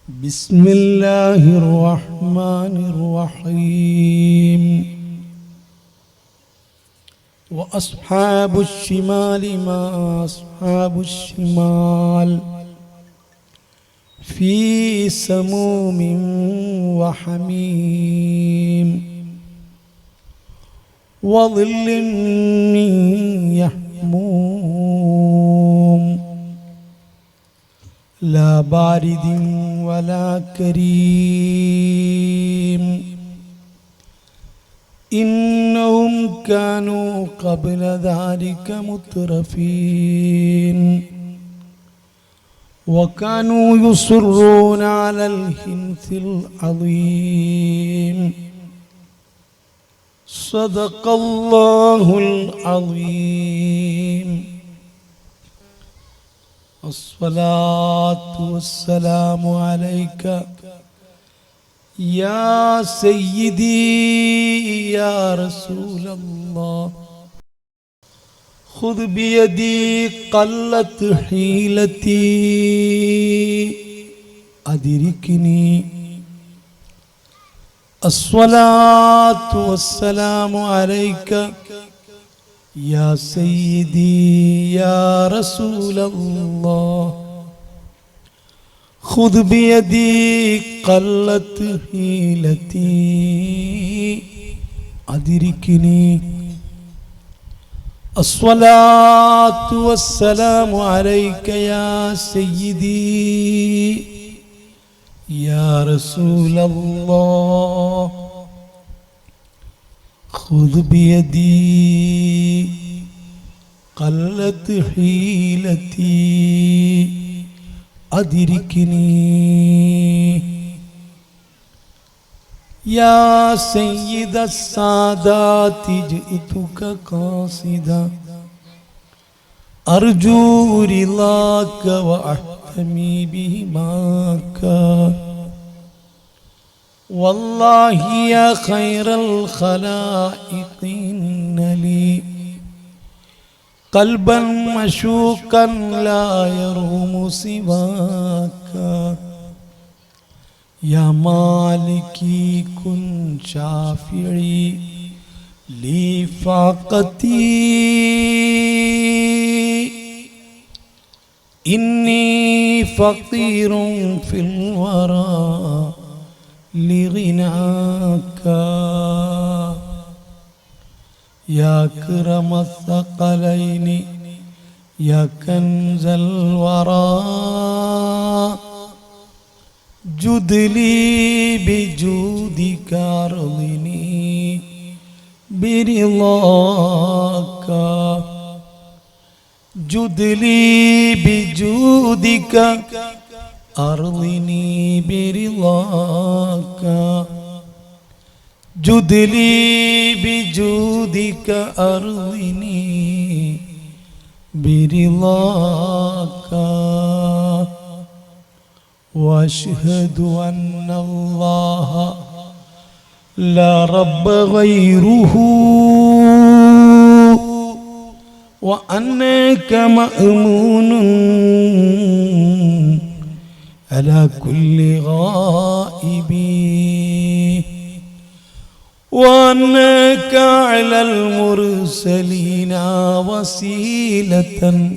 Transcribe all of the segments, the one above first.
بسم الله الرحمن الرحيم وأصحاب الشمال ما أصحاب الشمال في سموم وحميم وظل من يحموم لا بارد ولا كريم إنهم كانوا قبل ذلك مترفين وكانوا يصرون على الحنث العظيم صدق الله العظيم الصلاة والسلام عليك يا سيدي يا رسول الله خذ بيدي قلت حيلتي أدركني الصلاة والسلام عليك يا سيدي يا رسول الله خذ بيدي قلت حيلتي أدركني الصلاة والسلام عليك يا سيدي يا رسول الله خذ بيدي قلت حيلتي أدركني يا سيد السادات جئتك قاصدا أرجو رضاك وأحتمي بهماك والله يا خير الخلائق إن لي قلبا مشوقا لا يروم سواك يا مالكي كن شافعي لي فاقتي إني فقير في الورى لغناك يا أكرم الثقلين يا كنز الورى جد لي بجودك أرضني برضاك جد لي بجودك أرضني برضاك جد لي بجودك أرضني برضاك وأشهد أن الله لا رب غيره وأنك مأمون على كل غائب وأنك على المرسلين وسيلة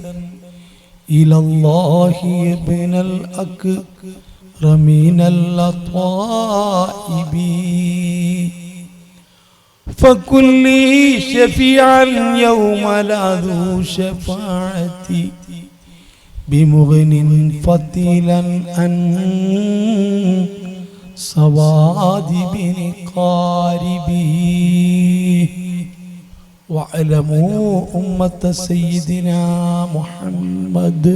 إلى الله ابن الأكرمين الأطائب فكن لي شفيعا يوم لا ذو شفاعتي بمغن فتيلا عن سواد بن قاربي واعلموا أمة سيدنا محمد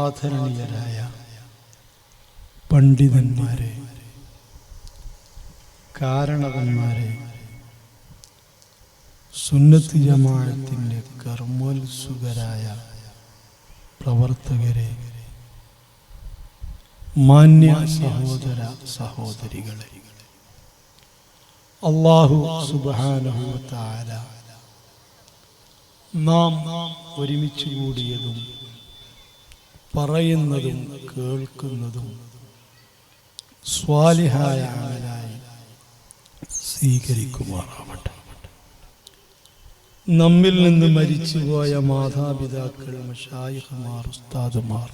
ആദരണീയരായ പണ്ഡിതന്മാരെ, കാരണവന്മാരെ, സുന്നത്ത് ജമാഅത്തിന്റെ കർമ്മോത്സുകരായ പ്രവർത്തകരെ, മാന്യ സഹോദര സഹോദരികളെ, അല്ലാഹു സുബ്ഹാനഹു വ തആല നാം ഒരുമിച്ച് കൂടിയതും പറയുന്നതും കേൾക്കുന്നതും സ്വാലിഹായ അമലായി സ്വീകരിക്കുമാറാവട്ടെ. നമ്മിൽ നിന്ന് മരിച്ചുപോയ മാതാപിതാക്കൾ, മശായിഖുമാർ, ഉസ്താദുമാർ,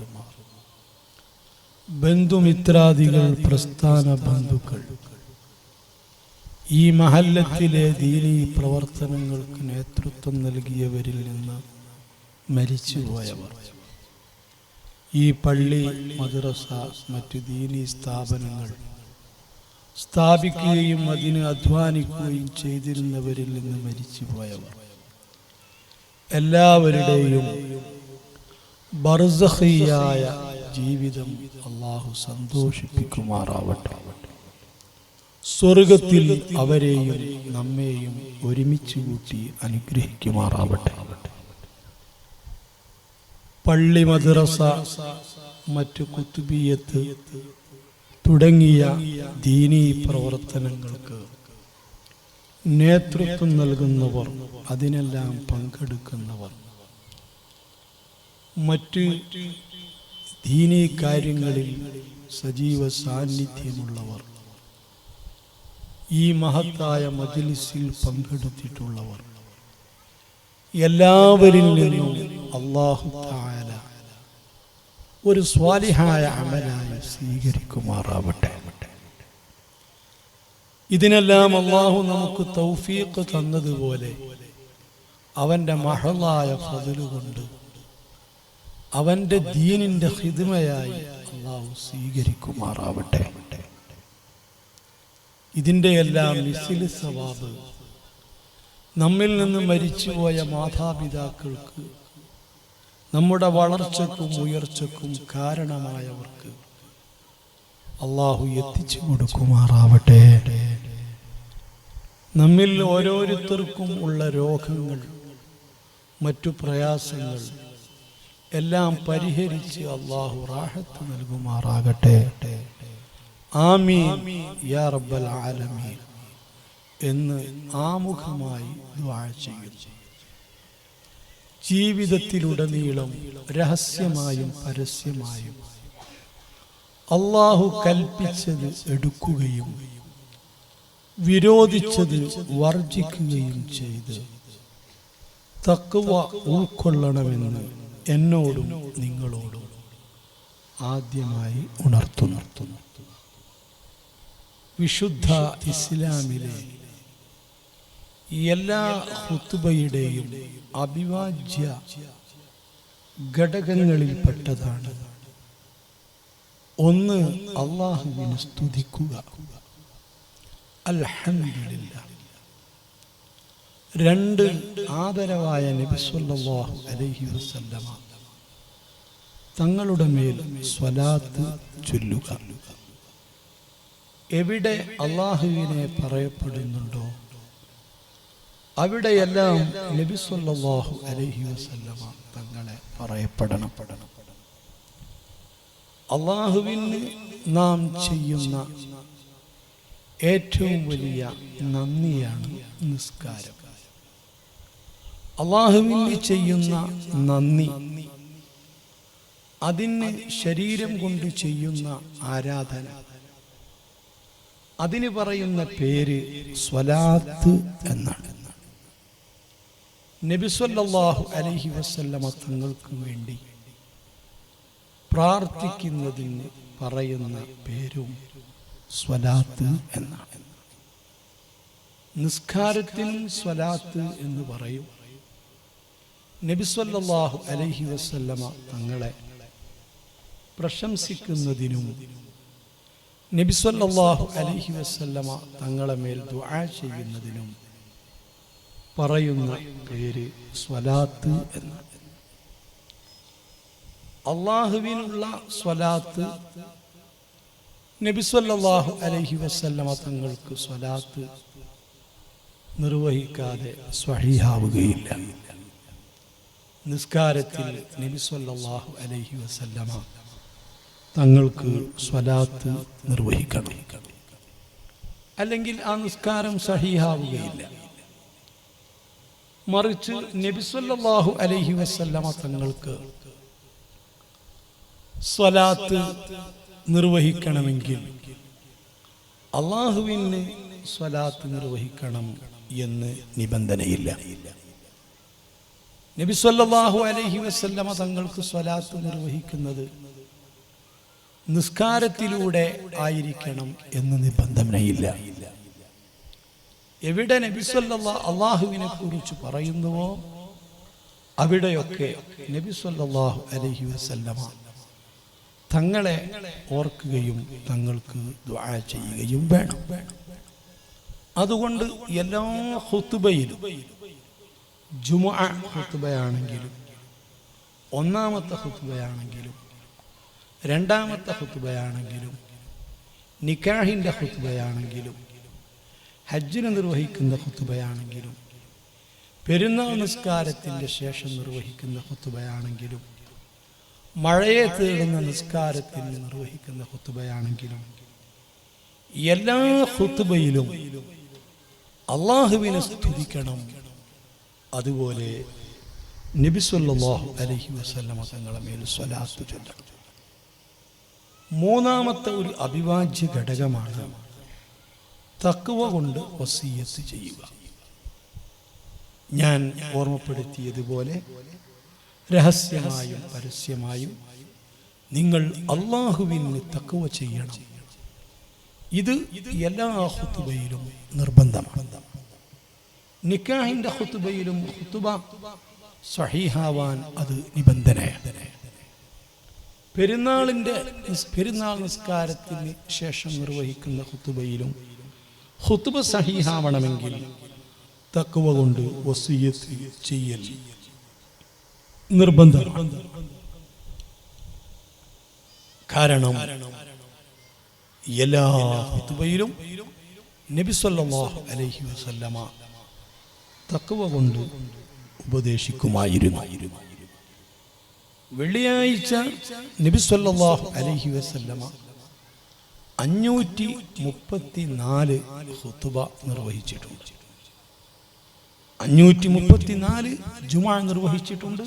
ബന്ധുമിത്രാദികൾ, പ്രസ്ഥാന ബന്ധുക്കൾ, ഈ മഹല്ലത്തിലെ ദീനീ പ്രവർത്തനങ്ങൾക്ക് നേതൃത്വം നൽകിയവരിൽ നിന്ന് മരിച്ചുപോയവർ, ഈ പള്ളി, മദ്രസ, മറ്റു ദീനീ സ്ഥാപനങ്ങൾ സ്ഥാപിക്കുകയും അതിന് അധ്വാനിക്കുകയും ചെയ്തിരുന്നവരിൽ നിന്ന് മരിച്ചുപോയവർ എല്ലാവരുടെയും ബർസഖിയായ ജീവിതം അല്ലാഹു സന്തോഷിപ്പിക്കുമാറാവട്ടെ. സ്വർഗത്തിൽ അവരെയും നമ്മെയും ഒരുമിച്ച് കൂട്ടി അനുഗ്രഹിക്കുമാറാവട്ടെ. പള്ളി, മദ്രസ, മറ്റു കുത്തുബിയത്ത് തുടങ്ങിയ ദീനീ പ്രവർത്തനങ്ങൾക്ക് നേതൃത്വം നൽകുന്നവർ, അതിനെല്ലാം പങ്കെടുക്കുന്നവർ, മറ്റ് ദീനീ കാര്യങ്ങളിൽ സജീവ സാന്നിധ്യമുള്ളവർ, ഈ മഹത്തായ മജ്ലിസിൽ പങ്കെടുത്തിട്ടുള്ളവർ, എല്ലാവരിൽ നിന്നും അല്ലാഹു തആല ഒരു സ്വാലിഹായ അമലായി സ്വീകരിക്കുമാറാവട്ടെ. ഇതിനെല്ലാം അല്ലാഹു നമുക്ക് തൗഫീഖ് തന്നതുപോലെ അവന്റെ മഹളായ ഫദ്ല് കൊണ്ട് അവന്റെ ദീനിന്റെ ഖിദ്മയായി അല്ലാഹു സ്വീകരിക്കുമാറാവട്ടെ. ഇതിന്റെ എല്ലാം മിസ്ലു സവാബ് നമ്മിൽ നിന്ന് മരിച്ചുപോയ മാതാപിതാക്കൾക്ക്, നമ്മുടെ വളർച്ചക്കും ഉയർച്ചക്കും കാരണമായവർക്ക് അല്ലാഹു എത്തിച്ചു കൊടുക്കുമാറാവട്ടെ. നമ്മിൽ ഓരോരുത്തർക്കും ഉള്ള രോഗങ്ങൾ, മറ്റു പ്രയാസങ്ങൾ എല്ലാം പരിഹരിച്ച് അല്ലാഹു റാഹത്ത് നൽകുമാറാകട്ടെ. ആമീൻ യാ റബ്ബൽ ആലമീൻ എന്ന് ആമുഖമായി ദുആ ചെയ്യുന്നു. ജീവിതത്തിലുടനീളം രഹസ്യമായും പരസ്യമായും അല്ലാഹു കൽപ്പിച്ചത് എടുക്കുകയും വിരോധിച്ചത് വർജിക്കുകയും ചെയ്ത് തഖ്വ ഉൾക്കൊള്ളണമെന്ന് എന്നോടും നിങ്ങളോടും ആദ്യമായി ഉണർത്തുന്നു. വിശുദ്ധ ഇസ്ലാമിലെ എല്ലാ ഖുത്ബയുടെയും അവിഭാജ്യ ഘടകങ്ങളിൽപ്പെട്ടതാണ് ഒന്ന്, അല്ലാഹുവിനെ സ്തുതിക്കുക, അൽഹംദുലില്ലാഹ്. രണ്ട്, ആദരവായ നബി സല്ലല്ലാഹു അലൈഹി വസല്ലമ തങ്ങളുടെ മേൽ സ്വലാത്ത് ചൊല്ലുക. എവിടെ അല്ലാഹുവിനെ പറയപ്പെടുന്നുണ്ടോ അവിടെയെല്ലാം നബി സല്ലല്ലാഹു അലൈഹി വസല്ലമ തങ്ങളെ പറയപ്പെടണം. അല്ലാഹുവിന് നാം ചെയ്യുന്ന ഏറ്റവും വലിയ നന്ദിയാണ് നിസ്കാരം. അല്ലാഹുവിന് ചെയ്യുന്ന നന്ദി, അതിന് ശരീരം കൊണ്ട് ചെയ്യുന്ന ആരാധന, അതിന് പറയുന്ന പേര് സ്വലാത്ത് എന്നാണ്. നബി സല്ലല്ലാഹു അലൈഹി വസല്ലമ തങ്ങൾക്ക് വേണ്ടി പ്രാർത്ഥിക്കുന്നതിന് പറയുന്ന പേരും സ്വലാത്ത് എന്നാണ്. നിസ്കാരത്തിനും സ്വലാത്ത് എന്ന് പറയും. നബി സല്ലല്ലാഹു അലൈഹി വസല്ലമ തങ്ങളെ പ്രശംസിക്കുന്നതിനും നബി സല്ലല്ലാഹു അലൈഹി വസല്ലമ തങ്ങളെ മേൽ ദുആ ചെയ്യുന്നതിനും പറയുന്ന പേര് സ്വലാത്ത് എന്നാണ്. അല്ലാഹുവിനുള്ള സ്വലാത്ത്, നബി സല്ലല്ലാഹു അലൈഹി വസല്ലമ തങ്ങൾക്ക് സ്വലാത്ത് നിർവഹിക്കാതെ സ്വഹീഹാവുകയില്ല. നിസ്കാരത്തിൽ നബി സല്ലല്ലാഹു അലൈഹി വസല്ലമ തങ്ങൾക്ക് സ്വലാത്ത് നിർവഹിക്കണം, അല്ലെങ്കിൽ ആ നിസ്കാരം സഹീഹാവുകയില്ല. മറിച്ച് നബി സല്ലല്ലാഹു അലൈഹി വസല്ലമ തങ്ങൾക്ക് സ്വലാത്ത് നിർവഹിക്കണമെങ്കിൽ അള്ളാഹുവിന് സ്വലാത്ത് നിർവഹിക്കണം എന്ന് നിബന്ധനയില്ല. നബി സല്ലല്ലാഹു അലൈഹി വസല്ലമ തങ്ങൾക്ക് സ്വലാത്ത് നിർവഹിക്കുന്നത് നിസ്കാരത്തിലൂടെ ആയിരിക്കണം എന്ന് നിബന്ധനയില്ല. എവിടെ നബി സല്ലല്ലാഹു അള്ളാഹുവിനെ കുറിച്ച് പറയുന്നുവോ അവിടെയൊക്കെ നബി സല്ലല്ലാഹു അലൈഹി വസല്ലമ തങ്ങളെ ഓർക്കുകയും തങ്ങൾക്ക് ദുആ ചെയ്യുകയും വേണം. അതുകൊണ്ട് എല്ലാ ഖുതുബയിലും, ജുമുഅ ഖുതുബയാണെങ്കിലും, ഒന്നാമത്തെ ഖുതുബയാണെങ്കിലും, രണ്ടാമത്തെ ഖുതുബയാണെങ്കിലും, നിക്കാഹിൻ്റെ ഖുതുബയാണെങ്കിലും, ഹജ്ജിന് നിർവഹിക്കുന്ന ഖുതുബയാണെങ്കിലും, പെരുന്നാൾ നിസ്കാരത്തിൻ്റെ ശേഷം നിർവഹിക്കുന്ന ഖുതുബയാണെങ്കിലും, മഴയെ തേടുന്ന നിസ്കാരത്തിന് നിർവഹിക്കുന്ന ഖുതുബയാണെങ്കിലും, എല്ലാ ഖുതുബയിലും അള്ളാഹുവിനെ സ്തുതിക്കണം. അതുപോലെ നബി സല്ലല്ലാഹു അലൈഹി വസല്ലമ തങ്ങളുടെ മേൽ സ്വലാത്ത് ചൊല്ലണം. മൂന്നാമത്തെ ഒരു അവിഭാജ്യ ഘടകമാണ് തഖ്വ കൊണ്ട് വസിയ്യത്ത് ചെയ്യുക. ഞാൻ ഓർമ്മപ്പെടുത്തിയതുപോലെ രഹസ്യമായും പരസ്യമായും നിങ്ങൾ അള്ളാഹുവിന് തഖ്വ ചെയ്യണം. ഇത് എല്ലാ ഖുതുബയിലും നിർബന്ധമാണ്. നിക്കാഹിന്റെ ഖുതുബയിലും ഖുതുബ സ്വഹീഹാവാൻ അത് നിബന്ധനയാണ്. പെരുന്നാൾ നിസ്കാരത്തിന് ശേഷം നിർവഹിക്കുന്ന ഖുതുബയിലും ഖുതുബ സഹീഹാവണമെങ്കിൽ തഖ്വ കൊണ്ട് വസിയ്യത്ത് ചെയ്യൽ നിർബന്ധമാണ്. കാരണം എല്ലാ ഖുതുബയിലും നബി സല്ലല്ലാഹു അലൈഹി വസല്ലമ തഖ്വ കൊണ്ട് ഉപദേശിക്കുമായിരുന്നു. വെള്ളിയാഴ്ച നബി സല്ലല്ലാഹു അലൈഹി വസല്ലമ 534 ഖുതുബ നിർവഹിച്ചിട്ടുണ്ട്. 534 ജുമുഅ നിർവഹിച്ചിട്ടുണ്ട്.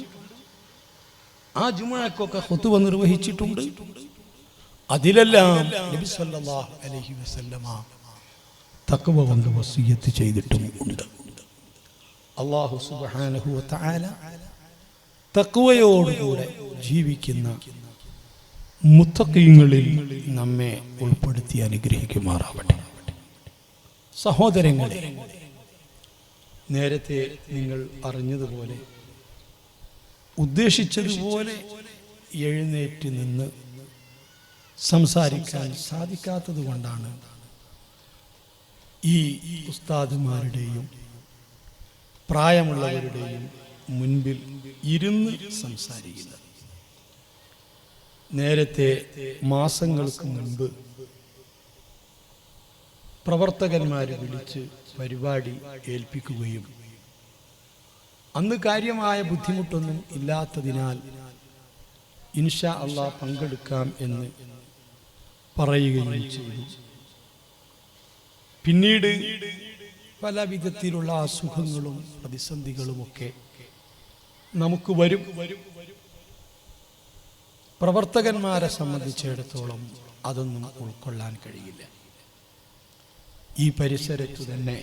ആ ജുമുഅക്കൊക്കെ ഖുതുബ നിർവഹിച്ചിട്ടുണ്ട്. അതിലെല്ലാം നബി സല്ലല്ലാഹു അലൈഹി വസല്ലമ തഖ്വ കൊണ്ട് വസിയ്യത്ത് ചെയ്തിട്ടും ഉണ്ട്. അല്ലാഹു സുബ്ഹാനഹു വ തആല തഖ്വയോടുകൂടെ ജീവിക്കുന്ന മുത്തഖീങ്ങളിൽ നമ്മെ ഉൾപ്പെടുത്തി അനുഗ്രഹിക്കുമാറാവട്ടെ. സഹോദരങ്ങളെ, നേരത്തെ നിങ്ങൾ അറിഞ്ഞതുപോലെ ഉദ്ദേശിച്ചതുപോലെ എഴുന്നേറ്റ് നിന്ന് സംസാരിക്കാൻ സാധിക്കാത്തത് കൊണ്ടാണ് ഈ ഉസ്താദുമാരുടെയും പ്രായമുള്ളവരുടെയും മുൻപിൽ ഇരുന്ന് സംസാരിക്കുന്നത്. നേരത്തെ മാസങ്ങൾക്ക് മുൻപ് പ്രവർത്തകന്മാരെ വിളിച്ച് പരിപാടി ഏൽപ്പിക്കുകയും അന്ന് കാര്യമായ ബുദ്ധിമുട്ടൊന്നും ഇല്ലാത്തതിനാൽ ഇൻഷാ അല്ലാഹ് പങ്കെടുക്കാം എന്ന് പറയുകയും ചെയ്തു. പിന്നീട് പല വിധത്തിലുള്ള അസുഖങ്ങളും പ്രതിസന്ധികളുമൊക്കെ നമുക്ക് വരും. പ്രവർത്തകന്മാരെ സംബന്ധിച്ചിടത്തോളം അതൊന്നും ഉൾക്കൊള്ളാൻ കഴിയില്ല. ഈ പരിസരത്തു തന്നെ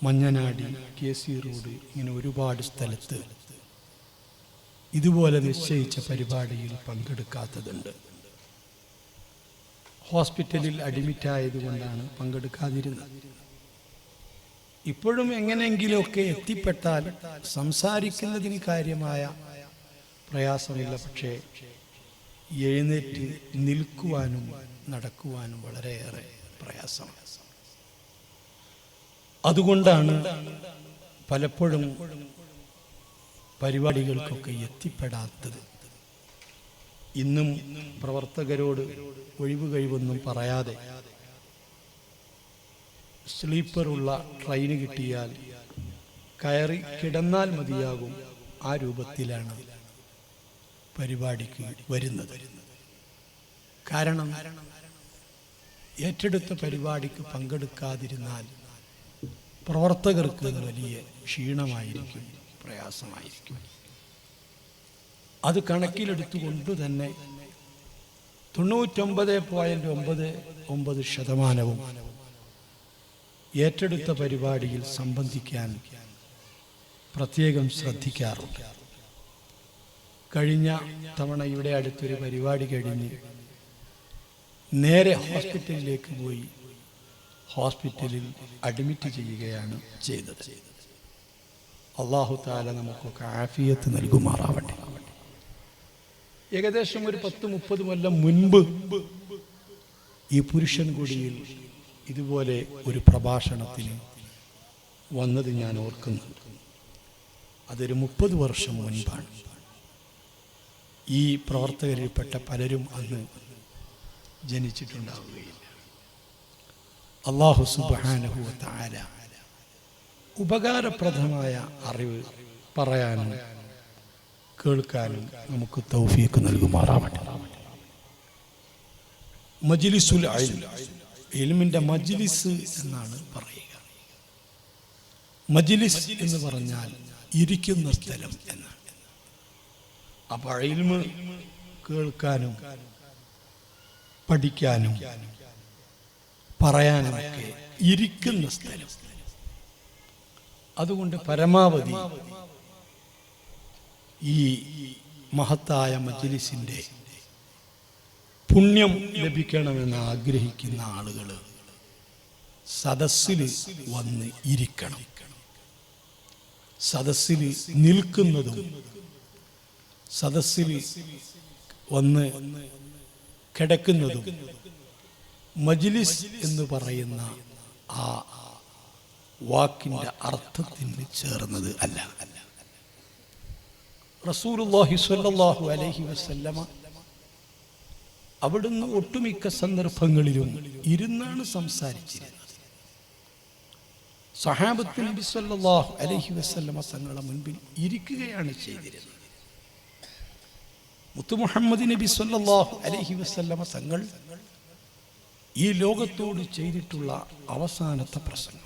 മഞ്ഞനാടി, KC റോഡ്, ഇങ്ങനെ ഒരുപാട് സ്ഥലത്ത് ഇതുപോലെ നിശ്ചയിച്ച പരിപാടിയിൽ പങ്കെടുക്കാത്തതുണ്ട്. ഹോസ്പിറ്റലിൽ അഡ്മിറ്റ് ആയതുകൊണ്ടാണ് പങ്കെടുക്കാതിരുന്നത്. ഇപ്പോഴും എങ്ങനെയെങ്കിലുമൊക്കെ എത്തിപ്പെട്ടാൽ സംസാരിക്കുന്നതിന് കാര്യമായ പ്രയാസമില്ല. പക്ഷേ എഴുന്നേറ്റ് നിൽക്കുവാനും നടക്കുവാനും വളരെയേറെ പ്രയാസമാണ്. അതുകൊണ്ടാണ് പലപ്പോഴും പരിപാടികൾക്കൊക്കെ എത്തിപ്പെടാത്തത്. ഇന്നും പ്രവർത്തകരോട് ഒഴിവ് കഴിവൊന്നും പറയാതെ സ്ലീപ്പറുള്ള ട്രെയിന് കിട്ടിയാൽ കയറി കിടന്നാൽ മതിയാകും, ആ രൂപത്തിലാണ് പരിപാടിക്ക് വരുന്നത്. കാരണം ഏറ്റെടുത്ത പരിപാടിക്ക് പങ്കെടുക്കാതിരുന്നാൽ പ്രവർത്തകർക്ക് വലിയ ക്ഷീണമായിരിക്കും, പ്രയാസമായിരിക്കും. അത് കണക്കിലെടുത്തുകൊണ്ട് തന്നെ 99.99% ഏറ്റെടുത്ത പരിപാടിയിൽ സംബന്ധിക്കാൻ പ്രത്യേകം ശ്രദ്ധിക്കാറുണ്ട്. കഴിഞ്ഞ തവണ ഇവിടെ അടുത്തൊരു പരിപാടി കഴിഞ്ഞ് നേരെ ഹോസ്പിറ്റലിലേക്ക് പോയി ഹോസ്പിറ്റലിൽ അഡ്മിറ്റ് ചെയ്യുകയാണ് ചെയ്തത്. അല്ലാഹു തആല നമുക്കൊക്കെ ആഫിയത്ത് നൽകുമാറാവട്ടെ. ഏകദേശം ഒരു 10-30 കൊല്ലം മുൻപ് ഈ പുരുഷൻകുടിയിൽ ഇതുപോലെ ഒരു പ്രഭാഷണത്തിന് വന്നത് ഞാൻ ഓർക്കുന്നുണ്ട്. അതൊരു 30 വർഷം മുൻപാണ്. ഈ പ്രവർത്തകരിൽപ്പെട്ട പലരും അന്ന് ജനിച്ചിട്ടുണ്ടാവുകയില്ല. അല്ലാഹു സുബ്ഹാനഹു വ തആല ഉപകാരപ്രദമായ അറിവ് പറയാനും കേൾക്കാനും നമുക്ക് തൗഫീഖ് നൽകുമാറാവട്ടെ. മജ്ലിസുൽ ഇൽമിന്റെ മജ്ലിസ് എന്നാണ് പറയുക. മജ്ലിസ് എന്ന് പറഞ്ഞാൽ ഇരിക്കുന്ന സ്ഥലം എന്നാണ്. അപ്പോൾ ഇൽമ് കേൾക്കാനും പഠിക്കാനും പറയാനും ഒക്കെ ഇരിക്കുന്ന സ്ഥലം. അതുകൊണ്ട് പരമാവധി ഈ മഹത്തായ മജ്ലിസിന്റെ പുണ്യം ലഭിക്കണമെന്ന് ആഗ്രഹിക്കുന്ന ആളുകൾ സദസ്സിൽ വന്ന് ഇരിക്കണം. സദസ്സിൽ നിൽക്കുന്നതും സദസ്സിൽ വന്ന് കിടക്കുന്നതും മജ്ലിസ് എന്ന് പറയുന്ന ആ വാക്കിന്റെ അർത്ഥത്തിന് ചേർന്നത് അല്ല. റസൂലുള്ളാഹി സ്വല്ലല്ലാഹു അലൈഹി വസല്ലമ അവിടുന്ന് ഒട്ടുമിക്ക സന്ദർഭങ്ങളിലും ഇരുന്നാണ് സംസാരിച്ചിരുന്നത്. സഹാബത്ത് നബി സ്വല്ലല്ലാഹു അലൈഹി വസല്ലമ തങ്ങളുടെ മുൻപിൽ ഇരിക്കുകയാണ് ചെയ്തിരുന്നത്. മുത്തു മുഹമ്മദ് നബി സ്വല്ലല്ലാഹു അലൈഹി വസല്ലമ തങ്ങൾ ഈ ലോകത്തോട് ചെയ്തിട്ടുള്ള അവസാനത്തെ പ്രസംഗം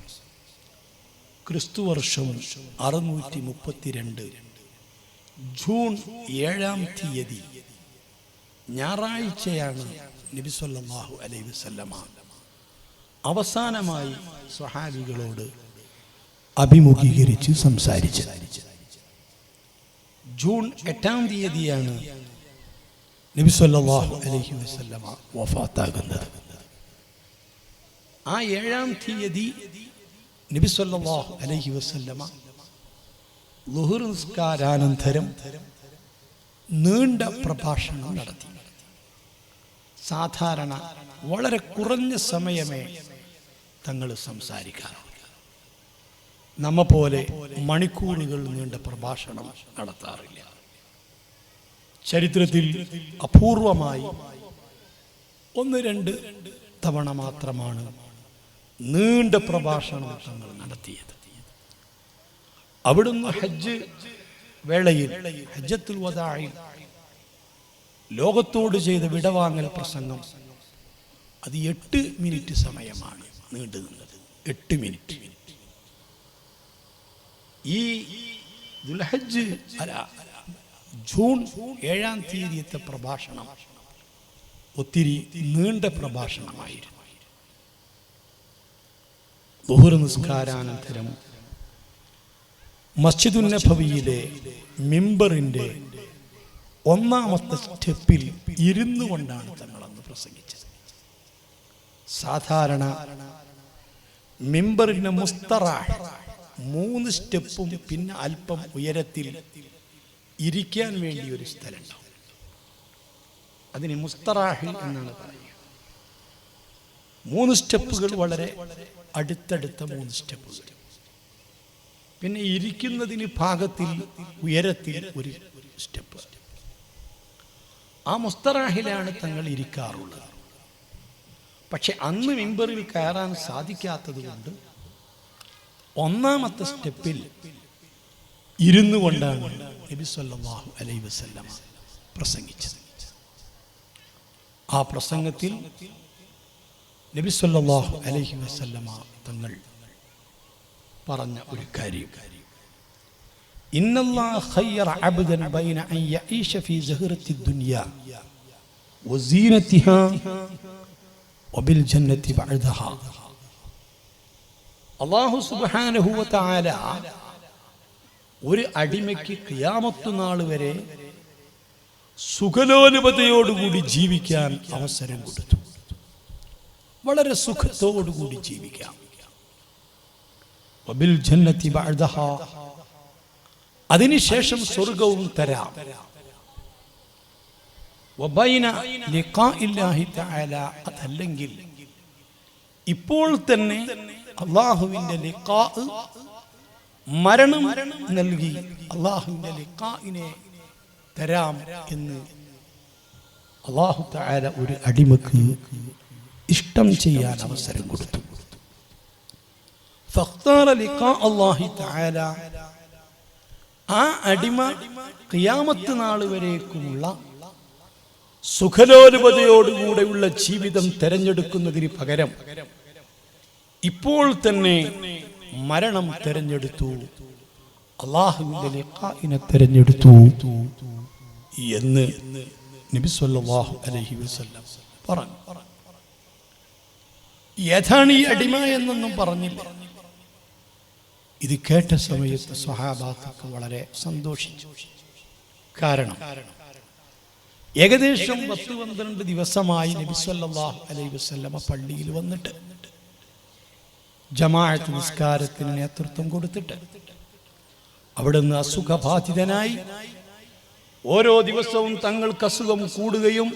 ക്രിസ്തുവർഷം 632 ജൂൺ 7-ാം തീയതി ഞായറാഴ്ചയാണ് നബി സല്ലല്ലാഹു അലൈഹി വസല്ലമ അവസാനമായി സ്വഹാബികളോട് അഭിമുഖീകരിച്ച് സംസാരിച്ചത്. ജൂൺ 8-ാം തീയതിയാണ് നബി സല്ലല്ലാഹു അലൈഹി വസല്ലമ വഫാത്താകുന്നത്. ആ 7-ാം തീയതി നബി സല്ലല്ലാഹു അലൈഹി വസല്ലമ ളുഹർ നിസ്കാരാനന്തരം നീണ്ട പ്രഭാഷണം നടത്തി. സാധാരണ വളരെ കുറഞ്ഞ സമയമേ തങ്ങൾ സംസാരിക്കാറുള്ളൂ. നമ്മ പോലെ മണിക്കൂറുകൾ നീണ്ട പ്രഭാഷണം നടത്താറില്ല. ചരിത്രത്തിൽ അപൂർവമായി 1-2 തവണ മാത്രമാണ് നീണ്ട പ്രഭാഷണം തങ്ങൾ നടത്തിയത്. അവിടുന്ന് ഹജ്ജ് വേളയിൽ ഹജ്ജത്തുൽ വദാഇൽ ലോകത്തോട് ചെയ്ത വിടവാങ്ങൽ പ്രസംഗം അത് 8 മിനിറ്റ് സമയമാണ് നീണ്ടു നിന്നത്. 8 മിനിറ്റ്. ഈ ദുൽഹജ്ജ് ജൂൺ 7-ാം തീയതിയത്തെ പ്രഭാഷണം ഒത്തിരി നീണ്ട പ്രഭാഷണമായിരുന്നു. ളുഹർ നിസ്കാരാനന്തരം മസ്ജിദുൻ നബവിയിലെ മിമ്പറിന്റെ 1-ാമത്തെ സ്റ്റെപ്പിൽ ഇരുന്നു കൊണ്ടാണ് തങ്ങളന്ന് പ്രസംഗിച്ചത്. സാധാരണ മിമ്പറിന്റെ മുസ്തറാഹ് 3 സ്റ്റെപ്പും പിന്നെ അല്പം ഉയരത്തിൽ ഇരിക്കാൻ വേണ്ടി ഒരു സ്ഥലമുണ്ടാവും. അതിന് മുസ്തറാഹ് എന്നാണ് പറയുക. 3 സ്റ്റെപ്പുകൾ വളരെ അടുത്തടുത്ത 3 സ്റ്റെപ്പുകൾ. പിന്നെ ഇരിക്കുന്നതിന് ഭാഗത്തിൽ ഉയരത്തിൽ ഒരു സ്റ്റെപ്പ്. ആ മുസ്തറാഹിലാണ് തങ്ങൾ ഇരിക്കാറുള്ളത്. പക്ഷെ അന്ന് മിമ്പറിൽ കയറാൻ സാധിക്കാത്തത് കൊണ്ട് 1-ാമത്തെ സ്റ്റെപ്പിൽ ഇരുന്നു കൊണ്ടാണ് നബി സല്ലല്ലാഹു അലൈഹി വസല്ലമ പ്രസംഗിച്ചത്. ആ പ്രസംഗത്തിൽ നബി സല്ലല്ലാഹു അലൈഹി വസല്ലമ തങ്ങൾ പറഞ്ഞ ഒരു കാര്യം, ഇന്നല്ലാഹ ഖയ്യറ അബ്ദൻ ബൈന അൻ യഈശ ഫീ സഹറത്തി ദുനിയ വസീനതിഹാ വബിൽ ജന്നതി ബഅദഹാ. അല്ലാഹു സുബ്ഹാനഹു വ തആല ഒരു അടിമയ്ക്ക് ഖിയാമത്ത് നാൾ വരെ സുഖലോലുപതയോടുകൂടി ജീവിക്കാൻ അവസരം കൊടുത്തു. വളരെ സുഖത്തോടുകൂടി ജീവിക്കാം. വബിൽ ജന്നതി ബഅദഹാ, അതിനുശേഷം സ്വർഗവും തരാം. വബൈന ലിഖാഇല്ലാഹി തആല, അതല്ലെങ്കിൽ ഇപ്പോൾ തന്നെ അല്ലാഹുവിന്റെ ലിഖാ, മരണം നൽകി അല്ലാഹുവിന്റെ ലിഖാഇനെ തരാം എന്ന് അല്ലാഹു തആല ഒരു അടിമക്ക് ഇഷ്ടം ചെയ്യാൻ അവസരം കൊടുത്തു. ഫഖ്താറ ലിഖാ അല്ലാഹി തആല, ആ അടിമ ഖിയാമത്ത് നാൾ വരേക്കുമുള്ള സുഖലോലുപതയോടുകൂടെയുള്ള ജീവിതം തെരഞ്ഞെടുക്കുന്നതിന് പകരം ഇപ്പോൾ തന്നെ മരണം തെരഞ്ഞെടുത്തു, അല്ലാഹുവിന്റെ ലിഖാഇനെ തെരഞ്ഞെടുത്തു എന്ന് നബി സല്ലല്ലാഹു അലൈഹി വസല്ലം പറഞ്ഞു. ഏതാണ് ഈ അടിമ എന്നൊന്നും പറഞ്ഞില്ല. ഇത് കേട്ട സമയത്ത് സ്വഹാബാക്കൾക്ക് വളരെ സന്തോഷിച്ചു. കാരണം ഏകദേശം 10-12 ദിവസമായി നബി സല്ലല്ലാഹു അലൈഹി വസല്ലമ പള്ളിയിൽ വന്നിട്ട് ജമാഅത്ത് നിസ്കാരത്തിന് നേതൃത്വം കൊടുത്തിട്ട് അവിടുന്ന് അസുഖബാധിതനായി ഓരോ ദിവസവും തങ്ങൾക്ക് അസുഖം കൂടുകയും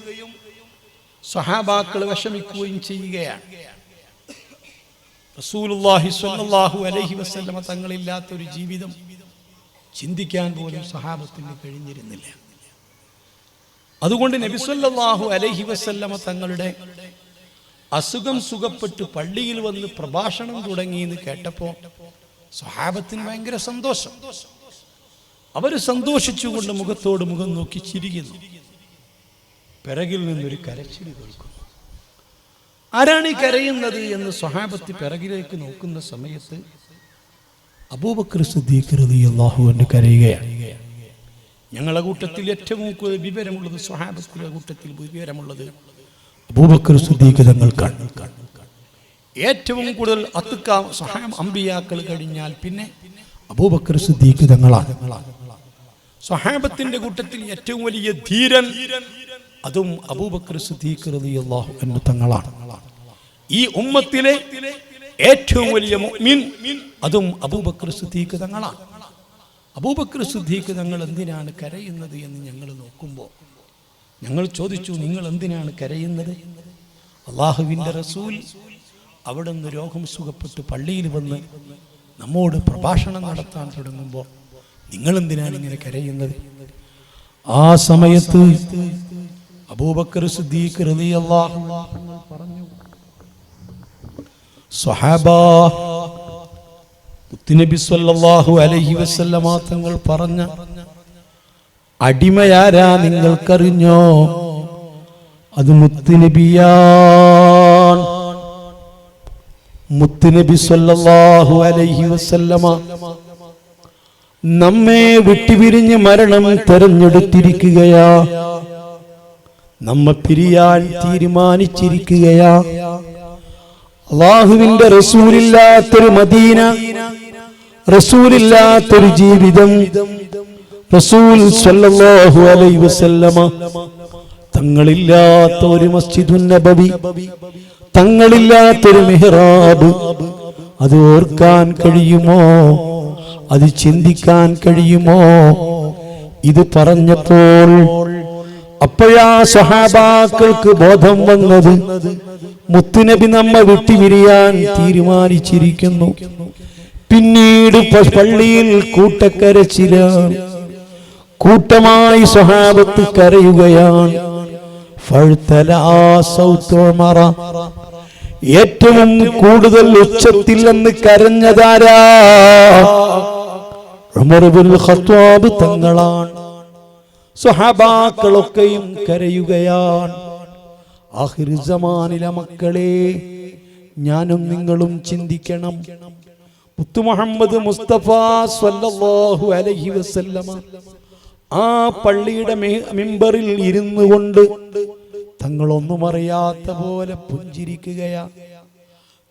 സ്വഹാബാക്കൾ വിഷമിക്കുകയും ചെയ്യുകയാണ്. റസൂലുള്ളാഹി സ്വല്ലല്ലാഹു അലൈഹി വസല്ലമ തങ്ങളില്ലാത്തൊരു ജീവിതം ചിന്തിക്കാൻ പോലും സ്വഹാബത്തിന് കഴിഞ്ഞിരുന്നില്ല. അതുകൊണ്ട് നബി സല്ലല്ലാഹു അലൈഹി വസല്ലമ തങ്ങളുടെ അസുഖം സുഖപ്പെട്ട് പള്ളിയിൽ വന്ന് പ്രഭാഷണം തുടങ്ങിയെന്ന് കേട്ടപ്പോൾ സ്വഹാബത്തിന് ഭയങ്കര സന്തോഷം. അവർ സന്തോഷിച്ചുകൊണ്ട് മുഖത്തോട് മുഖം നോക്കി ചിരിക്കുന്നു. പിറകിൽ നിന്നൊരു കരച്ചിൽ കേൾക്കുന്നു. ആരാണ് ഈ കരയുന്നത് എന്ന് സ്വഹാബത്ത് പിറകിലേക്ക് നോക്കുന്ന സമയത്ത് അബൂബക്കർ സിദ്ദീഖ് റളിയല്ലാഹു അൻഹു കരയുകയാണ്. ഞങ്ങളുടെ കൂട്ടത്തിൽ ഏറ്റവും കൂടുതൽ വിവരമുള്ളത്, സ്വഹാബത്തിന്റെ കൂട്ടത്തിൽ വിവരമുള്ളത് അബൂബക്കർ സിദ്ദീഖ് തങ്ങൾക്കാണ്. ഏറ്റവും കൂടുതൽ അമ്പിയാക്കൾ കഴിഞ്ഞാൽ പിന്നെ അബൂബക്കർ സിദ്ദീഖ് തങ്ങളാണ്. സ്വഹാബത്തിന്റെ കൂട്ടത്തിൽ ഏറ്റവും വലിയ ധീരൻ അതും അബൂബക്കർ സിദ്ദീഖ് റളിയല്ലാഹു അൻഹു തങ്ങളാണ്. ഈ ഉമ്മത്തിലെ ഏറ്റവും വലിയ മുഅ്മിൻ അതും അബൂബക്കർ സിദ്ദീഖ് തങ്ങളാണ്. അബൂബക്കർ സിദ്ദീഖ് തങ്ങൾ എന്തിനാണ് കരയുന്നത് എന്ന് ഞങ്ങൾ നോക്കുമ്പോൾ ഞങ്ങൾ ചോദിച്ചു, നിങ്ങൾ എന്തിനാണ് കരയുന്നത്? അല്ലാഹുവിൻ്റെ റസൂൽ അവിടുന്ന് രോഗം സുഖപ്പെട്ട് പള്ളിയിൽ വന്ന് നമ്മോട് പ്രഭാഷണം നടത്താൻ തുടങ്ങുമ്പോൾ നിങ്ങൾ എന്തിനാണ് ഇങ്ങനെ കരയുന്നത്? ആ സമയത്ത് അബൂബക്കർ സിദ്ദീഖ് റളിയല്ലാഹു അൻഹു പറഞ്ഞു, സ്വഹാബാ, മുത്തുനബി സല്ലല്ലാഹു അലൈഹി വസല്ലമ തങ്ങൾ പറഞ്ഞ അടിമയാരാ നിങ്ങൾക്കറിഞ്ഞോ? അത് മുത്തുനബിയാണ്. മുത്തുനബി സല്ലല്ലാഹു അലൈഹി വസല്ലമ നമ്മെ വിട്ടുപിരിഞ്ഞ് മരണം തെരഞ്ഞെടുത്തിരിക്കുകയാ, നമ്മെ പിരിയാൻ തീരുമാനിച്ചിരിക്കുകയാ. അല്ലാഹുവിന്റെ റസൂലില്ലാത്തൊരു മദീന, റസൂലില്ലാത്തൊരു ജീവിതം, റസൂൽ സല്ലല്ലാഹു അലൈഹി വസല്ലമ തങ്ങളില്ലാത്ത ഒരു മസ്ജിദുൻ നബവി, തങ്ങളില്ലാത്തൊരു മിഹ്റാബ്, അത് ഓർക്കാൻ കഴിയുമോ? അത് ചിന്തിക്കാൻ കഴിയുമോ? ഇത് പറഞ്ഞപ്പോൾ അപ്പോഴാ സ്വഹാബാക്കൾക്ക് ബോധം വന്നത്, മുത്തുനബി നമ്മെ വിട്ടുപിരിയാൻ തീരുമാനിച്ചിരിക്കുന്നു. പിന്നീട് പള്ളിയിൽ കൂട്ടക്കരച്ചിലാണ്, കൂട്ടമായി സ്വഹാബത്ത് കരയുകയാണ്. ഏറ്റവും കൂടുതൽ ഉച്ചത്തിൽ നിന്ന് കരഞ്ഞതാരാ? ഉമർ ഇബ്നുൽ ഖത്താബ് തങ്ങളാണ്. സ്വഹാബാക്കളൊക്കെയും കരയുകയാണ്. ആഖിർ സമാനിലെ മക്കളെ, ഞാനും നിങ്ങളും ചിന്തിക്കണം. മുത്തു മുഹമ്മദ് മുസ്തഫ സ്വല്ലല്ലാഹു അലൈഹി വസല്ലമ ആ പള്ളിയുടെ മിമ്പറിൽ ഇരുന്നു കൊണ്ട് തങ്ങളൊന്നും അറിയാത്ത പോലെ പുഞ്ചിരിക്കുകയാ,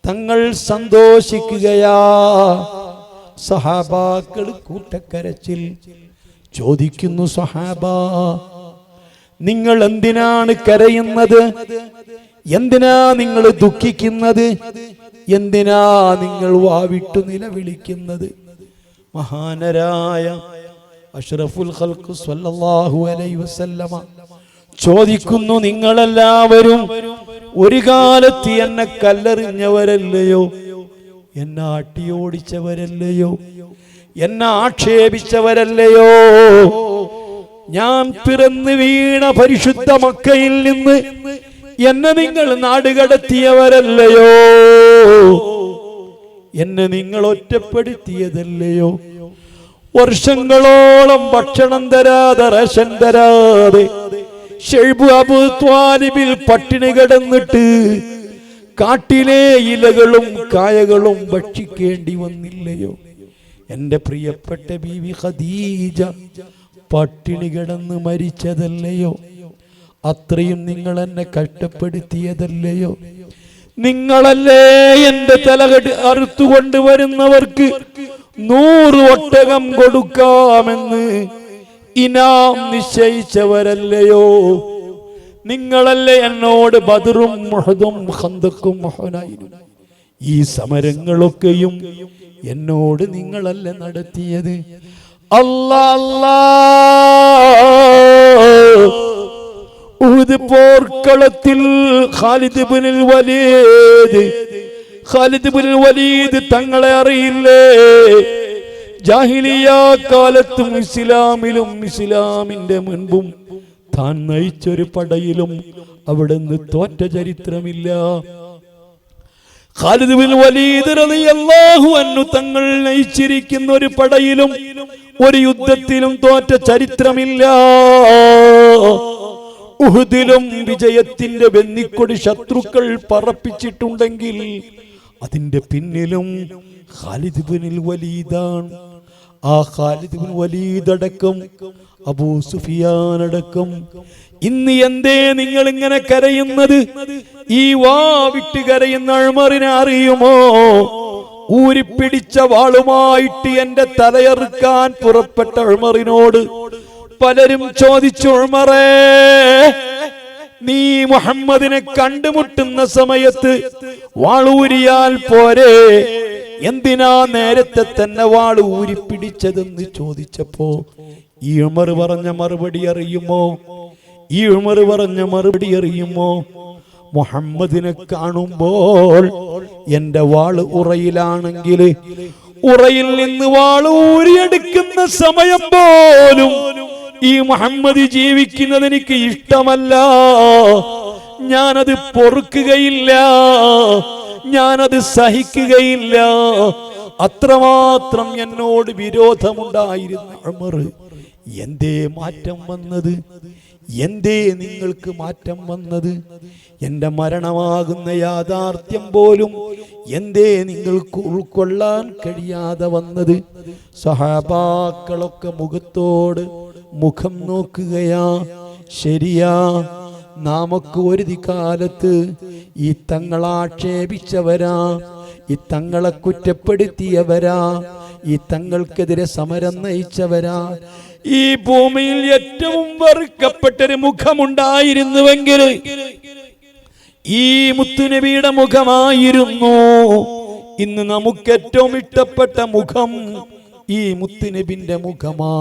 തങ്ങൾ സന്തോഷിക്കുകയാ. സഹാബാക്കൾ കൂട്ടക്കരച്ചിൽ. ചോദിക്കുന്നു, സഹാബാ, നിങ്ങൾ എന്തിനാണ് കരയുന്നത്? എന്തിനാ നിങ്ങൾ ദുഃഖിക്കുന്നത്? എന്തിനാ നിങ്ങൾ വാവിട്ടു നിലവിളിക്കുന്നത്? മഹാനരായ അഷ്റഫുൽ ഖൽഖ് സ്വല്ലല്ലാഹു അലൈഹി വസല്ലമ ചോദിക്കുന്നു, നിങ്ങളെല്ലാവരും ഒരു കാലത്ത് എന്നെ കല്ലെറിഞ്ഞവരല്ലയോ, എന്നെ ആട്ടിയോടിച്ചവരല്ലയോ, എന്നെ ആക്ഷേപിച്ചവരല്ലയോ? ഞാൻ പിറന്നു വീണ പരിശുദ്ധ മക്കയിൽ നിന്ന് എന്നെ നിങ്ങൾ നാടുകടത്തിയവരല്ലയോ? എന്നെ നിങ്ങൾ ഒറ്റപ്പെടുത്തിയതല്ലയോ? വർഷങ്ങളോളം ഭക്ഷണം തരാതെ, റേഷൻ തരാതെ ശൈബ് അബൂ ത്വാലിബിൽ പട്ടിണി കിടന്നിട്ട് കാട്ടിലെ ഇലകളും കായകളും ഭക്ഷിക്കേണ്ടി വന്നില്ലയോ? എന്റെ പ്രിയപ്പെട്ട ബീവി ഖദീജ പട്ടിണി കിടന്ന് മരിച്ചതല്ലയോ? അത്രയും നിങ്ങൾ എന്നെ കഷ്ടപ്പെടുത്തിയതല്ലയോ? നിങ്ങളല്ലേ എന്റെ തലകടി അറുത്തുകൊണ്ടുവരുന്നവർക്ക് 100 ഒട്ടകം കൊടുക്കാമെന്ന് ഇനാം നിശ്ചയിച്ചവരല്ലയോ? നിങ്ങളല്ലേ എന്നോട് ബദറും ഉഹദും ഖന്ദഖും ഹുനൈനും ഈ സമരങ്ങളൊക്കെയും എന്നോട് നിങ്ങളല്ലേ നടത്തിയത്? അല്ലാഹ് ഉഹദ് പോർക്കളത്തിൽ ഖാലിദ് ഇബ്നുൽ വലീദ് തങ്ങളെ അറിയില്ലേ? ജാഹിലിയ കാലത്തും ഇസ്ലാമിലും ഇസ്ലാമിന്റെ മുൻപും താൻ നയിച്ചൊരു പടയിലും അവിടുന്ന് തോറ്റ ചരിത്രമില്ല. ഖാലിദ് ഇബ്നുൽ വലീദ് റളിയല്ലാഹു അൻഹു തങ്ങൾ നയിച്ചിരിക്കുന്ന ഒരു പടയിലും ഒരു യുദ്ധത്തിലും തോറ്റ ചരിത്രമില്ല. ഉഹുദിലും വിജയത്തിന്റെ വെന്നിക്കൊടി ശത്രുക്കൾ പറപ്പിച്ചിട്ടുണ്ടെങ്കിൽ അതിന്റെ പിന്നിലും ഖാലിദ് ഇബ്നുൽ വലീദാണ്. ആ ഖാലിദ് ഇബ്നുൽ വലീദ് അടക്കം അബൂ സുഫിയാൻ അടക്കം ഇന്ന് എന്തേ നിങ്ങൾ ഇങ്ങനെ കരയുന്നത്? ഈ വാവിട്ട് കരയുന്ന ഉമറിനെ അറിയുമോ? ഊരിപ്പിടിച്ച വാളുമായിട്ട് എന്റെ തലയറുക്കാൻ പുറപ്പെട്ട ഉമറിനോട് പലരും ചോദിച്ചു, ഉമറേ, നീ മുഹമ്മദിനെ കണ്ടുമുട്ടുന്ന സമയത്ത് വാളൂരിയാൽ പോരെ, എന്തിനാ നേരത്തെ തന്നെ വാള് ഊരിപ്പിടിച്ചതെന്ന് ചോദിച്ചപ്പോ ഈ ഉമർ പറഞ്ഞ മറുപടി അറിയുമോ? മുഹമ്മദിനെ കാണുമ്പോൾ എന്റെ വാള് ഉറയിലാണെങ്കിൽ ഉറയിൽ നിന്ന് വാള് ഊരിയെടുക്കുന്ന സമയം പോലും ഈ മുഹമ്മദ് ജീവിക്കുന്നത് എനിക്ക് ഇഷ്ടമല്ല. ഞാനത് പൊറുക്കുകയില്ല, ഞാനത് സഹിക്കുകയില്ല. അത്രമാത്രം എന്നോട് വിരോധമുണ്ടായിരുന്ന ഉമർ, എന്തേ മാറ്റം വന്നത്? എന്തേ നിങ്ങൾക്ക് മാറ്റം വന്നത്? എന്റെ മരണമാകുന്ന യാഥാർത്ഥ്യം പോലും എന്തേ നിങ്ങൾക്ക് ഉൾക്കൊള്ളാൻ കഴിയാതെ വന്നത്? സഹാബാക്കളൊക്കെ മുഖത്തോട് മുഖം നോക്കുകയാ. ശരിയാ, നാമൊക്കെ ഒരു കാലത്ത് ഈ തങ്ങളാക്ഷേപിച്ചവരാ, ഈ തങ്ങളെ കുറ്റപ്പെടുത്തിയവരാ, ഈ തങ്ങൾക്കെതിരെ സമരം നയിച്ചവരാ. ഈ ഭൂമിയിൽ ഏറ്റവും വെറുക്കപ്പെട്ടൊരു മുഖമുണ്ടായിരുന്നുവെങ്കിൽ ഈ മുത്തുനബിയുടെ മുഖമായിരുന്നു. ഇന്ന് നമുക്ക് ഏറ്റവും ഇഷ്ടപ്പെട്ട മുഖം ഈ മുത്തുനബിന്റെ മുഖമാ.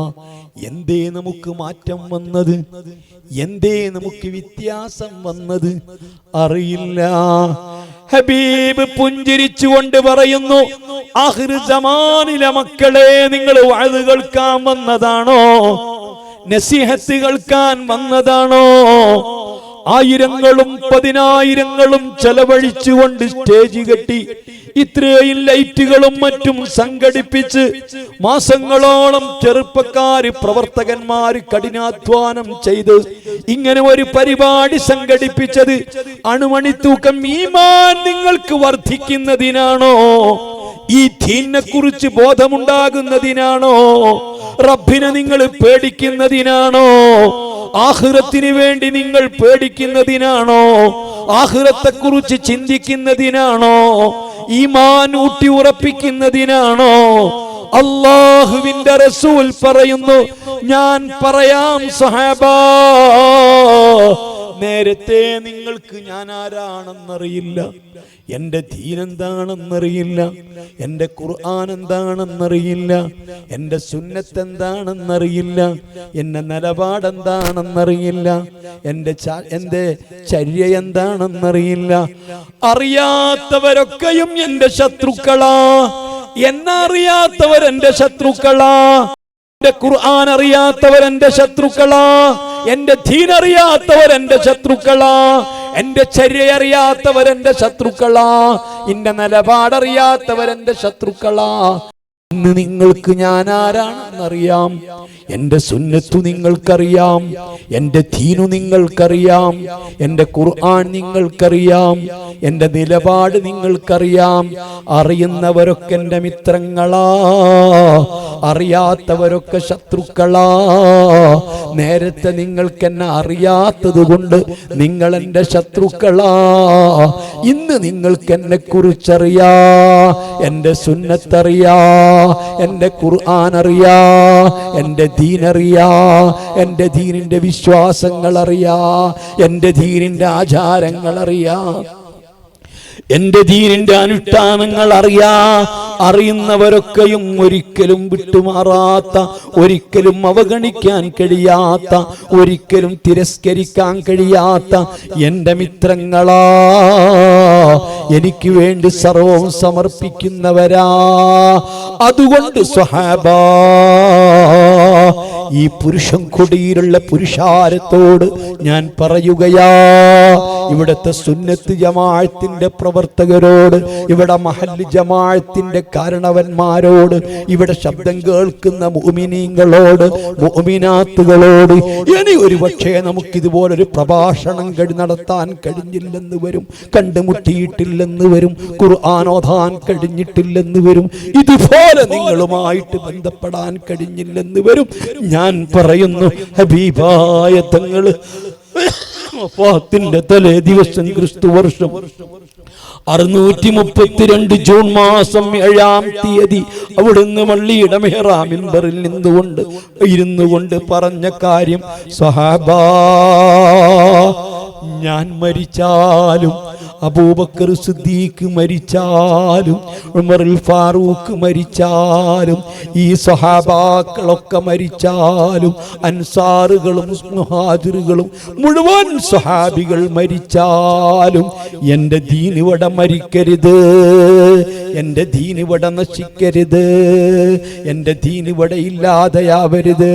എന്തേ നമുക്ക് മാറ്റം വന്നത്? എന്തേ നമുക്ക് വ്യത്യാസം വന്നത്? അറിയില്ല. ഹബീബ് പുഞ്ചിരിച്ചുകൊണ്ട് പറയുന്നു, ആഖിർ സമാനിലെ മക്കളെ, നിങ്ങൾ വഅദ് കേൾക്കാൻ വന്നതാണോ? നസീഹത്ത് കേൾക്കാൻ വന്നതാണോ? ആയിരങ്ങളും പതിനായിരങ്ങളും ചെലവഴിച്ചുകൊണ്ട് സ്റ്റേജ് കെട്ടി ഇത്രയും ലൈറ്റുകളും മറ്റും സംഘടിപ്പിച്ച് മാസങ്ങളോളം ചെറുപ്പക്കാര് പ്രവർത്തകന്മാര് കഠിനാധ്വാനം ചെയ്ത് ഇങ്ങനെ ഒരു പരിപാടി സംഘടിപ്പിച്ചത് അണുമണിത്തൂക്കം ഈമാൻ നിങ്ങൾക്ക് വർദ്ധിക്കുന്നതിനാണോ? ഈ ദീനിനെ കുറിച്ച് ബോധമുണ്ടാകുന്നതിനാണോ? റബ്ബിനെ നിങ്ങൾ പേടിക്കുന്നതിനാണോ? ആഖിറത്തിന് വേണ്ടി നിങ്ങൾ പേടിക്കുന്നതിനാണോ? ആഖിറത്തെ കുറിച്ച് ചിന്തിക്കുന്നതിനാണോ? ഈമാൻ ഊട്ടി ഉറപ്പിക്കുന്നതിനാണോ? അല്ലാഹുവിന്റെ റസൂൽ പറയുന്നു, ഞാൻ പറയാം സഹാബാ, നേരത്തെ നിങ്ങൾക്ക് ഞാൻ ആരാണെന്നറിയില്ല, എന്റെ ദീൻ എന്താണെന്നറിയില്ല, എന്റെ ഖുർആൻ എന്താണെന്നറിയില്ല, എന്റെ സുന്നത്ത് എന്താണെന്നറിയില്ല, എന്റെ നിലപാടെന്താണെന്നറിയില്ല, എന്റെ ചര്യ എന്താണെന്നറിയില്ല. അറിയാത്തവരൊക്കെയും എന്റെ ശത്രുക്കളാ. എന്നറിയാത്തവർ എന്റെ ശത്രുക്കളാ. എന്റെ ഖുർആൻ അറിയാത്തവർ എന്റെ ശത്രുക്കളാ. എന്റെ ദീൻ അറിയാത്തവർ എന്റെ ശത്രുക്കളാ. എന്റെ ചര്യ അറിയാത്തവർ എന്റെ ശത്രുക്കളാ. എന്റെ നിലപാടറിയാത്തവർ എന്റെ ശത്രുക്കളാ. ഇന്ന് നിങ്ങൾക്ക് ഞാൻ ആരാണെന്നറിയാം, എന്റെ സുന്നത്തു നിങ്ങൾക്കറിയാം, എന്റെ ദീനു നിങ്ങൾക്കറിയാം, എന്റെ ഖുർആൻ നിങ്ങൾക്കറിയാം, എന്റെ നിലപാട് നിങ്ങൾക്കറിയാം. അറിയുന്നവരൊക്കെ എന്റെ മിത്രങ്ങളാ, അറിയാത്തവരൊക്കെ ശത്രുക്കളാ. നേരത്തെ നിങ്ങൾക്ക് എന്നെ അറിയാത്തത് കൊണ്ട് നിങ്ങൾ എന്റെ ശത്രുക്കളാ. ഇന്ന് നിങ്ങൾക്ക് എന്നെ കുറിച്ചറിയാ, എന്റെ സുന്നത്തറിയാ, എന്റെ ഖുർആൻ അറിയാ, എന്റെ ദീൻ അറിയാ, എന്റെ ദീനിന്റെ വിശ്വാസങ്ങൾ അറിയാ, എന്റെ ദീനിന്റെ ആചാരങ്ങൾ അറിയാ, എന്റെ ദീനിന്റെ അനുഷ്ഠാനങ്ങൾ അറിയാ. അറിയുന്നവരൊക്കെയും ഒരിക്കലും വിട്ടുമാറാത്ത, ഒരിക്കലും അവഗണിക്കാൻ കഴിയാത്ത, ഒരിക്കലും തിരസ്കരിക്കാൻ കഴിയാത്ത എന്റെ മിത്രങ്ങളാ. എനിക്ക് വേണ്ടി സർവവും സമർപ്പിക്കുന്നവരാ. അതുകൊണ്ട് സ്വഹാബാ, ഈ പുരുഷൻ കൊടിയിലുള്ള പുരുഷാരത്തോട് ഞാൻ പറയുകയാ, ഇവിടത്തെ സുന്നത്ത് ജമാഅത്തിന്റെ പ്രവർത്തകരോട്, ഇവിടെ മഹല്ല് ജമാഅത്തിന്റെ കാരണവന്മാരോട്, ഇവിടെ ശബ്ദം കേൾക്കുന്ന മുഅ്മിനീങ്ങളോട്, മുഅ്മിനാത്തുകളോട്, ഇനി ഒരു പക്ഷേ നമുക്കിതുപോലൊരു പ്രഭാഷണം നടത്താൻ കഴിഞ്ഞില്ലെന്ന് വരും, കണ്ടുമുട്ടിയിട്ടില്ലെന്ന് വരും, ഖുർആൻ ഓതാൻ കഴിഞ്ഞിട്ടില്ലെന്ന് വരും, ഇതുപോലെ നിങ്ങളുമായിട്ട് ബന്ധപ്പെടാൻ കഴിഞ്ഞില്ലെന്ന് വരും. ഞാൻ പറയുന്നു, ഹബീബായ തങ്ങള് വഫാത്തിന്റെ തലേ ദിവസം ക്രിസ്തു വർഷം 632 ജൂൺ മാസം 7-ാം തീയതി അവിടുന്ന് പള്ളിയുടെ മെഹ്റാബ് മിമ്പറിൽ ഇരുന്നു കൊണ്ട് പറഞ്ഞ കാര്യം, സ്വഹാബാ, ഞാൻ മരിച്ചാലും, അബൂബക്കർ സിദ്ദീഖ് മരിച്ചാലും, ഉമറുൽ ഫാറൂഖ് മരിച്ചാലും, ഈ സ്വഹാബാക്കളൊക്കെ മരിച്ചാലും, അൻസാറുകളും മുഹാജിറുകളും മുഴുവൻ സ്വഹാബികൾ മരിച്ചാലും എൻ്റെ ദീൻ ഇവിടെ മരിക്കരുത്, എൻ്റെ ദീൻ ഇവിടെ നശിക്കരുത്, എൻ്റെ ദീൻ ഇവിടെ ഇല്ലാതെയാവരുത്.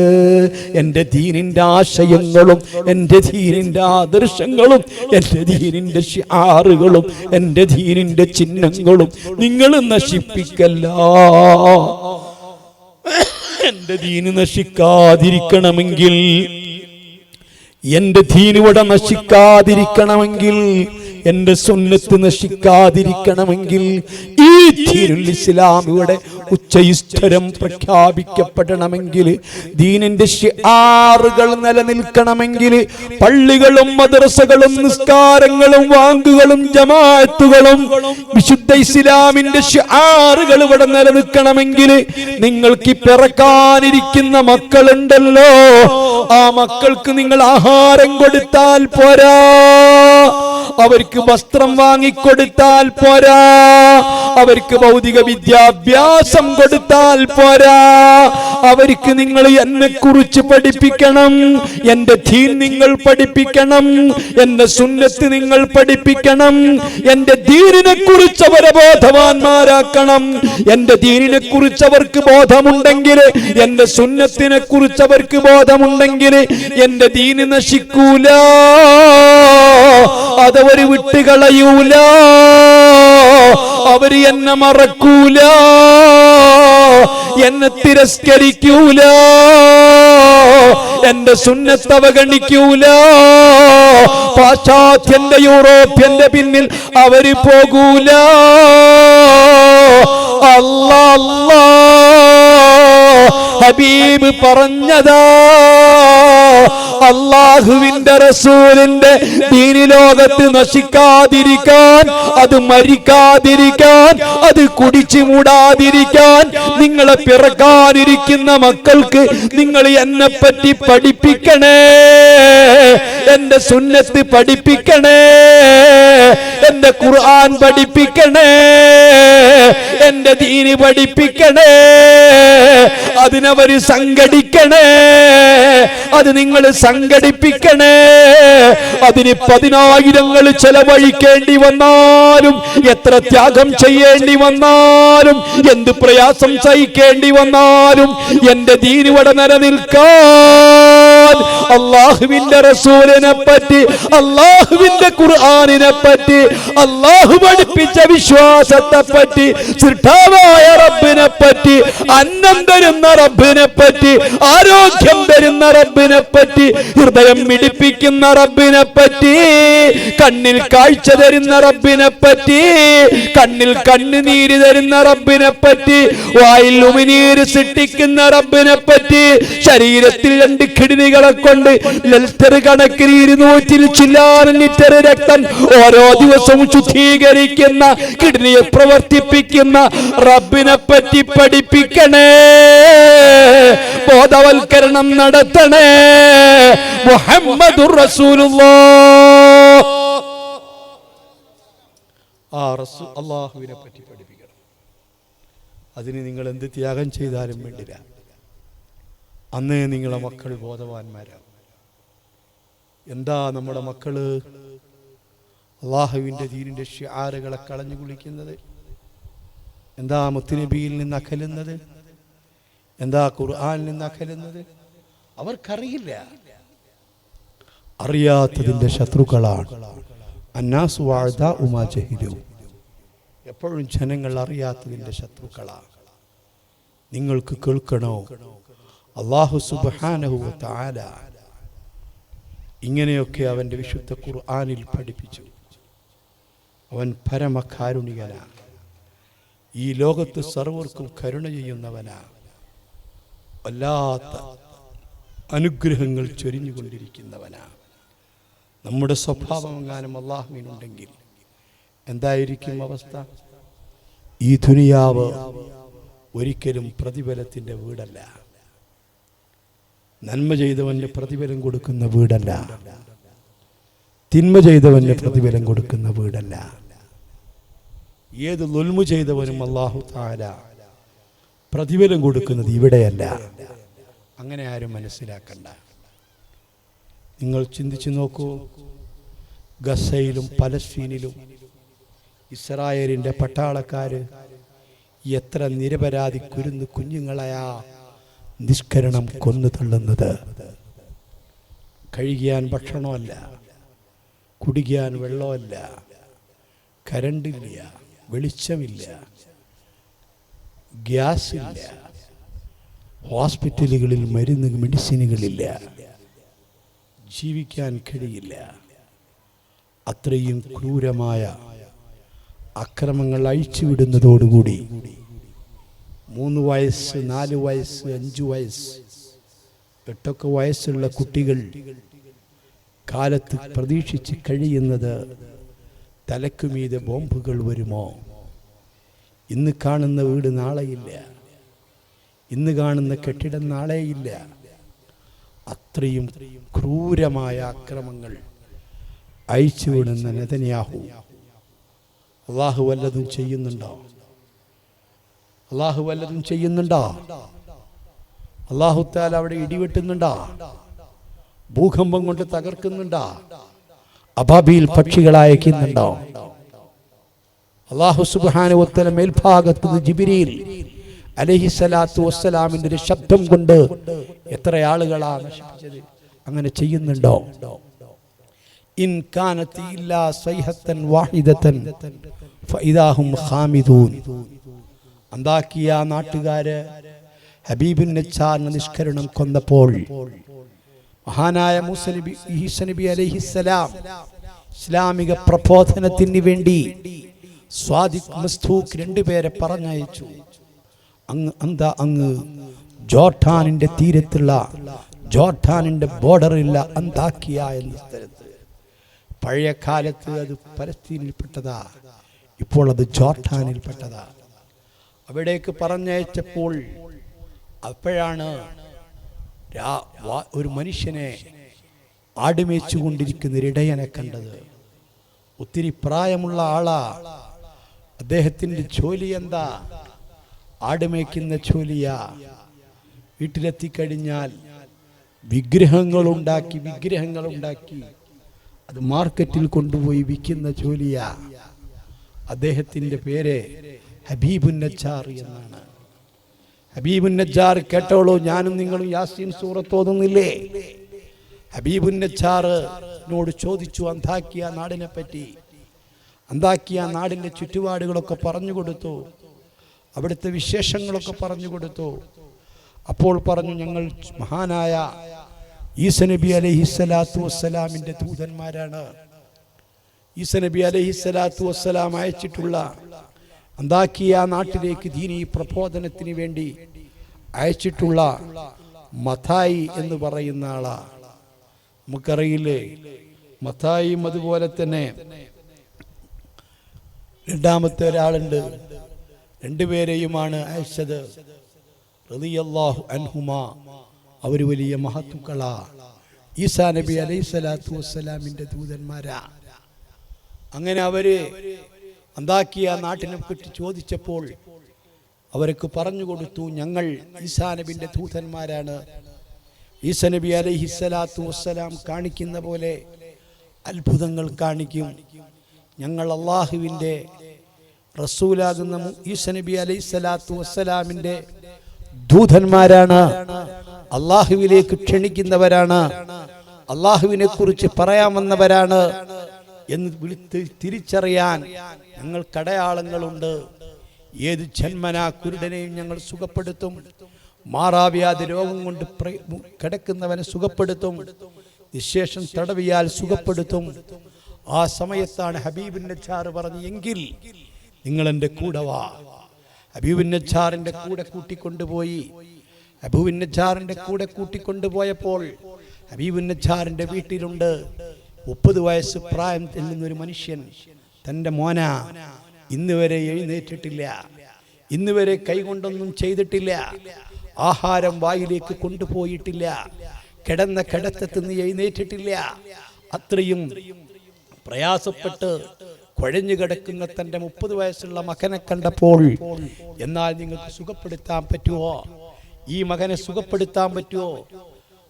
എൻ്റെ ദീനിൻ്റെ ആശയങ്ങളും, എൻ്റെ ദീനിൻ്റെ ആദർശങ്ങളും, എൻ്റെ ദീനിൻ്റെ ശിആറുകളും, എൻ്റെ ദീനിൻ്റെ ചിഹ്നങ്ങളും നിങ്ങൾ നശിപ്പിക്കല്ല. എൻ്റെ ദീന് നശിക്കാതിരിക്കണമെങ്കിൽ, എൻ്റെ ദീൻ ഇവിടെ നശിക്കാതിരിക്കണമെങ്കിൽ, എൻ്റെ സുന്നത്ത് നശിക്കാതിരിക്കണമെങ്കിൽ, ഈ ദീനുൽ ഇസ്ലാം ഇവിടെ ഉച്ചയിസ്തരം പ്രഖ്യാപിക്കപ്പെടണമെങ്കിൽ, ദീനിന്റെ ശിആറുകൾ നിലനിൽക്കണമെങ്കിൽ, പള്ളികളും മദ്രസകളും നിസ്കാരങ്ങളും വാങ്കുകളും ജമാഅത്തുകളും വിശുദ്ധ ഇസ്ലാമിന്റെ ശിആറുകൾ ഇവിടെ നിലനിൽക്കണമെങ്കിൽ, നിങ്ങൾക്ക് പിറക്കാനിരിക്കുന്ന മക്കളുണ്ടല്ലോ, ആ മക്കൾക്ക് നിങ്ങൾ ആഹാരം കൊടുത്താൽ പോരാ, അവർക്ക് വസ്ത്രം വാങ്ങിക്കൊടുത്താൽ പോരാ, അവർക്ക് ഭൗതിക വിദ്യാഭ്യാസം കൊടുത്താൽ പോരാ, അവർക്ക് നിങ്ങൾ എന്നെ കുറിച്ച് പഠിപ്പിക്കണം, എന്റെ ദീൻ നിങ്ങൾ പഠിപ്പിക്കണം, എന്റെ സുന്നത്ത് നിങ്ങൾ പഠിപ്പിക്കണം, എന്റെ ദീനിനെ കുറിച്ച് അവരെ ബോധവാന്മാരാക്കണം. എന്റെ ദീനിനെ കുറിച്ച് അവർക്ക് ബോധമുണ്ടെങ്കിൽ, എന്റെ സുന്നത്തിനെ കുറിച്ച് അവർക്ക് ബോധമുണ്ടെങ്കിൽ, എന്റെ ദീന് നശിക്കൂല, അതവര് വിട്ടുകളയൂല, അവര് എന്നെ മറക്കൂല, എന്നെ തിരസ്കരിക്കൂല, എന്റെ സുന്നത്ത് അവഗണിക്കൂല, പാശ്ചാത്യന്റെ യൂറോപ്യന്റെ പിന്നിൽ അവര് പോകൂല. അല്ലാ ഹബീബ് പറഞ്ഞതാ. അല്ലാഹുവിന്റെ റസൂലിന്റെ ദീനി ലോകത്ത് നശിക്കാതിരിക്കാൻ, അത് മരിക്കാതിരിക്കാൻ, അത് കുടിച്ചു മൂടാതിരിക്കാൻ, നിങ്ങളെ പിറക്കാനിരിക്കുന്ന മക്കൾക്ക് നിങ്ങൾ എന്നെ പറ്റി പഠിപ്പിക്കണേ, എന്റെ സുന്നത്ത് പഠിപ്പിക്കണേ, എന്റെ ഖുർആൻ പഠിപ്പിക്കണേ, എന്റെ ദീനി പഠിപ്പിക്കണേ. അതിനവര് സംഘടിക്കണേ, അത് നിങ്ങൾ സംഘടിപ്പിക്കണേ. അതിന് 10,000 ചെലവഴിക്കേണ്ടി വന്നാലും, എത്ര ത്യാഗം ചെയ്യേണ്ടി വന്നാലും, എന്ത് പ്രയാസം സഹിക്കേണ്ടി വന്നാലും എന്റെ ദീൻ ഇവിടെ നിലനിൽക്കാൻ അല്ലാഹുവിന്റെ റസൂലിനെ പറ്റി, അല്ലാഹുവിന്റെ ഖുർആനിനെ പറ്റി, അല്ലാഹു പഠിപ്പിച്ച വിശ്വാസത്തെ പറ്റി, സൃഷ്ടാവായ റബ്ബിനെ പറ്റി, അന്നം തരുന്ന റബ്ബിനെ പറ്റി, ആരോഗ്യം തരുന്ന റബ്ബിനെ പറ്റി, ഹൃദയം മിടിപ്പിക്കുന്ന റബ്ബിനെ പറ്റി, കണ്ണിൽ കാഴ്ച തരുന്ന റബ്ബിനെ പറ്റി, കണ്ണിൽ കണ്ണുനീര് തരുന്ന റബ്ബിനെ പറ്റി, വായിൽ ഉമിനീര് സൃഷ്ടിക്കുന്ന റബ്ബിനെ പറ്റി, ശരീരത്തിൽ 2 കിഡ്നികളെ കൊണ്ട് ലിറ്റർ കണക്കിന് 200 ചില്ലാനം ലിറ്റർ രക്തം ഓരോ ദിവസവും ശുദ്ധീകരിക്കുന്ന, കിഡ്നിയെ പ്രവർത്തിപ്പിക്കുന്ന റബ്ബിനെ പറ്റി പഠിപ്പിക്കണേ, ബോധവൽക്കരണം നടത്തണേ. മുഹമ്മദുർ റസൂലുള്ളാഹ്. അല്ലാഹുവിനെ പറ്റി പഠിപ്പിക്കണം. അതിന് നിങ്ങൾ എന്ത് ത്യാഗം ചെയ്താലും വേണ്ടില്ല, അന്നേ നിങ്ങളെ മക്കൾ ബോധവാന്മാരാകും. എന്താ നമ്മുടെ മക്കള് അല്ലാഹുവിന്റെ ദീനിന്റെ ശിആറുകളെ കളഞ്ഞു കുളിക്കുന്നത്? എന്താ മുത്തുനബിയിൽ നിന്ന് അകലുന്നത്? എന്താ ഖുർആനിൽ നിന്ന് അകലുന്നത്? അവർക്കറിയില്ല. അറിയാത്തതിന്റെ ശത്രുക്കളാണ്. അന്നാസു വഅദാഉ മാ ജഹിലു. എപ്പോഴും ജനങ്ങൾ അറിയാത്തതിന്റെ ശത്രുക്കളാണ്. നിങ്ങൾക്ക് കേൾക്കണോ? അല്ലാഹു സുബ്ഹാനഹു വ തആല ഇങ്ങനെയൊക്കെ അവന്റെ വിശുദ്ധ ഖുർആനിൽ പഠിപ്പിച്ചു. അവൻ പരമകാരുണികനാണ്. ഈ ലോകത്ത് സർവർക്കും കരുണ ചെയ്യുന്നവനാണ്. വല്ലാത്ത അനുഗ്രഹങ്ങൾ ചൊരിഞ്ഞുകൊണ്ടിരിക്കുന്നവനാണ്. നമ്മുടെ സ്വഭാവം എങ്ങാനും അല്ലാഹുവിനുണ്ടെങ്കിൽ എന്തായിരിക്കും അവസ്ഥ? ഈ ദുനിയാവ് ഒരിക്കലും പ്രതിഫലത്തിന്റെ വീടല്ല. നന്മ ചെയ്തവന് പ്രതിഫലം കൊടുക്കുന്ന വീടല്ല. തിന്മ ചെയ്തവന് പ്രതിഫലം കൊടുക്കുന്ന വീടല്ല. ഏത് ദുൽമു ചെയ്തവനും അല്ലാഹു തആല പ്രതിഫലം കൊടുക്കുന്നത് ഇവിടെയല്ല. അങ്ങനെ ആരും മനസ്സിലാക്കണ്ട. നിങ്ങൾ ചിന്തിച്ചു നോക്കൂ. ഗസയിലും പലസ്തീനിലും ഇസ്രായേലിന്റെ പട്ടാളക്കാര് എത്ര നിരപരാധി കുഞ്ഞുങ്ങളെയാ നിഷ്കരണം കൊന്നു തള്ളുന്നത്. കഴിക്കാൻ ഭക്ഷണമല്ല, കുടിക്കാൻ വെള്ളമല്ല, കരണ്ടില്ല, വെളിച്ചമില്ല, ഗ്യാസില്ല, ഹോസ്പിറ്റലുകളിൽ മെഡിസിനുകളില്ല, ജീവിക്കാൻ കഴിയില്ല. അത്രയും ക്രൂരമായ അക്രമങ്ങൾ അഴിച്ചുവിടുന്നതോടുകൂടി 3 വയസ്സ്, 4 വയസ്സ്, 5 വയസ്സ്, 8 വയസ്സുള്ള കുട്ടികൾ കാലത്ത് പ്രതീക്ഷിച്ച് കഴിയുന്നത് തലക്കുമീതെ ബോംബുകൾ വരുമോ? ഇന്ന് കാണുന്ന വീട് നാളെയില്ല, ഇന്ന് കാണുന്ന കെട്ടിടം നാളെയില്ല. അത്രയും ക്രൂരമായ അക്രമങ്ങൾ അഴിച്ചുവിടുന്ന നെതന്യാഹു അല്ലാഹു വല്ലതും ചെയ്യുന്നുണ്ടോ? അല്ലാഹു വല്ലതും ചെയ്യുന്നുണ്ടോ? അല്ലാഹു തആല അവിടെ ഇടിവെട്ടുന്നുണ്ടോ? ഭൂകമ്പം കൊണ്ട് തകർക്കുന്നുണ്ടോ? അബാബീൽ പക്ഷികളെ അയക്കുന്നുണ്ടോ? അല്ലാഹു സുബ്ഹാനഹു വ തആല മേൽഭാഗത്ത് ജിബ്രീൽ അലൈഹിസ്സലാത്തു വസ്സലാമിന്റെ ഒരു ശബ്ദം കൊണ്ട് എത്ര ആളുകളാണ് നശിപ്പിച്ചത്? അങ്ങനെ ചെയ്യുന്നുണ്ടോ? ഇൻ കാനത് ഇല്ലാ സൈഹത്തൻ വാഹിദതൻ ഫഇദാഹും ഖാമിദൂൻ. അന്താക്കിയ നാട്ടുകാര് ഹബീബുൻ നജ്ജാറിനെ നിഷ്കരണം കൊന്നപ്പോൾ മഹാനായ ഈസ നബി അലൈഹിസ്സലാം ഇസ്ലാമിക പ്രബോധനത്തിന് വേണ്ടി സ്വാദിഖ് മസ്തൂഖ് രണ്ടുപേരെ പറഞ്ഞയച്ചു. അങ്ങ് ജോർഡാനിന്റെ തീരത്തുള്ള ജോർഡാനിന്റെ ബോർഡറില്ല അന്താക്കിയ എന്ന സ്ഥലത്ത്. പഴയ കാലത്ത് അത് പലസ്തീനിൽപ്പെട്ടതാ, ഇപ്പോൾ അത് ജോർഡാനിൽപ്പെട്ടതാ. അവിടേക്ക് പറഞ്ഞയച്ചപ്പോൾ അപ്പോഴാണ് ഒരു മനുഷ്യനെ ആടുമേച്ചു കൊണ്ടിരിക്കുന്ന ഒരിടയനെ കണ്ടത്. ഒത്തിരി പ്രായമുള്ള ആളാ. അദ്ദേഹത്തിന്റെ ജോലി എന്താ? ആടുമേക്കുന്ന ജോലിയാ. വീട്ടിലെത്തിക്കഴിഞ്ഞാൽ വിഗ്രഹങ്ങളുണ്ടാക്കി അത് മാർക്കറ്റിൽ കൊണ്ടുപോയി വിൽക്കുന്ന ജോലിയാ. അദ്ദേഹത്തിന്റെ പേര് ഹബീബുൻ നജ്ജാർ എന്നാണ്. ഹബീബുൻ നജ്ജാർ കേട്ടോളൂ, ഞാനും നിങ്ങളും യാസീൻ സൂറത്ത് ഓതുന്നില്ലേ? ഹബീബുൻ നജ്ജാറിനോട് ചോദിച്ചു അന്താക്കിയ നാടിനെ പറ്റി. അന്താക്കിയ നാടിന്റെ ചുറ്റുപാടുകളൊക്കെ പറഞ്ഞു കൊടുത്തു, അവിടുത്തെ വിശേഷങ്ങളൊക്കെ പറഞ്ഞു കൊടുത്തു. അപ്പോൾ പറഞ്ഞു, ഞങ്ങൾ മഹാനായ ഈസ നബി അലൈഹിസ്സലാത്തു വസ്സലാമിന്റെ ദൂതന്മാരാണ്. ഈസ നബി അലൈഹിസ്സലാത്തു വസ്സലാം അയച്ചിട്ടുള്ള അന്താക്കിയ നാട്ടിലേക്ക് ദീനീ പ്രബോധനത്തിന് വേണ്ടി അയച്ചിട്ടുള്ള മത്തായി എന്ന് പറയുന്ന ആളാ. നമുക്കറിയില്ലേ, മത്തായിയും അതുപോലെ തന്നെ രണ്ടാമത്തെ ഒരാളുണ്ട്. രണ്ടുപേരെയുമാണ് അയച്ചത്. റളിയല്ലാഹു അൻഹുമാ, അവർ വലിയ മഹത്തുക്കളാ. ഈസാ നബി അലൈഹിസ്സലാത്തു വസ്സലാമിന്റെ ദൂതന്മാരാ. അങ്ങനെ അവര് അന്താക്കിയ നാട്ടിനെ പറ്റി ചോദിച്ചപ്പോൾ അവർക്ക് പറഞ്ഞു കൊടുത്തു, ഞങ്ങൾ ഈസാ നബിന്റെ ദൂതന്മാരാണ്. ഈസാ നബി അലൈഹിസ്സലാത്തു വസ്സലാം കാണിക്കുന്ന പോലെ അത്ഭുതങ്ങൾ കാണിക്കും. ഞങ്ങൾ അള്ളാഹുവിൻ്റെ റസൂലാകുന്ന ഈസാ നബി അലൈഹിസ്സലാത്തു വസ്സലാമിന്റെ ദൂതന്മാരാണ്, അള്ളാഹുവിലേക്ക് ക്ഷണിക്കുന്നവരാണ്, അള്ളാഹുവിനെ കുറിച്ച് പറയാമെന്നവരാണ് എന്ന് വിളിച്ച് തിരിച്ചറിയാൻ ഞങ്ങൾക്കടയാളങ്ങളുണ്ട്. ഏത് ജന്മനാ കുരുടനെയും ഞങ്ങൾ സുഖപ്പെടുത്തും, മാറാവ്യാധി രോഗം കൊണ്ട് കിടക്കുന്നവനെ സുഖപ്പെടുത്തും, നിശേഷം തടവിയാൽ സുഖപ്പെടുത്തും. ആ സമയത്താണ് ഹബീബുൻ നജ്ജാർ പറഞ്ഞു, എങ്കിൽ നിങ്ങൾ എൻ്റെ കൂടെ വാ. ഹബീബുൻ നജ്ജാറിന്റെ കൂടെ കൂട്ടിക്കൊണ്ടുപോയി. ഹബീബുൻ നജ്ജാറിന്റെ കൂടെ കൂട്ടിക്കൊണ്ടുപോയപ്പോൾ ഹബീബുൻ നജ്ജാറിന്റെ വീട്ടിലുണ്ട് 30 വയസ്സ് പ്രായം ചെല്ലുന്നൊരു മനുഷ്യൻ. തൻ്റെ മോന ഇന്ന് വരെ എഴുന്നേറ്റിട്ടില്ല, ഇന്ന് വരെ കൈകൊണ്ടൊന്നും ചെയ്തിട്ടില്ല, ആഹാരം വായിലേക്ക് കൊണ്ടുപോയിട്ടില്ല, കിടന്ന കിടത്തത്തിന്ന് എഴുന്നേറ്റിട്ടില്ല. അത്രയും പ്രയാസപ്പെട്ട് കുഴഞ്ഞു കിടക്കുന്ന തൻ്റെ 30 വയസ്സുള്ള മകനെ കണ്ടപ്പോൾ, എന്നാൽ നിങ്ങൾക്ക് സുഖപ്പെടുത്താൻ പറ്റുമോ? ഈ മകനെ സുഖപ്പെടുത്താൻ പറ്റുമോ?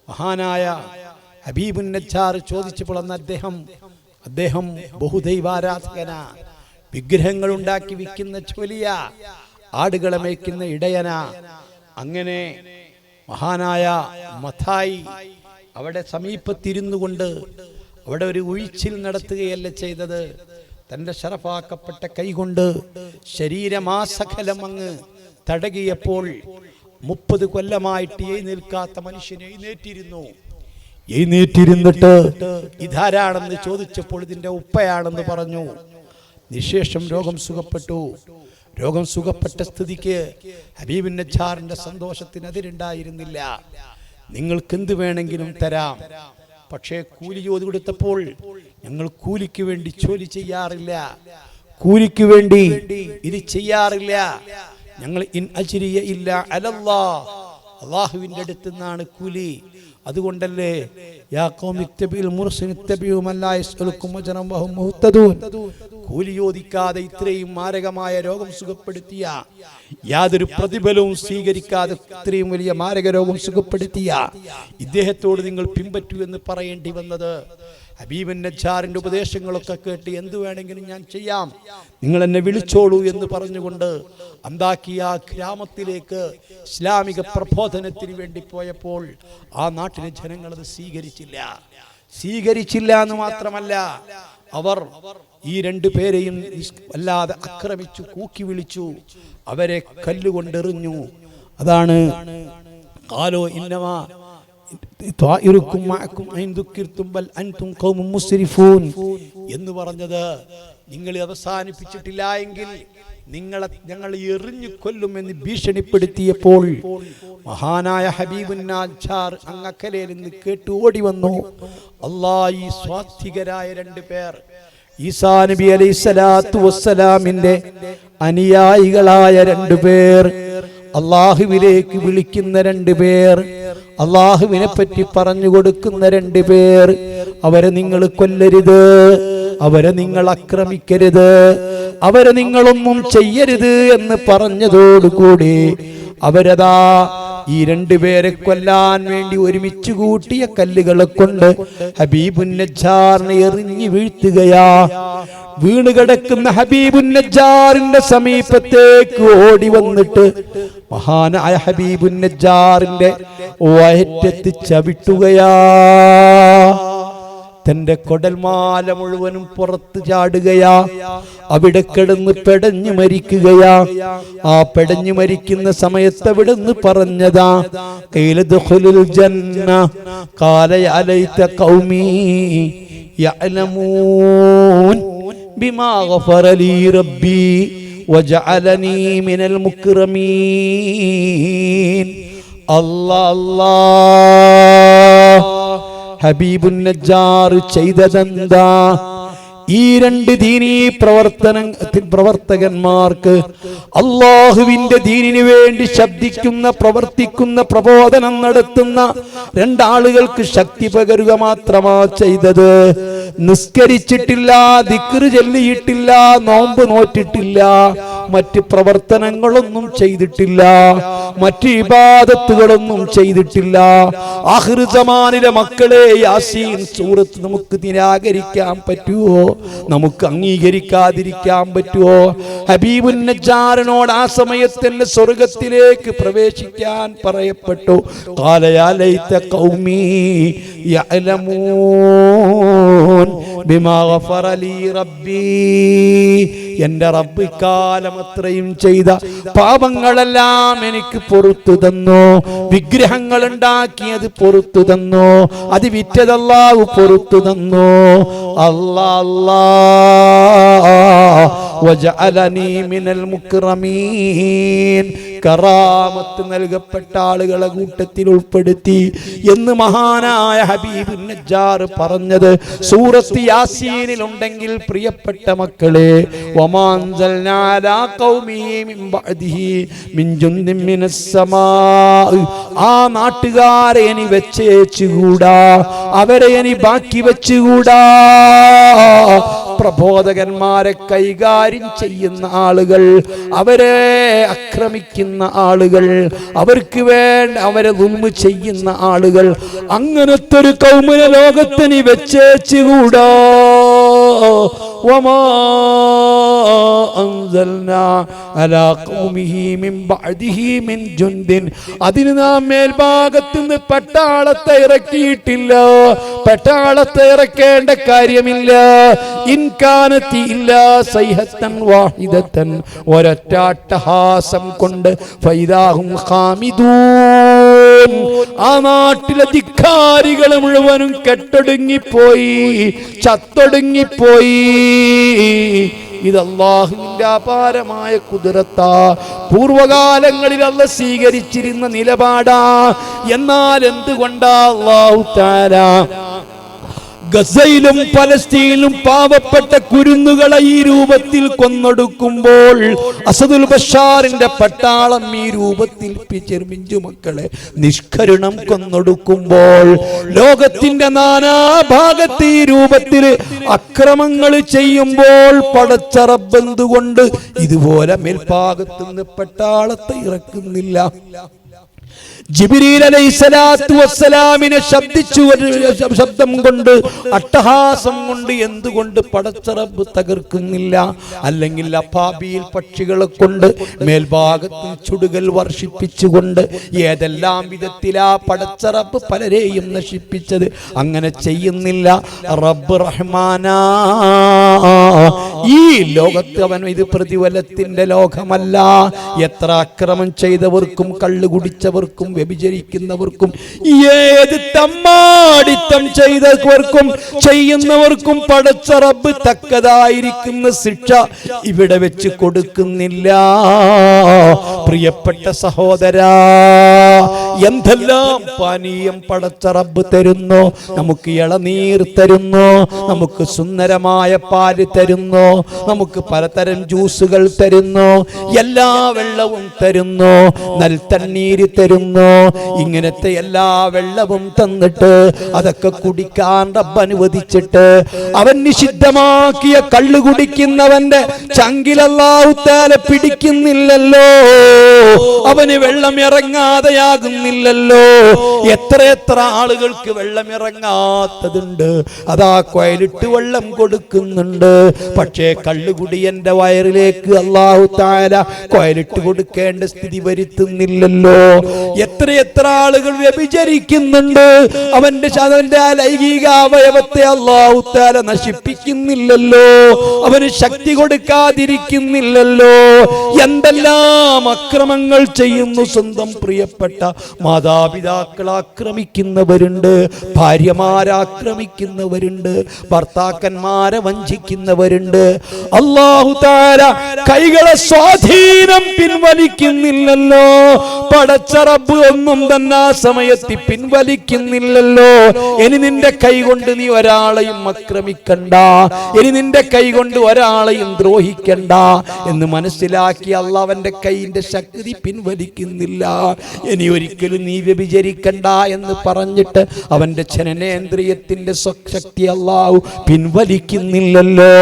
മഹാനായ ഹബീബുൻ നജ്ജാർ ചോദിച്ചപ്പോൾ അന്ന് അദ്ദേഹം ബഹുദൈവാരാധകനാ, വിഗ്രഹങ്ങൾ ഉണ്ടാക്കി വിൽക്കുന്ന ജോലിയ, ആടുകളെ മേയ്ക്കുന്ന ഇടയനാ. അങ്ങനെ മഹാനായ മത്തായി അവിടെ സമീപത്തിരുന്നു കൊണ്ട് അവിടെ ഒരു ഉഴിച്ചിൽ നടത്തുകയല്ല ചെയ്തത്. തൻ്റെ ശറഫാക്കപ്പെട്ട കൈകൊണ്ട് ശരീരമാസകലം അങ്ങ് തടകിയപ്പോൾ 30 കൊല്ലമായിട്ട് എഴുന്നേൽക്കാത്ത മനുഷ്യൻ എഴുന്നേറ്റിരുന്നിട്ട് ഇതാരാണെന്ന് ചോദിച്ചപ്പോൾ ഇതിന്റെ ഉപ്പയാണെന്ന് പറഞ്ഞു. നിശേഷം രോഗം സുഖപ്പെട്ടു. രോഗം സുഖപ്പെട്ട സ്ഥിതിക്ക് ഹബീബുൻ നജ്ജാറിന്റെ സന്തോഷത്തിന് അതിരുണ്ടായിരുന്നില്ല. നിങ്ങൾക്ക് എന്ത് വേണമെങ്കിലും തരാം, പക്ഷേ കൂലി ചോദി കൊടുത്തപ്പോൾ ഞങ്ങൾ കൂലിക്ക് വേണ്ടി ജോലി ചെയ്യാറില്ല, കൂലിക്ക് വേണ്ടി ഇത് ചെയ്യാറില്ല. ഞങ്ങൾ ഇൻ അജ്രിയ ഇല്ല അലല്ലാഹ്, അല്ലാഹുവിന്റെ അടുത്ത് നിന്നാണ് കൂലി. അതുകൊണ്ടല്ലേ യാ ഖൗമി ഇത്തബിഉൽ മുർസലിൻ ഇത്തബിഉ മൻ ലാ യസ്അലുക്കും അജ്റൻ വഹും മുഹ്തദൂൻ, കൂലി ചോദിക്കാതെ ഇത്രയും മാരകമായ രോഗം സുഖപ്പെടുത്തിയ, യാതൊരു പ്രതിഫലവും സ്വീകരിക്കാതെ ഇത്രയും വലിയ മാരക രോഗം സുഖപ്പെടുത്തിയ ഇദ്ദേഹത്തോട് നിങ്ങൾ പിൻപറ്റൂ എന്ന് പറയേണ്ടി വന്നത്. ഹബീബുൻ നജ്ജാറിന്റെ ഉപദേശങ്ങളൊക്കെ കേട്ട് എന്തു വേണമെങ്കിലും ഞാൻ ചെയ്യാം, നിങ്ങൾ എന്നെ വിളിച്ചോളൂ എന്ന് പറഞ്ഞുകൊണ്ട് അന്താക്കിയ ഗ്രാമത്തിലേക്ക് ഇസ്ലാമിക പ്രബോധനത്തിന് വേണ്ടി പോയപ്പോൾ ആ നാട്ടിലെ ജനങ്ങൾ അത് സ്വീകരിച്ചില്ല എന്ന് മാത്രമല്ല, അവർ ഈ 2 പേരെയും വല്ലാതെ ആക്രമിച്ചു, കൂക്കി വിളിച്ചു, അവരെ കല്ലുകൊണ്ടെറിഞ്ഞു. അതാണ് ഖാലൂ ഇന്നമാ ത്വാഇറുക്കും മഅക്കും ഇൻ ദുക്കിർതും ബൽ അൻതും ഖൗമുൻ മുസ്രിഫൂൻ, എന്ന് പറഞ്ഞത് നിങ്ങൾ അവസാനിപ്പിച്ചിട്ടില്ല എങ്കിൽ ഞങ്ങൾ എറിഞ്ഞു കൊല്ലുമെന്ന് ഭീഷണിപ്പെടുത്തിയപ്പോൾ മഹാനായ ഹബീബുൻ നജ്ജാർ അങ്ങക്കലയിൽ നിന്ന് കേട്ട് ഓടി വന്നു. അല്ലാഹ്, ഈ സ്വാത്വികരായ 2 പേർ ഈസാ നബി അലൈഹിസ്സലാത്തു വസ്സലാമിന്റെ അനുയായികളായ 2 പേർ, അള്ളാഹുവിലേക്ക് വിളിക്കുന്ന 2 പേർ, അള്ളാഹുവിനെ പറ്റി പറഞ്ഞു കൊടുക്കുന്ന 2 പേർ, അവരെ നിങ്ങൾ കൊല്ലരുത്, അവരെ നിങ്ങൾ ആക്രമിക്കരുത്, അവരെ നിങ്ങളൊന്നും ചെയ്യരുത് എന്ന് പറഞ്ഞതോടുകൂടി അവരതാ ഈ 2 പേരെ കൊല്ലാൻ വേണ്ടി ഒരുമിച്ച് കൂട്ടിയ കല്ലുകളെ കൊണ്ട് ഹബീബുൻ നജ്ജാറിനെ എറിഞ്ഞു വീഴ്ത്തുകയാ. വീണ് കിടക്കുന്ന ഹബീബുൻ നജ്ജാറിന്റെ സമീപത്തേക്ക് ഓടി വന്നിട്ട് മഹാനായ ഹബീബുൻ നജ്ജാറിന്റെ വയറ്റത്ത് ചവിട്ടുകയാ. തന്റെ കൊടൽമാല മുഴുവനും പുറത്ത് ചാടുകയാ. അവിടെ കിടന്ന് പെടഞ്ഞു മരിക്കുകയാ. ആ പെടഞ്ഞു മരിക്കുന്ന സമയത്ത് അവിടെ നിന്ന് പറഞ്ഞതാ, ഖൈലദ്ഖുലുൽ ജന്ന ഖാല യാ ലൈത ഖൗമി യഅലമൂൻ ബിമാ ഗഫറ ലീ റബ്ബി വജഅലനീ മിനൽ മുക്രമീൻ. അല്ലാഹ് അല്ലാഹ്, ഹബീബുൻ നജ്ജാർ ചെയ്തതെന്താ? ഈ 2 ദീനീ പ്രവർത്തകന്മാർക്ക്, അള്ളാഹുവിന്റെ ദീനിനു വേണ്ടി ശബ്ദിക്കുന്ന, പ്രവർത്തിക്കുന്ന, പ്രബോധനം നടത്തുന്ന 2 ആളുകൾക്ക് ശക്തി പകരുക മാത്രമാ ചെയ്തത്. നിസ്കരിച്ചിട്ടില്ല, ദിക്റ് ചൊല്ലിയിട്ടില്ല, നോമ്പ് നോറ്റിട്ടില്ല, മറ്റ് പ്രവർത്തനങ്ങളൊന്നും ചെയ്തിട്ടില്ല, മറ്റ് ഇബാദത്തുകളൊന്നും ചെയ്തിട്ടില്ല. ആഖിർ സമാനിലെ മക്കളെ, യാസീൻ സൂറത്ത് നമുക്ക് നിരാകരിക്കാൻ പറ്റുമോ? നമുക്ക് അംഗീകരിക്കാതിരിക്കാൻ പറ്റുമോ? ഹബീബുൻ നജ്ജാറിനോട് ആ സമയത്ത് തന്നെ സ്വർഗത്തിലേക്ക് പ്രവേശിക്കാൻ പറയപ്പെട്ടു. ഖാല യാ ലൈത ഖൗമി യഅലമൂൻ ബിമാ ഗഫറ ലീ റബ്ബി. എന്റെ റബ്ബ് കാലം അത്രയും ചെയ്ത പാപങ്ങളെല്ലാം എനിക്ക് പുറത്തു തന്നു. വിഗ്രഹങ്ങൾ ഉണ്ടാക്കിയത് പുറത്തു തന്നു, അത് വിറ്റത് അല്ലാഹു പുറത്തു തന്നു. വജഅലനീ മിനൽ മുക്രമീൻ, കറാമത്ത് നൽകപ്പെട്ട ആളുകളെ കൂട്ടത്തിൽ ഉൾപ്പെടുത്തി എന്ന് മഹാനായ ഹബീബുൻ നജ്ജാർ പറഞ്ഞത് സൂറത്ത് യാസീനിൽ ഉണ്ടെങ്കിൽ പ്രിയപ്പെട്ട മക്കളെ, വമാ അൻസൽനാ അലാ ഖൗമിഹി മിൻ ബഅദിഹി മിൻ ജുൻദിൻ മിനസ് സമാ, ആ നാട്ടുകാരെ ഇനി വെച്ചേച്ചുകൂടാ, അവരെ ഇനി ബാക്കി വെച്ചുകൂടാ. പ്രബോധകന്മാരെ കൈകാര്യം ചെയ്യുന്ന ആളുകൾ, അവരെ ആക്രമിക്കുന്ന ആളുകൾ, അവർക്ക് വേണ്ട അവരെ ദുൽമ് ചെയ്യുന്ന ആളുകൾ, അങ്ങനത്തെ ഒരു കൗമിനെ ലോകത്തിന് വെച്ചേച്ചുകൂടാ. വമാ അൻസൽനാ അലാ ഖൗമിഹി മിൻ ബഅദിഹി മിൻ ജുൻദിൻ, അതിന് നാം മേൽഭാഗത്ത് നിന്ന് പട്ടാളത്തെ ഇറക്കിയിട്ടില്ല, പട്ടാളത്തെ ഇറക്കേണ്ട കാര്യമില്ല. ഇൻകാനത്തി ഇല്ലാ സൈഹത്തൻ വാഹിദത്തൻ, ഒരൊറ്റ അട്ടഹാസം കൊണ്ട് ഫൈദാഹും ഖാമിദൂൻ, ആ നാട്ടിലെ ധിക്കാരികൾ മുഴുവനും കെട്ടൊടുങ്ങിപ്പോയി, ചത്തൊടുങ്ങിപ്പോയി. ഇത് അല്ലാഹുവിന്റെ അപാരമായ കുദ്റത്താ, പൂർവകാലങ്ങളിൽ അല്ലാഹു സ്വീകരിച്ചിരുന്ന നിലപാടാ. എന്നാൽ എന്തുകൊണ്ടാ അല്ലാഹു തആല ഗസയിലും പലസ്തീനിലും പാവപ്പെട്ട കുരുന്നുകളെ ഈ രൂപത്തിൽ കൊന്നൊടുക്കുമ്പോൾ, അസദുൽ ബഷാറിന്റെ പട്ടാളം ഈ രൂപത്തിൽ പിഞ്ചു മക്കളെ നിഷ്കരുണം കൊന്നൊടുക്കുമ്പോൾ, ലോകത്തിന്റെ നാനാഭാഗത്ത് ഈ രൂപത്തിൽ അക്രമങ്ങൾ ചെയ്യുമ്പോൾ പടച്ച റബ്ബ് എന്തുകൊണ്ട് ഇതുപോലെ മേൽഭാഗത്ത് നിന്ന് പട്ടാളത്തെ ഇറക്കുന്നില്ല? ജിബ്രീൽ അലൈഹിസ്സലാത്തു വസ്സലാമിനെ ശബ്ദം കൊണ്ട്, അട്ടഹാസം കൊണ്ട് എന്തുകൊണ്ട് പടച്ച റബ്ബ് തകർക്കുന്നില്ല? അല്ലെങ്കിൽ അപാബീൽ പക്ഷികളെ കൊണ്ട് മേൽഭാഗത്ത് ചുടുകൾ വർഷിപ്പിച്ചുകൊണ്ട് ഏതെല്ലാം വിധത്തിലാ പടച്ച റബ്ബ് പലരെയും നശിപ്പിച്ചത്? അങ്ങനെ ചെയ്യുന്നില്ല. റബ്ബ് റഹ്മാനാ, ഈ ലോകത്ത് അവൻ ഇത് പ്രതിഫലത്തിന്റെ ലോകമല്ല. എത്ര അക്രമം ചെയ്തവർക്കും കള്ളു കുടിച്ചവർക്കും വ്യഭിചരിക്കുന്നവർക്കും ഏത് തമ്മാടിത്തം ചെയ്തവർക്കും ചെയ്യുന്നവർക്കും പടച്ച റബ്ബ് തക്കതായിരിക്കുന്ന ശിക്ഷ ഇവിടെ വെച്ച് കൊടുക്കുന്നില്ല. പ്രിയപ്പെട്ട സഹോദരാ, എന്തെല്ലാം പാനീയം പടച്ച റബ്ബ് തരുന്നു. നമുക്ക് ഇളനീർ തരുന്നു, നമുക്ക് സുന്ദരമായ പാല് തരുന്നു, നമുക്ക് പലതരം ജ്യൂസുകൾ തരുന്നു, എല്ലാ വെള്ളവും തരുന്നു, നൽത്തണ്ണീര് തരുന്നു. ഇങ്ങനത്തെ എല്ലാ വെള്ളവും തന്നിട്ട് അതൊക്കെ കുടിക്കാൻ റബ്ബ് അനുവദിച്ചിട്ട് അവൻ നിഷിദ്ധമാക്കിയ കള്ളു കുടിക്കുന്നവന്റെ ചങ്കിൽ അല്ലാഹു തആല പിടിക്കുന്നില്ലല്ലോ, അവന് വെള്ളം ഇറങ്ങാതെയാകുന്നില്ലല്ലോ. എത്ര ആളുകൾക്ക് വെള്ളം ഇറങ്ങാത്തതുണ്ട്. അതാ കൊയലിട്ട് വെള്ളം കൊടുക്കുന്നുണ്ട്. പക്ഷേ കള്ളുകുടിയന്റെ വയറിലേക്ക് അല്ലാഹു തആല കൊയലിട്ട് കൊടുക്കേണ്ട സ്ഥിതി വരുത്തുന്നില്ലല്ലോ. എത്ര ആളുകൾ വ്യഭിചരിക്കുന്നുണ്ട്. അവന്റെ ലൈംഗിക അവയവത്തെ അല്ലാഹു തആല നശിപ്പിക്കുന്നില്ലല്ലോ, അവന് ശക്തി കൊടുക്കാതിരിക്കുന്നില്ലല്ലോ. എന്തെല്ലാം അക്രമങ്ങൾ ചെയ്യുന്നു. സ്വന്തം പ്രിയപ്പെട്ട മാതാപിതാക്കൾ ആക്രമിക്കുന്നവരുണ്ട്, ഭാര്യമാരെ ആക്രമിക്കുന്നവരുണ്ട്, ഭർത്താക്കന്മാരെ വഞ്ചിക്കുന്നവരുണ്ട്. അല്ലാഹു തആല കൈകളെ സ്വാധീനം പിൻവലിക്കുന്നില്ലല്ലോ. പടച്ച റബ്ബ് ഒന്നും തന്നെ ആ സമയത്ത് പിൻവലിക്കുന്നില്ലല്ലോ. ഇനി നിന്റെ കൈ കൊണ്ട് നീ ഒരാളെയും ആക്രമിക്കണ്ട, ഇനി നിന്റെ കൈ കൊണ്ട് ഒരാളെയും ദ്രോഹിക്കണ്ട എന്ന് മനസ്സിലാക്കി അള്ളാഹുവിന്റെ കൈയിന്റെ ശക്തി പിൻവലിക്കുന്നില്ല. ഇനി ഒരിക്കലും നീ വ്യഭിചരിക്കണ്ട എന്ന് പറഞ്ഞിട്ട് അവന്റെ ജനനേന്ദ്രിയത്തിന്റെ ശക്തി അല്ലാഹു പിൻവലിക്കുന്നില്ലല്ലോ.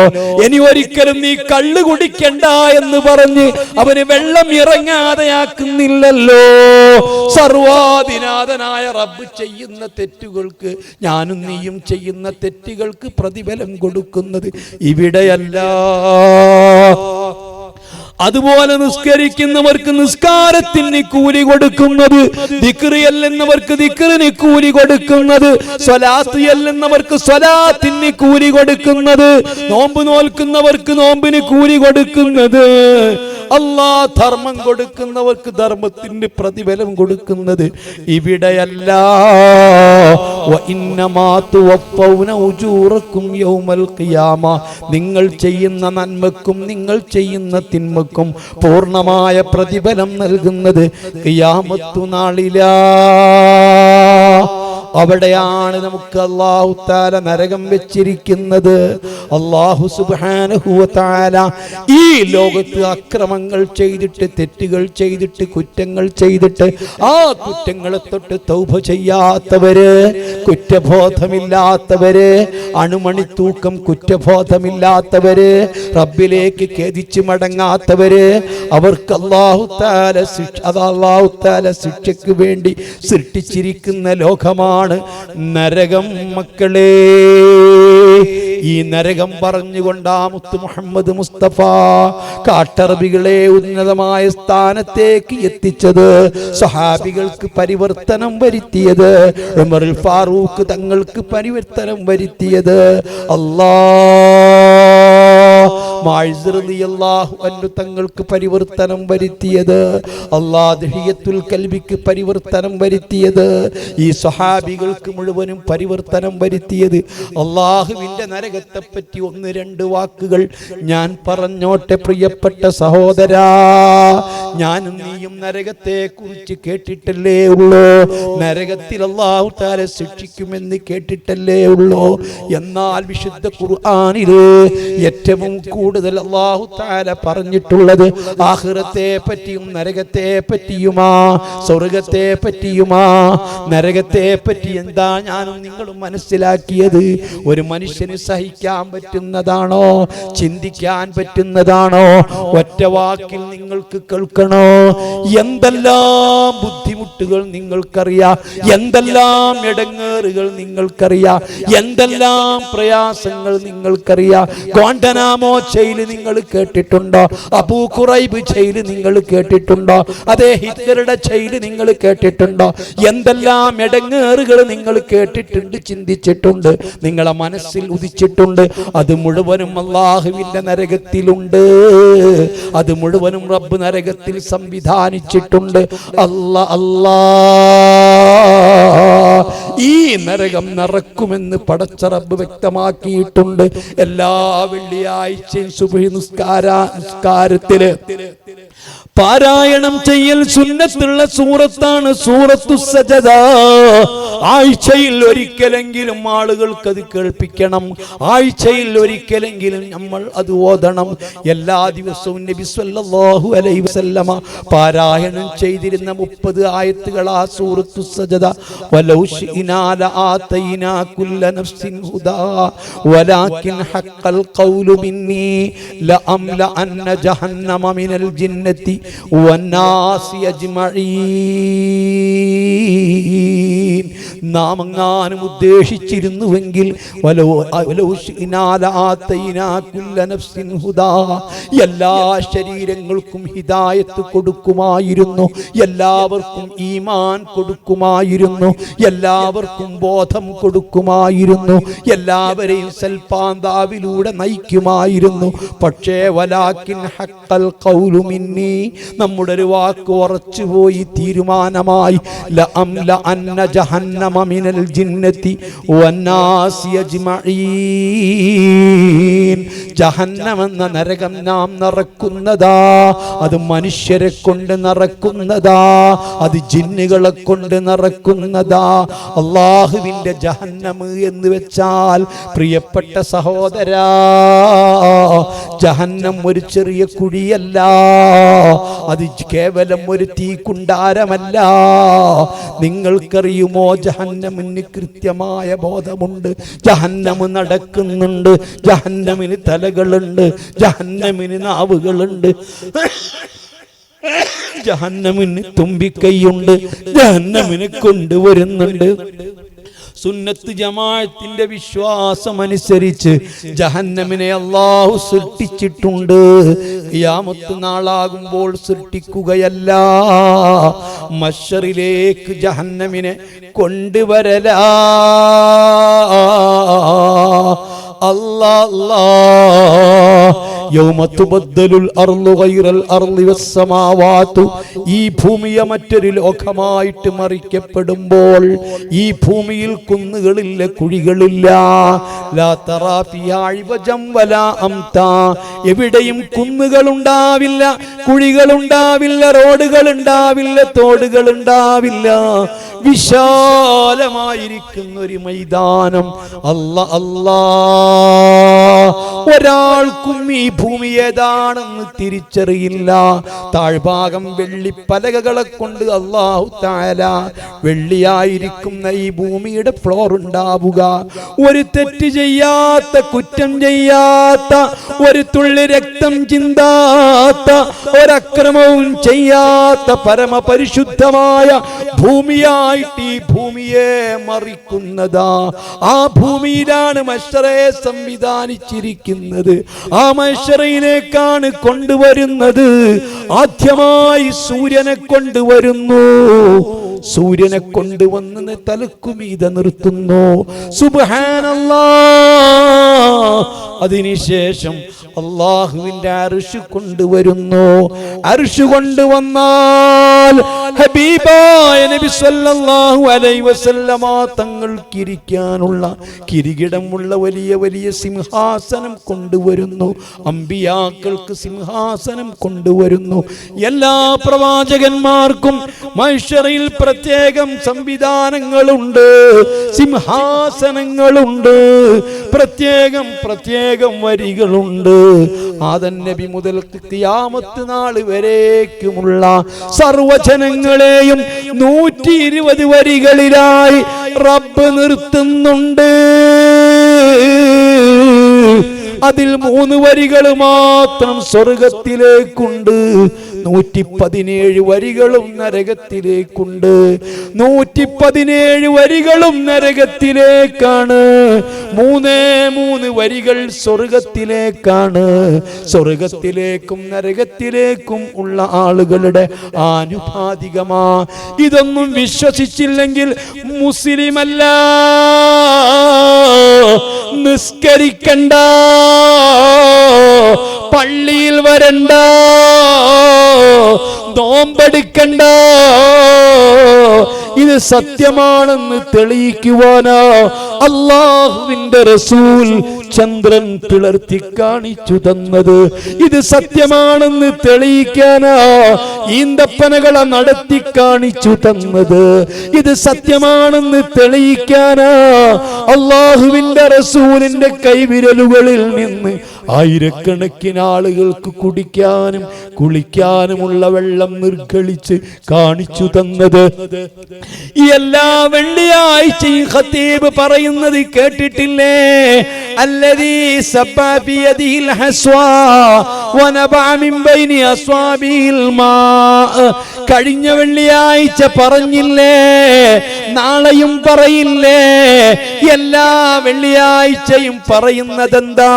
ഇനി ഒരിക്കലും നീ കള്ളു കുടിക്കണ്ട എന്ന് പറഞ്ഞ് അവന് വെള്ളം ഇറങ്ങാതെയാക്കുന്നില്ലല്ലോ. സർവാധിനാഥനായ റബ്ബ് ചെയ്യുന്ന തെറ്റുകൾക്ക്, ഞാനും നീയും ചെയ്യുന്ന തെറ്റുകൾക്ക് പ്രതിഫലം കൊടുക്കുന്നത് ഇവിടെയല്ല. അതുപോലെ നിസ്കരിക്കുന്നവർക്ക് നിസ്കാരത്തിന് കൂലി കൊടുക്കുന്നത്, ദിക്ർ ചെല്ലുന്നവർക്ക് ദിക്റിന് കൂലി കൊടുക്കുന്നത്, സ്വലാത്ത് ചെല്ലുന്നവർക്ക് സ്വലാത്തിന് കൂലി കൊടുക്കുന്നത്, നോമ്പ് നോൽക്കുന്നവർക്ക് നോമ്പിന് കൂലി കൊടുക്കുന്നത്, അല്ലാഹ് ധർമ്മം കൊടുക്കുന്നവർക്ക് ധർമ്മത്തിന് പ്രതിഫലം കൊടുക്കുന്നത് ഇവിടെയല്ല. നിങ്ങൾ ചെയ്യുന്ന നന്മക്കും നിങ്ങൾ ചെയ്യുന്ന തിന്മക്കും പൂർണ്ണമായ പ്രതിഫലം നൽകുന്നത് ഖിയാമത്തു നാളിലാ. അവിടെയാണ് നമുക്ക് അല്ലാഹു തആല നരകം വെച്ചിരിക്കുന്നത്. അല്ലാഹു സുബ്ഹാനഹു വ തആല ഈ ലോകത്ത് അക്രമങ്ങൾ ചെയ്തിട്ട്, തെറ്റുകൾ ചെയ്തിട്ട്, കുറ്റങ്ങൾ ചെയ്തിട്ട് ആ കുറ്റങ്ങളെ തൊട്ട് തൗബ ചെയ്യാത്തവര്, കുറ്റബോധമില്ലാത്തവര്, അണുമണി തൂക്കം കുറ്റബോധമില്ലാത്തവര്, റബ്ബിലേക്ക് ഖേദിച്ചു മടങ്ങാത്തവര്, അവർക്ക് അല്ലാഹു തആല ശിക്ഷയ്ക്ക് വേണ്ടി സൃഷ്ടിച്ചിരിക്കുന്ന ലോകമാണ് നരകം. മക്കളെ, ഈ നരകം പറഞ്ഞുകൊണ്ടാ മുത്ത് മുഹമ്മദ് മുസ്തഫ കാട്ടറബികളെ ഉന്നതമായ സ്ഥാനത്തേക്ക് എത്തിച്ചത്, സഹാബികൾക്ക് പരിവർത്തനം വരുത്തിയത്, ഉമർ ഫാറൂഖ് തങ്ങൾക്ക് പരിവർത്തനം വരുത്തിയത്, തങ്ങൾക്ക് പരിവർത്തനം വരുത്തിയത്, ദഹിയത്തുൽ കൽബിക്ക് പരിവർത്തനം വരുത്തിയത്, ഈ സ്വഹാബികൾക്ക് മുഴുവനും പരിവർത്തനം വരുത്തിയത്. അല്ലാഹുവിന്റെ നരകത്തെ പറ്റി ഒന്ന് രണ്ട് വാക്കുകൾ ഞാൻ പറഞ്ഞോട്ടെ പ്രിയപ്പെട്ട സഹോദരാ. ഞാനും നീയും നരകത്തെ കുറിച്ച് കേട്ടിട്ടല്ലേ ഉള്ളൂ, നരകത്തിൽ അല്ലാഹു തആല ശിക്ഷിക്കുമെന്ന് കേട്ടിട്ടല്ലേ ഉള്ളൂ. എന്നാൽ വിശുദ്ധ ഖുർആനിൽ ഏറ്റവും കൂടുതൽ അല്ലാഹു തആല പറഞ്ഞിട്ടുള്ളത് ആഖിറത്തെ പറ്റിയും നരകത്തെ പറ്റിയുമാ, സ്വർഗ്ഗത്തെ പറ്റിയുമാ. നരകത്തെ പറ്റി എന്താ ഞാനും നിങ്ങളും മനസ്സിലാക്കിയത്? ഒരു മനുഷ്യന് സഹിക്കാൻ പറ്റുന്നതാണോ? ചിന്തിക്കാൻ പറ്റുന്നതാണോ? ഒറ്റ വാക്കിൽ നിങ്ങൾക്ക് കേൾക്കണം. നോക്കണോ? എന്തെല്ലാം ബുദ്ധിമുട്ടുകൾ നിങ്ങൾക്കറിയാം, എന്തെല്ലാം ഇടങ്ങേറുകൾ നിങ്ങൾക്കറിയാം, എന്തെല്ലാം പ്രയാസങ്ങൾ നിങ്ങൾക്കറിയാം. ഗ്വാണ്ടനാമോ ജയിൽ നിങ്ങൾ കേട്ടിട്ടുണ്ടോ? അബൂ ഖുറൈബ് ജയിൽ നിങ്ങൾ കേട്ടിട്ടുണ്ടോ? അതേ ഹിറ്റ്ലറുടെ ജയിൽ നിങ്ങൾ കേട്ടിട്ടുണ്ടോ? എന്തെല്ലാം ഇടങ്ങേറുകൾ നിങ്ങൾ കേട്ടിട്ടുണ്ട്, ചിന്തിച്ചിട്ടുണ്ട്, നിങ്ങളെ മനസ്സിൽ ഉദിച്ചിട്ടുണ്ട്. അത് മുഴുവനും അല്ലാഹുവിന്റെ നരകത്തിലുണ്ട്. അത് മുഴുവനും റബ്ബ് നരകത്തിൽ സംവിധാനിച്ചിട്ടുണ്ട്. അല്ലാ ഈ നരകം നിറക്കുമെന്ന് പടച്ച റബ്ബ് വ്യക്തമാക്കിയിട്ടുണ്ട്. എല്ലാ വെള്ളിയാഴ്ചയും സുബ്ഹി നിസ്കാരത്തില് പാരായണം ചെയ്യൽ സുന്നത്തുള്ള സൂറത്താണ് സൂറത്തു സജദ. ആഴ്ചയിൽ ഒരിക്കലെങ്കിലും ആളുകൾക്ക് അത് കേൾപ്പിക്കണം. ആഴ്ചയിൽ ഒരിക്കലെങ്കിലും നമ്മൾ അത് ഓതണം. എല്ലാ ദിവസവും നബി സല്ലല്ലാഹു അലൈഹി വസല്ലമ പാരായണം ചെയ്തിരുന്ന 30 ആയത്തുകളാ സൂറത്തു സജദ. വലൗ ശിനാ ലആതൈനാ കുല്ല നഫ്സിൻ ഹുദാ വലാകിൻ ഹഖൽ ഖൗലു മിന്നി ലഅംല അന്ന ജഹന്നമ മിനൽ ജിന്നതി വന്നാസി അജ്മഈൻ. നാം എങ്ങാനും ഉദ്ദേശിച്ചിരുന്നുവെങ്കിൽ എല്ലാ ശരീരങ്ങൾക്കും ഹിദായത്ത് കൊടുക്കുമായിരുന്നു, എല്ലാവർക്കും ഈമാൻ കൊടുക്കുമായിരുന്നു, എല്ലാവർക്കും ബോധം കൊടുക്കുമായിരുന്നു, എല്ലാവരെയും സൽപാന്താവിലൂടെ നയിക്കുമായിരുന്നു. പക്ഷേ വലാകിൻ ഹഖൽ ഖൗലു മിന്നി, നമ്മുടെ ഒരു വാക്ക് ഉറച്ചുപോയി, തീരുമാനമായി. ലഅംല അന്ന ജഹന്നമ മിനൽ ജിന്നതി വന്നാസി അജ്മഈൻ. ജഹന്നം എന്ന നരകം നാം നിറക്കുന്നതാ. അത് മനുഷ്യരെ കൊണ്ട് നിറക്കുന്നതാ, അത് ജിന്നുകളെ കൊണ്ട് നിറക്കുന്നതാ. അല്ലാഹുവിന്റെ ജഹന്നം എന്ന് വെച്ചാൽ പ്രിയപ്പെട്ട സഹോദരാ, ജഹന്നം ഒരു ചെറിയ കുഴിയല്ല, അത് കേവലം ഒരു തീക്കുണ്ടാരമല്ല. നിങ്ങൾക്കറിയുമോ, ജഹന്നമിന് കൃത്യമായ ബോധമുണ്ട്. ജഹന്നമ് നടക്കുന്നുണ്ട്, ജഹന്നമിന് തലകളുണ്ട്, ജഹന്നമിന് നാവുകളുണ്ട്, ജഹന്നമിന് തുമ്പിക്കൈയുണ്ട്, ജഹന്നമിന് കൊണ്ടുവരുന്നുണ്ട്. സുന്നത്ത് ജമാഅത്തിന്റെ വിശ്വാസം അനുസരിച്ച് ജഹന്നമിനെ അല്ലാഹു സൃഷ്ടിച്ചിട്ടുണ്ട്. ഖിയാമത്ത് നാളാകുമ്പോൾ സൃഷ്ടിക്കുകയല്ല, മഹ്ശറിലേക്ക് ജഹന്നമിനെ കൊണ്ടുവരലാ. ഈ ഭൂമിയെ മറ്റൊരു ലോകമായിട്ട് മറിക്കപ്പെടുമ്പോൾ ഈ ഭൂമിയിൽ കുന്നുകളില്ല, കുഴികളില്ല. എവിടെയും കുന്നുകളുണ്ടാവില്ല, കുഴികളുണ്ടാവില്ല, റോഡുകളുണ്ടാവില്ല, തോടുകളുണ്ടാവില്ല. വിശാലമായിരിക്കുന്ന ഒരു മൈതാനം. അല്ലാ, ഒരാൾക്കും ഈ ഭൂമി ഏതാണെന്ന് തിരിച്ചറിയില്ല. താഴ്ഭാഗം വെള്ളിപ്പലകകളെ കൊണ്ട് അല്ലാഹു തആല വെള്ളിയായിരിക്കുന്ന ഈ ഭൂമിയുടെ ഫ്ലോർ ഉണ്ടാവുക. ഒരു തെറ്റ് ചെയ്യാത്ത, കുറ്റം ചെയ്യാത്ത, ഒരു തുള്ളി രക്തം ചിന്താത്ത, ഒരക്രമവും ചെയ്യാത്ത പരമപരിശുദ്ധമായ ഭൂമിയായിട്ട് ഈ ഭൂമിയെ മറിക്കുന്നതാ. ആ ഭൂമിയിലാണ് മഹ്ശറെ സംവിധാനിച്ചിരിക്കുന്നത്. ആ മഹ്ശറയിലേക്കാണ് കൊണ്ടുവരുന്നത്. ആദ്യമായി സൂര്യനെ കൊണ്ടുവരുന്നു. സൂര്യനെ കൊണ്ടുവന്ന് തലക്കുമീതെ നിർത്തുന്നു. സുബ്ഹാനല്ലാഹ്. അതിനുശേഷം അല്ലാഹുവിന്റെ അർശ് കൊണ്ടുവരുന്നു. അർശ് കൊണ്ടുവന്നാൽ ഹബീബായ നബി സല്ലല്ലാഹു അലൈഹി വസല്ലമ തങ്ങൾക്ക് ഇരിക്കാനുള്ള കിരീടമുള്ള വലിയ വലിയ സിംഹാസനം കൊണ്ടുവരുന്നു. അമ്പിയാക്കൾക്ക് സിംഹാസനം കൊണ്ടുവരുന്നു. എല്ലാ പ്രവാചകന്മാർക്കും മഹ്ശറിൽ പ്രത്യേകം സംവിധാനങ്ങളുണ്ട്, സിംഹാസനങ്ങളുണ്ട്, പ്രത്യേകം പ്രത്യേകം വരികളുണ്ട്. ആദം നബി മുതൽ ഖിയാമത്ത് നാൾ വരേക്കുമുള്ള സർവജനങ്ങളെയും 120 വരികളിലായി റബ്ബ് നിർത്തുന്നുണ്ട്. അതിൽ 3 വരികൾ മാത്രം സ്വർഗത്തിലേക്കുണ്ട്. 117 വരികളും നരകത്തിലേക്കുണ്ട്. 117 വരികളും നരകത്തിലേക്കാണ്. 3 വരികൾ സ്വർഗത്തിലേക്കാണ്. സ്വർഗത്തിലേക്കും നരകത്തിലേക്കും ഉള്ള ആളുകളുടെ ആനുപാതികമാ. ഇതൊന്നും വിശ്വസിച്ചില്ലെങ്കിൽ മുസ്ലിമല്ല, നിസ്കരിക്കണ്ട, പള്ളിയിൽ വരണ്ട, നോമ്പെടുക്കണ്ട. ഇത് സത്യമാണെന്ന് തെളിയിക്കുവാനാ അല്ലാഹുവിന്റെ റസൂൽ ചന്ദ്രൻ പിളർത്തി കാണിച്ചു തന്നത്. ഇത് സത്യമാണെന്ന് തെളിയിക്കാനാ ഈന്തപ്പനകളെ നടത്തി കാണിച്ചു തന്നത്. ഇത് സത്യമാണെന്ന് തെളിയിക്കാനാ അല്ലാഹുവിന്റെ റസൂലിന്റെ കൈവിരലുകളിൽ നിന്ന് ആയിരക്കണക്കിന് ആളുകൾക്ക് കുടിക്കാനും കുളിക്കാനുമുള്ള വെള്ളം നിർഗളിച്ച് കാണിച്ചു തന്നത്. എല്ലാ വെള്ളിയാഴ്ചയും ഖതീബ് പറയുന്നത് കേട്ടിട്ടില്ലേ? അല്ലദീ സബ്ബ ബിയദിഹിൽ ഹസ്വാ വനബഅ മിൻ ബൈനി അസ്വാബിഹിൽ മാ. കഴിഞ്ഞ വെള്ളിയാഴ്ച പറഞ്ഞില്ലേ? നാളെയും പറയില്ലേ? എല്ലാ വെള്ളിയാഴ്ചയും പറയുന്നതെന്താ?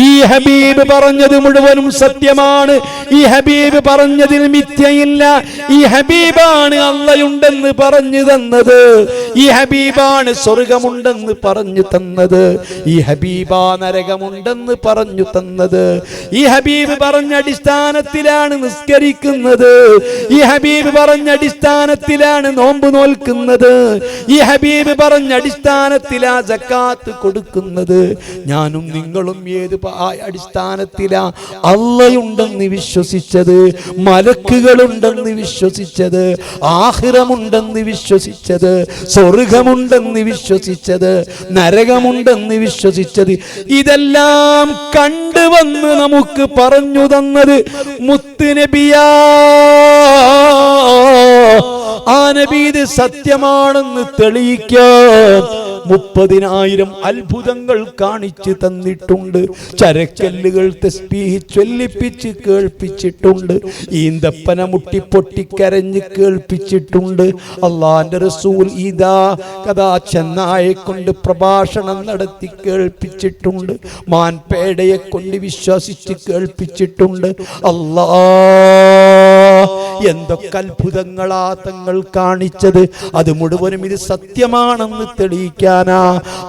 ഈ ഹബീബ് പറഞ്ഞത് മുഴുവനും സത്യമാണ്. ഈ ഹബീബ് പറഞ്ഞതിൽ മിഥ്യയില്ല. ഈ ഹബീബാണ് അള്ളയുണ്ടെന്ന് പറഞ്ഞു തന്നത്. ഈ ഹബീബാണ് സ്വർഗമുണ്ടെന്ന് പറഞ്ഞു തന്നത്. ഈ ഹബീബാ നരകമുണ്ടെന്ന് പറഞ്ഞു തന്നത്. ഈ ഹബീബ് പറഞ്ഞ അടിസ്ഥാനത്തിലാണ് നിസ്കരിക്കുന്നത്. ഈ ഹബീബ് പറഞ്ഞ അടിസ്ഥാനത്തിലാണ് നോമ്പ് നോൽക്കുന്നത്. ഈ ഹബീബ് പറഞ്ഞ അടിസ്ഥാനത്തിലാ സക്കാത്ത് കൊടുക്കുന്നത്. ഞാനും നിങ്ങളും ഏത് അടിസ്ഥാനത്തിലാ അള്ളയുണ്ടെന്ന് വിശ്വസിച്ചത്, മലക്കുകളുണ്ടെന്ന് വിശ്വസിച്ചത്, ആഖിറമുണ്ടെന്ന് വിശ്വസിച്ചത്, സ്വർഗമുണ്ടെന്ന് വിശ്വസിച്ചത്, നരകമുണ്ടെന്ന് വിശ്വസിച്ചത്. ഇതെല്ലാം കണ്ടുവന്ന് നമുക്ക് പറഞ്ഞു തന്നത് മുത്തുനബിയാ. ആ നബി ഇത് സത്യമാണെന്ന് തെളിയിക്കാൻ 30,000 അത്ഭുതങ്ങൾ കാണിച്ചു തന്നിട്ടുണ്ട്. ചരക്കല്ലുകൾ തസ്ബീഹ് ചൊല്ലിപ്പിച്ച് കേൾപ്പിച്ചിട്ടുണ്ട്. ഈന്തപ്പന മുട്ടി പൊട്ടിക്കരഞ്ഞ് കേൾപ്പിച്ചിട്ടുണ്ട്. അള്ളാന്റെ റസൂൽ ഇതാ കഥാ ചെന്നായെ കൊണ്ട് പ്രഭാഷണം നടത്തി കേൾപ്പിച്ചിട്ടുണ്ട്. മാൻപേടയെ കൊണ്ട് വിശ്വസിച്ച് കേൾപ്പിച്ചിട്ടുണ്ട്. അല്ലാ, എന്തൊക്കെ അത്ഭുതങ്ങളാ തങ്ങൾ കാണിച്ചത്. അത് മുഴുവനും ഇത് സത്യമാണെന്ന് തെളിയിക്കാനാ.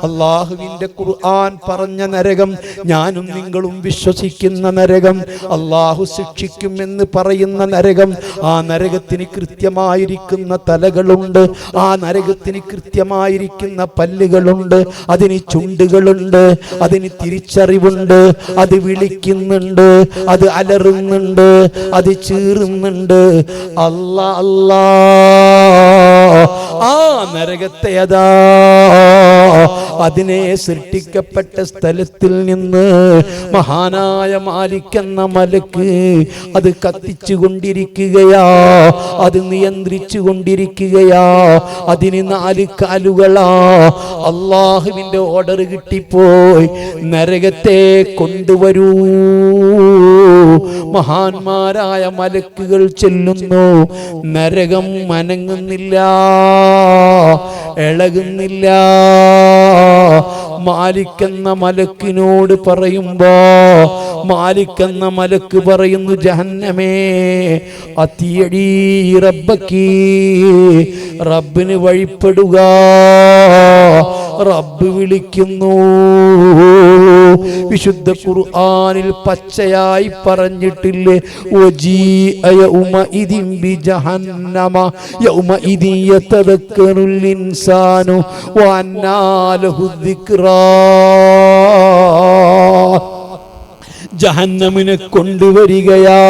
അള്ളാഹുവിന്റെ ഖുർആൻ പറഞ്ഞ നരകം, ഞാനും നിങ്ങളും വിശ്വസിക്കുന്ന നരകം, അള്ളാഹു ശിക്ഷിക്കുമെന്ന് പറയുന്ന നരകം. ആ നരകത്തിന് കൃത്യമായിരിക്കുന്ന തലകളുണ്ട്. ആ നരകത്തിന് കൃത്യമായിരിക്കുന്ന പല്ലുകളുണ്ട്. അതിന് ചുണ്ടുകളുണ്ട്. അതിന് തിരിച്ചറിവുണ്ട്. അത് വിളിക്കുന്നുണ്ട്. അത് അലറുന്നുണ്ട്. അത് ചീറുന്നുണ്ട്. അല്ലാ അല്ലാ, ആ നരകത്തെ അതാ അതിനെ സൃഷ്ടിക്കപ്പെട്ട സ്ഥലത്തിൽ നിന്ന് മഹാനായ മാലിക് എന്ന മലക്ക് അത് കത്തിച്ചു കൊണ്ടിരിക്കുകയാ. അത് നിയന്ത്രിച്ചു കൊണ്ടിരിക്കുകയാ. അതിന് 4 കാലുകളാ. അള്ളാഹുവിന്റെ ഓർഡർ കിട്ടിപ്പോയി, നരകത്തെ കൊണ്ടുവരൂ. മഹാന്മാരായ മലക്കുകൾ ചെല്ലുന്നു. നരകം അനങ്ങുന്നില്ല, ഇളകുന്നില്ല. മാലിക് എന്ന മലക്കിനോട് പറയുമ്പോ മാലിക് എന്ന മലക്ക് പറയുന്നു, ജഹന്നമേ അത്തിയടി റബ്ബക്കി, റബ്ബിന് വഴിപ്പെടുക. റബ്ബ് വിളിക്കുന്നു. വിശുദ്ധ ഖുർആനിൽ പച്ചയായി പറഞ്ഞിട്ടില്ലേ, വജീഅ യൗമഇദിൻ ബിജഹന്നമ യൗമഇദിൻ യതദക്കറുൽ ഇൻസാനു വഅന്നാ ലഹു ദിക്റാ. ജഹന്നമിനെ കൊണ്ടുവരികയാ.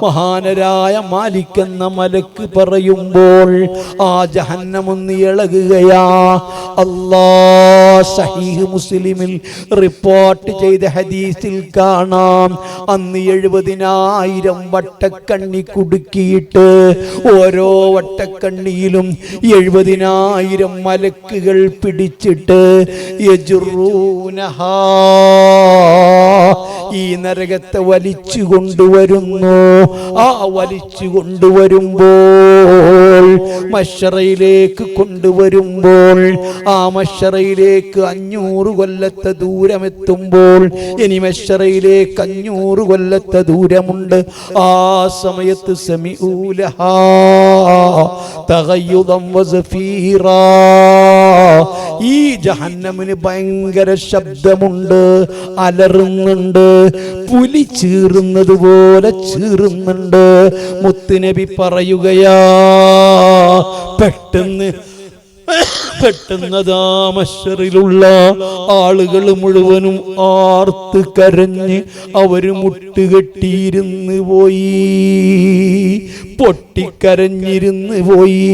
മഹാനരായ മാലിക് എന്ന മലക്ക് പറയുമ്പോൾ ആ ജഹന്നമൊന്ന് ഇളകുകയാ. സഹീഹ് മുസ്ലിമിൽ റിപ്പോർട്ട് ചെയ്ത ഹദീസിൽ കാണാം, അന്ന് 70,000 വട്ടക്കണ്ണി കുടുക്കിയിട്ട് ഓരോ വട്ടക്കണ്ണിയിലും 70,000 മലക്കുകൾ പിടിച്ചിട്ട് യജുറൂനഹാ, ഈ നരകത്തെ വലിച്ചു കൊണ്ടുവരുന്നു. ആ വലിച്ചു കൊണ്ടുവരുമ്പോൾ മശ്ശറയിലേക്ക് കൊണ്ടുവരുമ്പോൾ ആ മശ്ശറയിലേക്ക് 500 കൊല്ലത്തെ ദൂരമെത്തുമ്പോൾ ഇനി മശ്ശറയിലേക്ക് 500 കൊല്ലത്തെ ദൂരമുണ്ട്. ആ സമയത്ത് സമീഉലഹാ തഗയ്യുദൻ വസഫീറാ. ഈ ജഹന്നമിന് ഭയങ്കര ശബ്ദമുണ്ട്, അലറുന്നുണ്ട്, പുലി ചീറുന്നത് പോലെ ചീറുന്നുണ്ട്. മുത്തുനബി പറയുകയാ, പെട്ടെന്നതാ മശ്ശറിലുള്ള ആളുകൾ മുഴുവനും ആർത്ത് കരഞ്ഞ് അവര് മുട്ടുകെട്ടിയിരുന്ന് പോയി, പൊട്ടിക്കരഞ്ഞിരുന്ന് പോയി.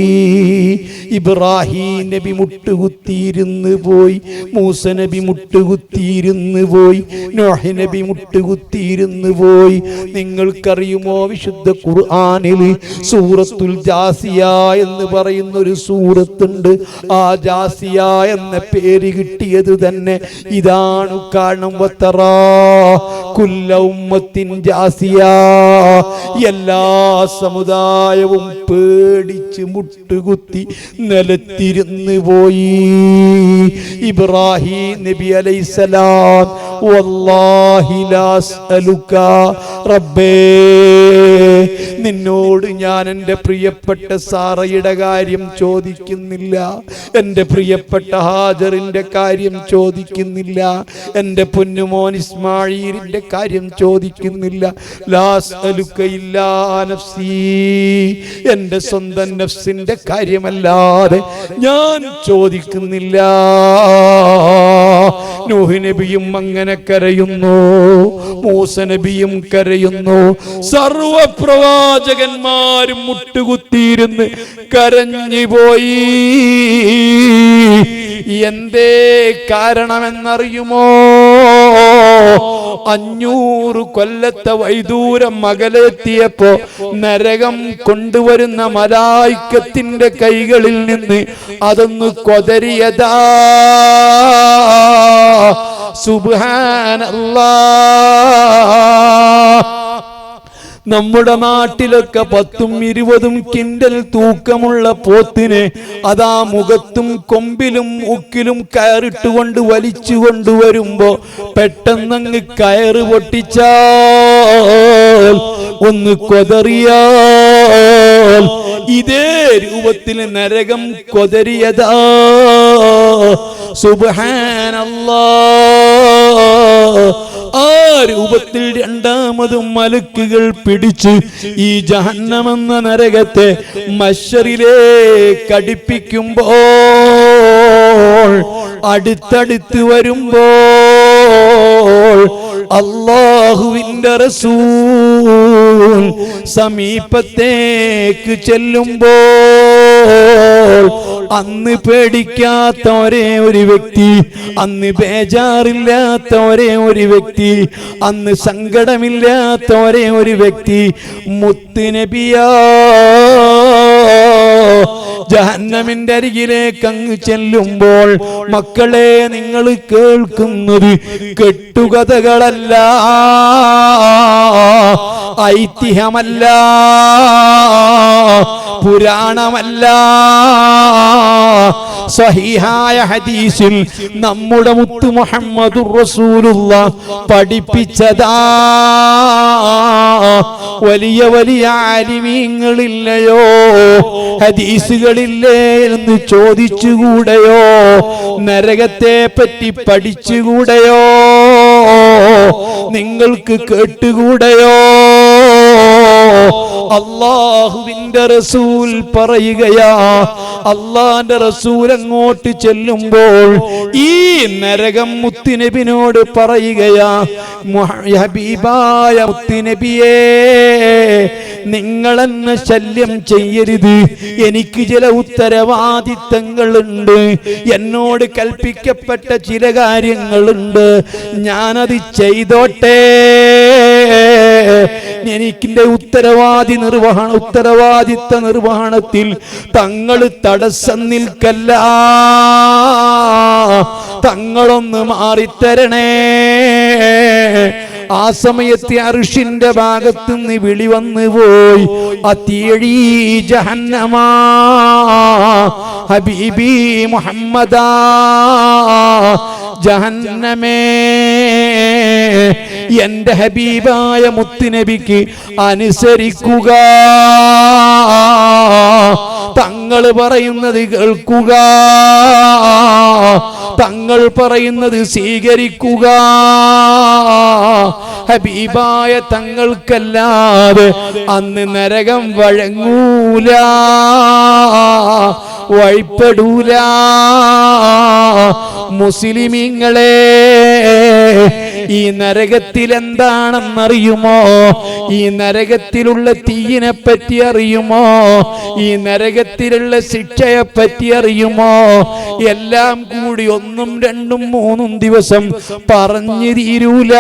ഇബ്രാഹിം നബി മുട്ടുകുത്തിയിരുന്ന് പോയി, മൂസ നബി മുട്ടുകുത്തിയിരുന്ന് പോയി, നോഹ് നബി മുട്ടുകുത്തിയിരുന്ന് പോയി. നിങ്ങൾക്കറിയുമോ, വിശുദ്ധ ഖുർആനിൽ സൂറത്തുൽ ജാസിയ എന്ന് പറയുന്ന ഒരു സൂറത്തുണ്ട്. ആ ജാസിയ എന്ന പേര് കിട്ടിയത് തന്നെ ഇതാണ്. കാരണം വതറാ കുല്ല ഉമ്മത്തിൻ ജാസിയ, എല്ലാ സമുദായവും പേടിച്ച് മുട്ടുകുത്തി നിലത്തിരുന്ന് പോയി. ഇബ്രാഹിം നബി അലൈഹിസ്സലാം, വല്ലാഹി ലാ അസ്അലുക റബ്ബേ, നിന്നോട് ഞാൻ എൻ്റെ പ്രിയപ്പെട്ട സാറയുടെ കാര്യം ചോദിക്കുന്നില്ല, എൻ്റെ പ്രിയപ്പെട്ട ഹാജറിൻ്റെ കാര്യം ചോദിക്കുന്നില്ല, എൻ്റെ പൊന്നുമോൻ ഇസ്മാഈലിൻ്റെ കാര്യം ചോദിക്കുന്നില്ല. ലാ അസ്അലുക ഇല്ലാ നഫ്സി, എൻ്റെ സ്വന്തം നഫ്സിൻ്റെ കാര്യമല്ലാതെ ഞാൻ ചോദിക്കുന്നില്ല. നൂഹ് നബിയും അങ്ങനെ കരയുന്നു, മൂസ നബിയും കരയുന്നു, സർവ പ്രവാചകന്മാരും മുട്ടുകുത്തിയിരുന്ന് കരഞ്ഞുപോയി. എന്തേ കാരണമെന്നറിയുമോ? 500 കൊല്ലത്തെ വൈദൂരം അകലെത്തിയപ്പോ നരകം കൊണ്ടുവരുന്ന മലായിക്കത്തിന്റെ കൈകളിൽ നിന്ന് അതൊന്ന് കൊതറിയതാ. സുബ്ഹാനല്ലാഹ്. നമ്മുടെ നാട്ടിലൊക്കെ 10ഉം 20ഉം കിൻഡൽ തൂക്കമുള്ള പോത്തിനെ അതാ മുഖത്തും കൊമ്പിലും മുക്കിലും കയറിട്ടുകൊണ്ട് വലിച്ചു കൊണ്ടുവരുമ്പോ പെട്ടെന്നങ്ങ് കയറ് പൊട്ടിച്ചാൽ, ഒന്ന് കൊതറിയാൽ ഇതേ രൂപത്തിൽ നരകം കൊതറിയതാ. സുബ്ഹാനല്ലാഹ്. ആ രൂപത്തിൽ രണ്ടാമതും മലക്കുകൾ പിടിച്ച് ഈ ജഹന്നമെന്ന നരകത്തെ മശ്ശറിലേക്ക് അടുപ്പിക്കുമ്പോൾ, അടുത്തടുത്ത് വരുമ്പോൾ അല്ലാഹുവിൻ്റെ റസൂൽ സമീപത്തേക്ക് ചെല്ലുമ്പോൾ അന്ന് പേടിക്കാത്ത ഒരേ ഒരു വ്യക്തി, അന്ന് ബേജാറില്ലാത്ത ഒരേ ഒരു വ്യക്തി, അന്ന് സങ്കടമില്ലാത്ത ഒരേ ഒരു വ്യക്തി മുത്തുനബിയാ. ജഹന്നമിന്റെ അരികിലേക്ക് അങ്ങ് ചെല്ലുമ്പോൾ മക്കളെ, നിങ്ങൾ കേൾക്കുന്നത് കെട്ടുകഥകളല്ല, ഐതിഹ്യമല്ല, പുരാണമല്ല. സഹീഹായ ഹദീസിൽ നമ്മുടെ മുത്തു മുഹമ്മദുർ റസൂലുള്ളാഹ് പഠിപ്പിച്ചതാ. വലിയ വലിയ ആലിമീങ്ങളില്ലയോ, ഹദീസുകളില്ലേ എന്ന് ചോദിച്ചുകൂടെയോ? നരകത്തെ പറ്റി പഠിച്ചുകൂടെയോ? നിങ്ങൾക്ക് കേട്ടുകൂടെയോ? അല്ലാഹുവിന്റെ റസൂൽ പറയുകയാ. അല്ലാഹുവിന്റെ റസൂൽ അങ്ങോട്ട് ചെല്ലുമ്പോൾ ഈ നരകം മുത്തുനബിനോട് പറയുകയാ, ഹബീബായ മുത്തുനബിയേ, നിങ്ങളെന്നെ ശല്യം ചെയ്യരുത്, എനിക്ക് ചില ഉത്തരവാദിത്തങ്ങളുണ്ട്, എന്നോട് കൽപ്പിക്കപ്പെട്ട ചില കാര്യങ്ങളുണ്ട്, ഞാനത് ചെയ്തോട്ടെ. എനിക്കിന്റെ ഉത്തരവാദിത്ത നിർവഹണത്തിൽ തങ്ങൾ തടസ്സം നിൽക്കല്ല, തങ്ങളൊന്ന് മാറിത്തരണേ. ആ സമയത്ത് അർശിന്റെ ഭാഗത്ത് നിന്ന് വിളി വന്നു പോയി, അത്തിയഴി ജഹന്നമാ ഹബീബി മുഹമ്മദാ, ജഹന്നമേ എന്റെ ഹബീബായ മുത്തുനബിക്ക് അനുസരിക്കുക, തങ്ങൾ പറയുന്നത് കേൾക്കുക, തങ്ങൾ പറയുന്നത് സ്വീകരിക്കുക. ഹബീബായ തങ്ങൾക്കല്ലാതെ അന്ന് നരകം വഴങ്ങൂല, വഴിപ്പെടൂല. മുസ്ലിമീങ്ങളെ, ഈ നരകത്തിൽ എന്താണെന്നറിയുമോ? ഈ നരകത്തിലുള്ള തീയിനെ പറ്റി അറിയുമോ? ഈ നരകത്തിലുള്ള ശിക്ഷയെ പറ്റി അറിയുമോ? എല്ലാം കൂടി 1, 2, 3 ദിവസം പറഞ്ഞു തീരൂല.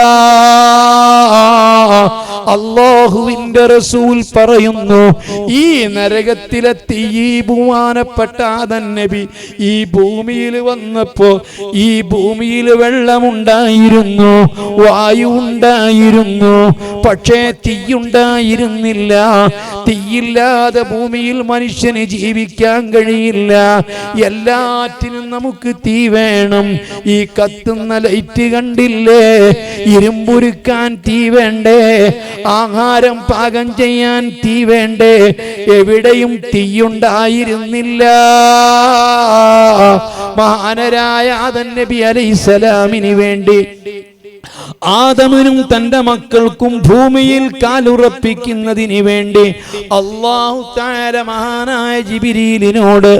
അല്ലാഹുവിന്റെ റസൂൽ പറയുന്നു, ഈ നരകത്തിലെ തീ ബഹുമാനപ്പെട്ട ആദം നബി ഈ ഭൂമിയിൽ വന്നപ്പോ ഈ ഭൂമിയിൽ വെള്ളമുണ്ടായിരുന്നു, വായു ഉണ്ടായിരുന്നു, പക്ഷേ തീയുണ്ടായിരുന്നില്ല. തീയില്ലാതെ ഭൂമിയിൽ മനുഷ്യന് ജീവിക്കാൻ കഴിയില്ല. എല്ലാറ്റിനും നമുക്ക് തീ വേണം. ഈ കത്തുന്ന ലൈറ്റ് കണ്ടില്ലേ? ഇരുമ്പുരുക്കാൻ തീ വേണ്ടേ? ആഹാരം പാകം ചെയ്യാൻ തീ വേണ്ടേ? എവിടെയും തീയുണ്ടായിരുന്നില്ല. മഹാനരായ ആദം നബി അലൈഹിസ്സലാമിന് വേണ്ടി ആദമിനും തന്റെ മക്കൾക്കും ഭൂമിയിൽ കാലുറപ്പിക്കുന്നതിന് വേണ്ടി അല്ലാഹു തആല മഹാനായ ജിബ്രീലിനോട്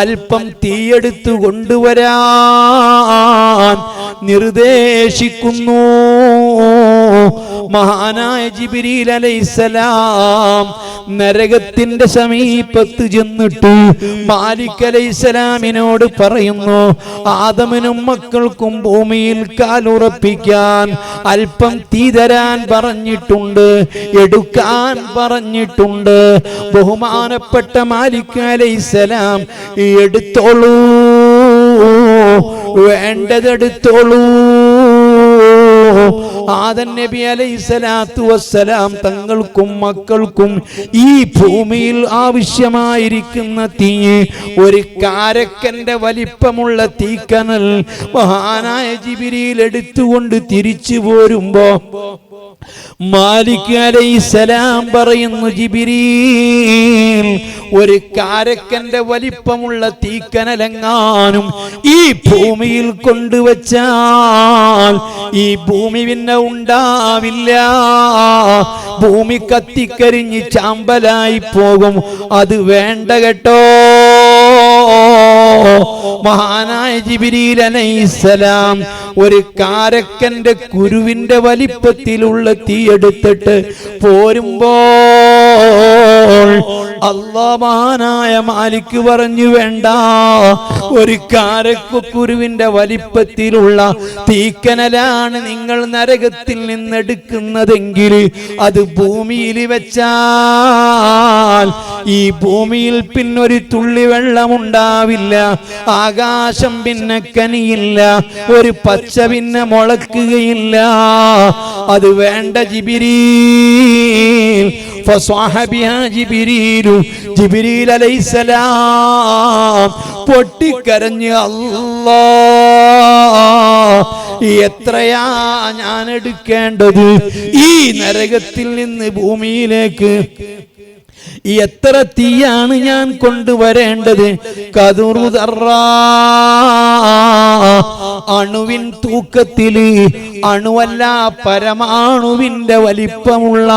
അല്പം തീയെടുത്തു കൊണ്ടുവരാൻ നിർദ്ദേശിക്കുന്നു. മഹാനായ ജിബ്രീൽ അലൈഹിസ്സലാം നരകത്തിന്റെ സമീപത്ത് ചെന്നിട്ട് മാലിക് അലൈഹിസ്സലാമിനോട് പറയുന്നു, ആദമിനും മക്കൾക്കും ഭൂമിയിൽ കാലുറപ്പിക്കാൻ അല്പം തീ തരാൻ പറഞ്ഞിട്ടുണ്ട്, എടുക്കാൻ പറഞ്ഞിട്ടുണ്ട്. ബഹുമാനപ്പെട്ട മാലിക് അലൈഹിസ്സലാം എടുത്തോളൂ, വേണ്ടതെടുത്തോളൂ. ആദം നബി അലൈഹിസ്സലാത്തു വസ്സലാം തങ്ങൾക്കും മക്കൾക്കും ഈ ഭൂമിയിൽ ആവശ്യമായിരിക്കുന്ന തീ, ഒരു കാരക്കന്റെ വലിപ്പമുള്ള തീക്കനൽ മഹാനായ ജിബ്രീൽ എടുത്തുകൊണ്ട് തിരിച്ചു പോരുമ്പോ മാലിക് അലൈഹിസ്സലാം പറയുന്നു, ജിബ്രീൽ, ഒരു കാരക്കന്റെ വലിപ്പമുള്ള തീക്കനലെങ്ങാനും ഈ ഭൂമിയിൽ കൊണ്ടുവച്ചാൽ ഈ ഭൂമി പിന്നെ ഉണ്ടാവില്ല. ഭൂമി കത്തിക്കരിഞ്ഞ് ചാമ്പലായി പോകും. അത് വേണ്ട കേട്ടോ. മഹാനായ ജിബ്രീൽ അലൈഹിസ്സലാം ഒരു കാരക്കന്റെ കുരുവിന്റെ വലിപ്പത്തിലുള്ള തീ എടുത്തിട്ട് പോരുമ്പോൾ അല്ലാഹുവായ മാലിക് പറഞ്ഞു, വേണ്ട, ഒരു കാരക്കുരുവിന്റെ വലിപ്പത്തിലുള്ള തീക്കനലാണ് നിങ്ങൾ നരകത്തിൽ നിന്നെടുക്കുന്നതെങ്കിൽ അത് ഭൂമിയിൽ വെച്ചാൽ ഈ ഭൂമിയിൽ പിന്നൊരു തുള്ളി വെള്ളമുണ്ടാവില്ല, ആകാശം പിന്നെ കനിയില്ല, ഒരു പച്ച പിന്നെ മുളക്കുകയില്ല. അത് വേണ്ട ജിബ്രീൽ. ഫസ്വഹബിഹാ ജിബ്രീലു, ജിബ്രീൽ അലൈഹിസ്സലാം പൊട്ടിക്കരഞ്ഞ്, അല്ലാഹ്, എത്രയാ ഞാൻ എടുക്കേണ്ടത് ഈ നരകത്തിൽ നിന്ന് ഭൂമിയിലേക്ക്? എത്ര തീയാണ് ഞാൻ കൊണ്ടുവരേണ്ടത്? കദുറുദറാ, അണുവിൻ തൂക്കത്തില്, അണുവല്ല പരമാണുവിന്റെ വലിപ്പമുള്ള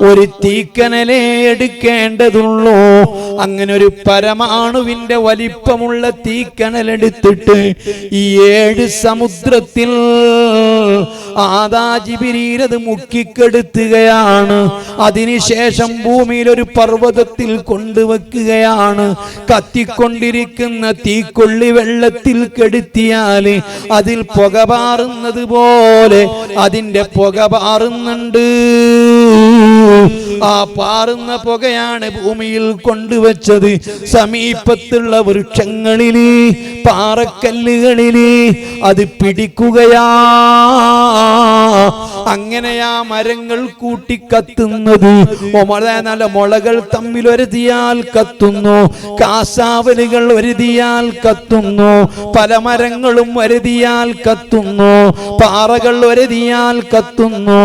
ഒരു തീക്കനലേ എടുക്കേണ്ടതുള്ളൂ. അങ്ങനെ ഒരു പരമാണുവിന്റെ വലിപ്പമുള്ള തീക്കനലെടുത്തിട്ട് ഈ 7 സമുദ്രത്തിൽ ആദാ ജിബ്രീൽ അത് മുക്കിക്കെടുത്തുകയാണ്. അതിനുശേഷം ഭൂമിയിൽ ഒരു പർവ്വതത്തിൽ കൊണ്ടുവെക്കുകയാണ്. കത്തിക്കൊണ്ടിരിക്കുന്ന തീക്കൊള്ളി വെള്ളത്തിൽ കെടുത്തിയാൽ അതിൽ പുക പാറുന്നത് പോലെ അതിന്റെ പുക പാറുന്നുണ്ട്. ആ പാറുന്ന പുകയാണ് ഭൂമിയിൽ കൊണ്ടുവച്ചത്. സമീപത്തുള്ള വൃക്ഷങ്ങളില്, പാറക്കല്ലുകളില് അത് പിടിക്കുകയാ. അങ്ങനെയാ മരങ്ങൾ കൂട്ടിക്കത്തുന്നത്. നല്ല മുളകൾ തമ്മിൽ ഒരുതിയാൽ കത്തുന്നു, കാസാവലുകൾ ഒരുതിയാൽ കത്തുന്നു, പല മരങ്ങളും ഒരുതിയാൽ കത്തുന്നു, പാറകൾ ഒരുതിയാൽ കത്തുന്നു.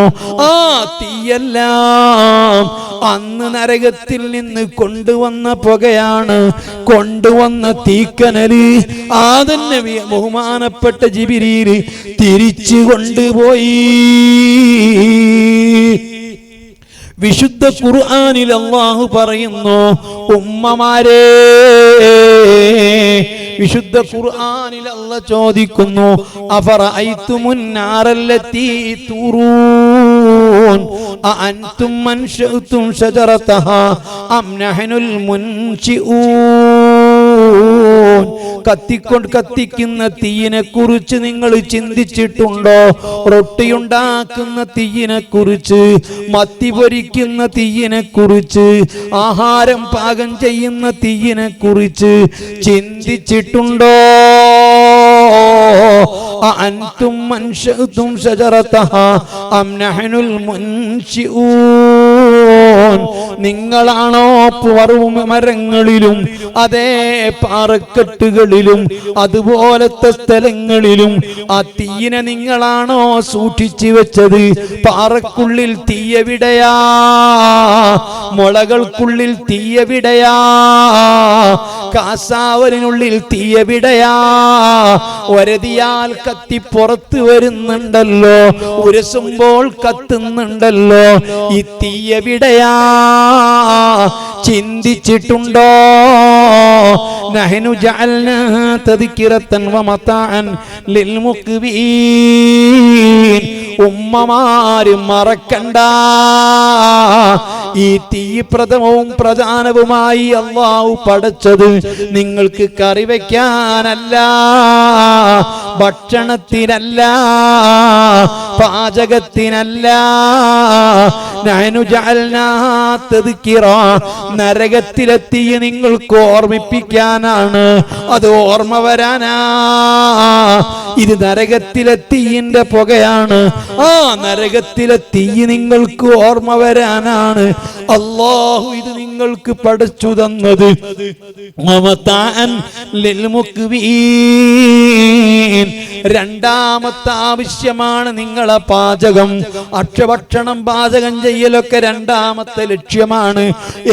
ആ തീയെല്ലാം അന്ന് നരകത്തിൽ നിന്ന് കൊണ്ടുവന്ന പുകയാണ്, കൊണ്ടുവന്ന തീക്കനല്. ആദം നബി ബഹുമാനപ്പെട്ട ജിബ്രീൽ തിരിച്ചു കൊണ്ടുപോയി. വിശുദ്ധ ഖുർആനിൽ അല്ലാഹു പറയുന്നു, ഉമ്മമാരെ, വിശുദ്ധ ഖുർആനിൽ അല്ലാഹു ചോദിക്കുന്നു, അഫറഅയ്തുമുൻ നാറല്ലത്തി തൂറൂൻ അഅൻതും മൻശഅതും ശജറതഹാ അം നഹ്നുൽ മുൻശിഊൻ. കത്തിക്കുന്ന തീയിനെ കുറിച്ച് നിങ്ങൾ ചിന്തിച്ചിട്ടുണ്ടോ? റൊട്ടിയുണ്ടാക്കുന്ന തീയിനെ കുറിച്ച്, മത്തി പൊരിക്കുന്ന തീയിനെ കുറിച്ച്, ആഹാരം പാകം ചെയ്യുന്ന തീയിനെ കുറിച്ച് ചിന്തിച്ചിട്ടുണ്ടോ? അഅൻതും മൻശഅതും ശജറതഹാ അം നഹ്നുൽ മുൻശിഊൻ. നിങ്ങളാണോ മരങ്ങളിലും അതേ പാറക്കെട്ടുകളിലും അതുപോലത്തെ സ്ഥലങ്ങളിലും ആ തീയിനെ നിങ്ങളാണോ സൂക്ഷിച്ചു വെച്ചത്? പാറക്കുള്ളിൽ തീയെവിടെയാ? മുളകൾക്കുള്ളിൽ തീയെവിടെയാ? കാസാവലിനുള്ളിൽ തീയെവിടെയാ? ഒരതിയാൽ കത്തി പുറത്തു വരുന്നുണ്ടല്ലോ, ഉരസുമ്പോൾ കത്തുന്നുണ്ടല്ലോ. ഈ തീയെവിടെയാ? ചിന്തിച്ചിട്ടുണ്ടോ? നഹ്നു ജഅൽനാ തദ്കിറതൻ വമതാഅൻ ലിൽമുഖ്വീൻ. ഉമ്മമാര് മറക്കണ്ട, ഈ തീ പ്രഥമവും പ്രധാനവുമായി അല്ലാഹു പടച്ചത് നിങ്ങൾക്ക് കറി വയ്ക്കാനല്ല, ഭക്ഷണത്തിനല്ല, പാചകത്തിനല്ല. നഹ്നു ജഅൽനാ തദ്കിറ, നരകത്തിലെത്തി നിങ്ങൾക്ക് ഓർമ്മിപ്പിക്കാനാണ്, അത് ഓർമ്മ വരാനാ. ഇത് നരകത്തിലെത്തീന്റെ പുകയാണ്. ആ നരകത്തിലെത്തി നിങ്ങൾക്ക് ഓർമ്മ വരാനാണ് അല്ലാഹു ഇത് നിങ്ങൾക്ക് പഠിച്ചു തന്നത്. രണ്ടാമത്തെ ആവശ്യമാണ് നിങ്ങളെ പാചകം, ഭക്ഷണം പാചകം ചെയ്യലൊക്കെ രണ്ടാമത്തെ ലക്ഷ്യമാണ്.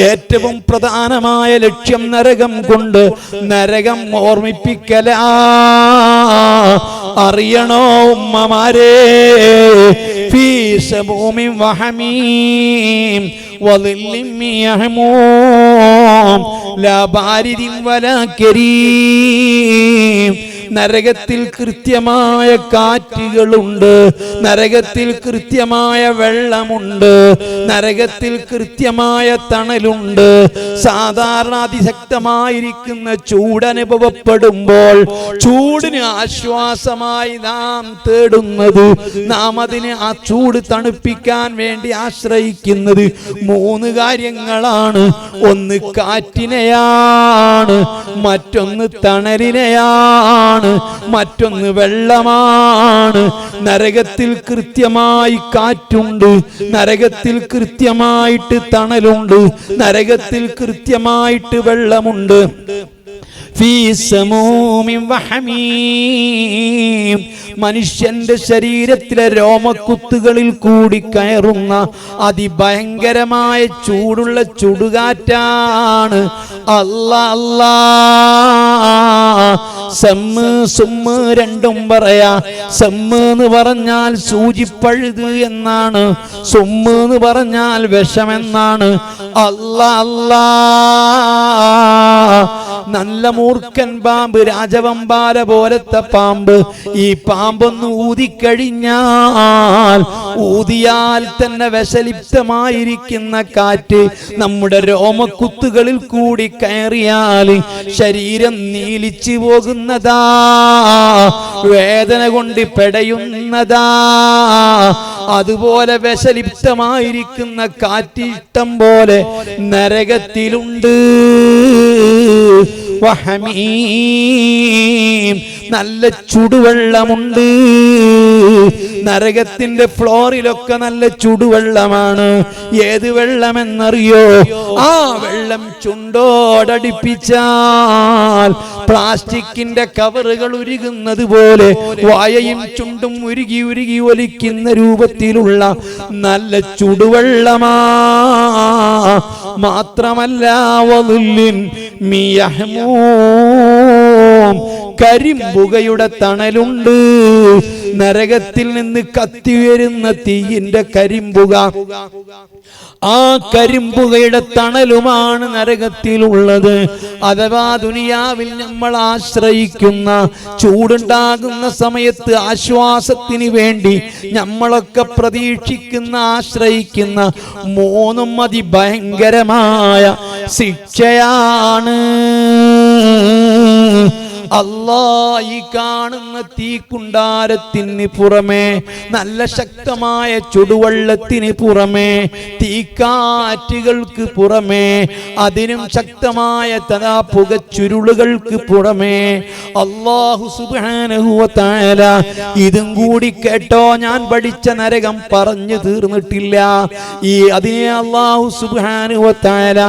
ഏറ്റവും പ്രധാനമായ ലക്ഷ്യം നരകം കൊണ്ട് നരകം ഓർമ്മിപ്പിക്കലാ. അറിയണോ ഉമ്മമാരെ? ഫീ സബൂമിൻ വഹമീം വളില്ലിൻ മിൻ യഹ്മൂം ലാ ബാരിദിൻ വലാ കരീം. നരകത്തിൽ കൃത്യമായ കാറ്റുകളുണ്ട്, നരകത്തിൽ കൃത്യമായ വെള്ളമുണ്ട്, നരകത്തിൽ കൃത്യമായ തണലുണ്ട്. സാധാരണ അതിശക്തമായിരിക്കുന്ന ചൂടനുഭവപ്പെടുമ്പോൾ ചൂടിന് ആശ്വാസമായി നാം തേടുന്നത്, നാം അതിന് ആ ചൂട് തണുപ്പിക്കാൻ വേണ്ടി ആശ്രയിക്കുന്നത് 3 കാര്യങ്ങളാണ്. ഒന്ന് കാറ്റിനെയാണ്, മറ്റൊന്ന് തണലിനെയാണ്, മറ്റൊന്ന് വെള്ളമാണ്. നരകത്തിൽ കൃത്യമായി കാറ്റുണ്ട്, നരകത്തിൽ കൃത്യമായിട്ട് തണലുണ്ട്, നരകത്തിൽ കൃത്യമായിട്ട് വെള്ളമുണ്ട്. ഫീ സമൂമിൻ വഹമീം. മനുഷ്യന്റെ ശരീരത്തിലെ രോമക്കുത്തുകളിൽ കൂടി കയറുന്ന അതിഭയങ്കരമായ ചൂടുള്ള ചുടുകാറ്റാണ്. അല്ലാ അല്ലാ. സമ്മ് സുമ്മ് രണ്ടും പറയാ. സമ്മ് എന്ന് പറഞ്ഞാൽ സൂചിപ്പഴുത് എന്നാണ്, സുമ്മ് എന്ന് പറഞ്ഞാൽ വിഷമെന്നാണ്. അല്ലാ അല്ലാ. നല്ല മൂർഖൻ പാമ്പ്, രാജവമ്പാല പോലത്തെ പാമ്പ്. ഈ പാമ്പൊന്ന് ഊതിക്കഴിഞ്ഞാൽ, ഊതിയാൽ തന്നെ വിഷലിപ്തമായിരിക്കുന്ന കാറ്റ് നമ്മുടെ രോമക്കുത്തുകളിൽ കൂടി കയറിയാൽ ശരീരം നീലിച്ചു പോകുന്നതാ, വേദന കൊണ്ട് പെടയുന്നതാ. അതുപോലെ വിഷലിപ്തമായിരിക്കുന്ന കാറ്റ് ഇഷ്ടം പോലെ നരകത്തിലുണ്ട്. വഹമീം, നല്ല ചുടുവെള്ളമുണ്ട്. നരകത്തിന്റെ ഫ്ലോറിലൊക്കെ നല്ല ചുടുവെള്ളമാണ്. ഏത് വെള്ളമെന്നറിയോ? ആ വെള്ളം ചുണ്ടോടടിപ്പിച്ചാൽ പ്ലാസ്റ്റിക്കിന്റെ കവറുകൾ ഉരുകുന്നത് പോലെ വായയും ചുണ്ടും ഉരുകി ഉരുകി ഒലിക്കുന്ന രൂപത്തിലുള്ള നല്ല ചുടുവെള്ളമാ. മാത്രമല്ല വളുല്ലിൻ മിയഹ്മൂം, കരിമ്പുകയുടെ തണലുണ്ട്. നരകത്തിൽ നിന്ന് കത്തിവരുന്ന തീയിന്റെ കരിമ്പുക, ആ കരിമ്പുകയുടെ തണലുമാണ് നരകത്തിലുള്ളത്. അഥവാ ദുനിയാവിൽ നമ്മൾ ആശ്രയിക്കുന്ന, ചൂടുണ്ടാകുന്ന സമയത്ത് ആശ്വാസത്തിന് വേണ്ടി നമ്മളൊക്കെ പ്രതീക്ഷിക്കുന്ന, ആശ്രയിക്കുന്ന മൂന്നും അതിഭയങ്കരമായ ശിക്ഷയാണ്. അല്ലാ, ഈ കാണുന്ന തീക്കുണ്ടാരത്തിന് പുറമെ, നല്ല ശക്തമായ ചുടുവെള്ളത്തിന് പുറമെ, തീക്കാറ്റുകൾക്ക് പുറമെ, അതിനും ശക്തമായ പുകച്ചുരുളുകൾക്ക് പുറമെ, അല്ലാഹു സുബ്ഹാനഹു വ തആല ഇതും കൂടി കേട്ടോ, ഞാൻ പഠിച്ച നരകം പറഞ്ഞു തീർന്നിട്ടില്ല. അതിനെ അല്ലാഹു സുബ്ഹാനഹു വ തആല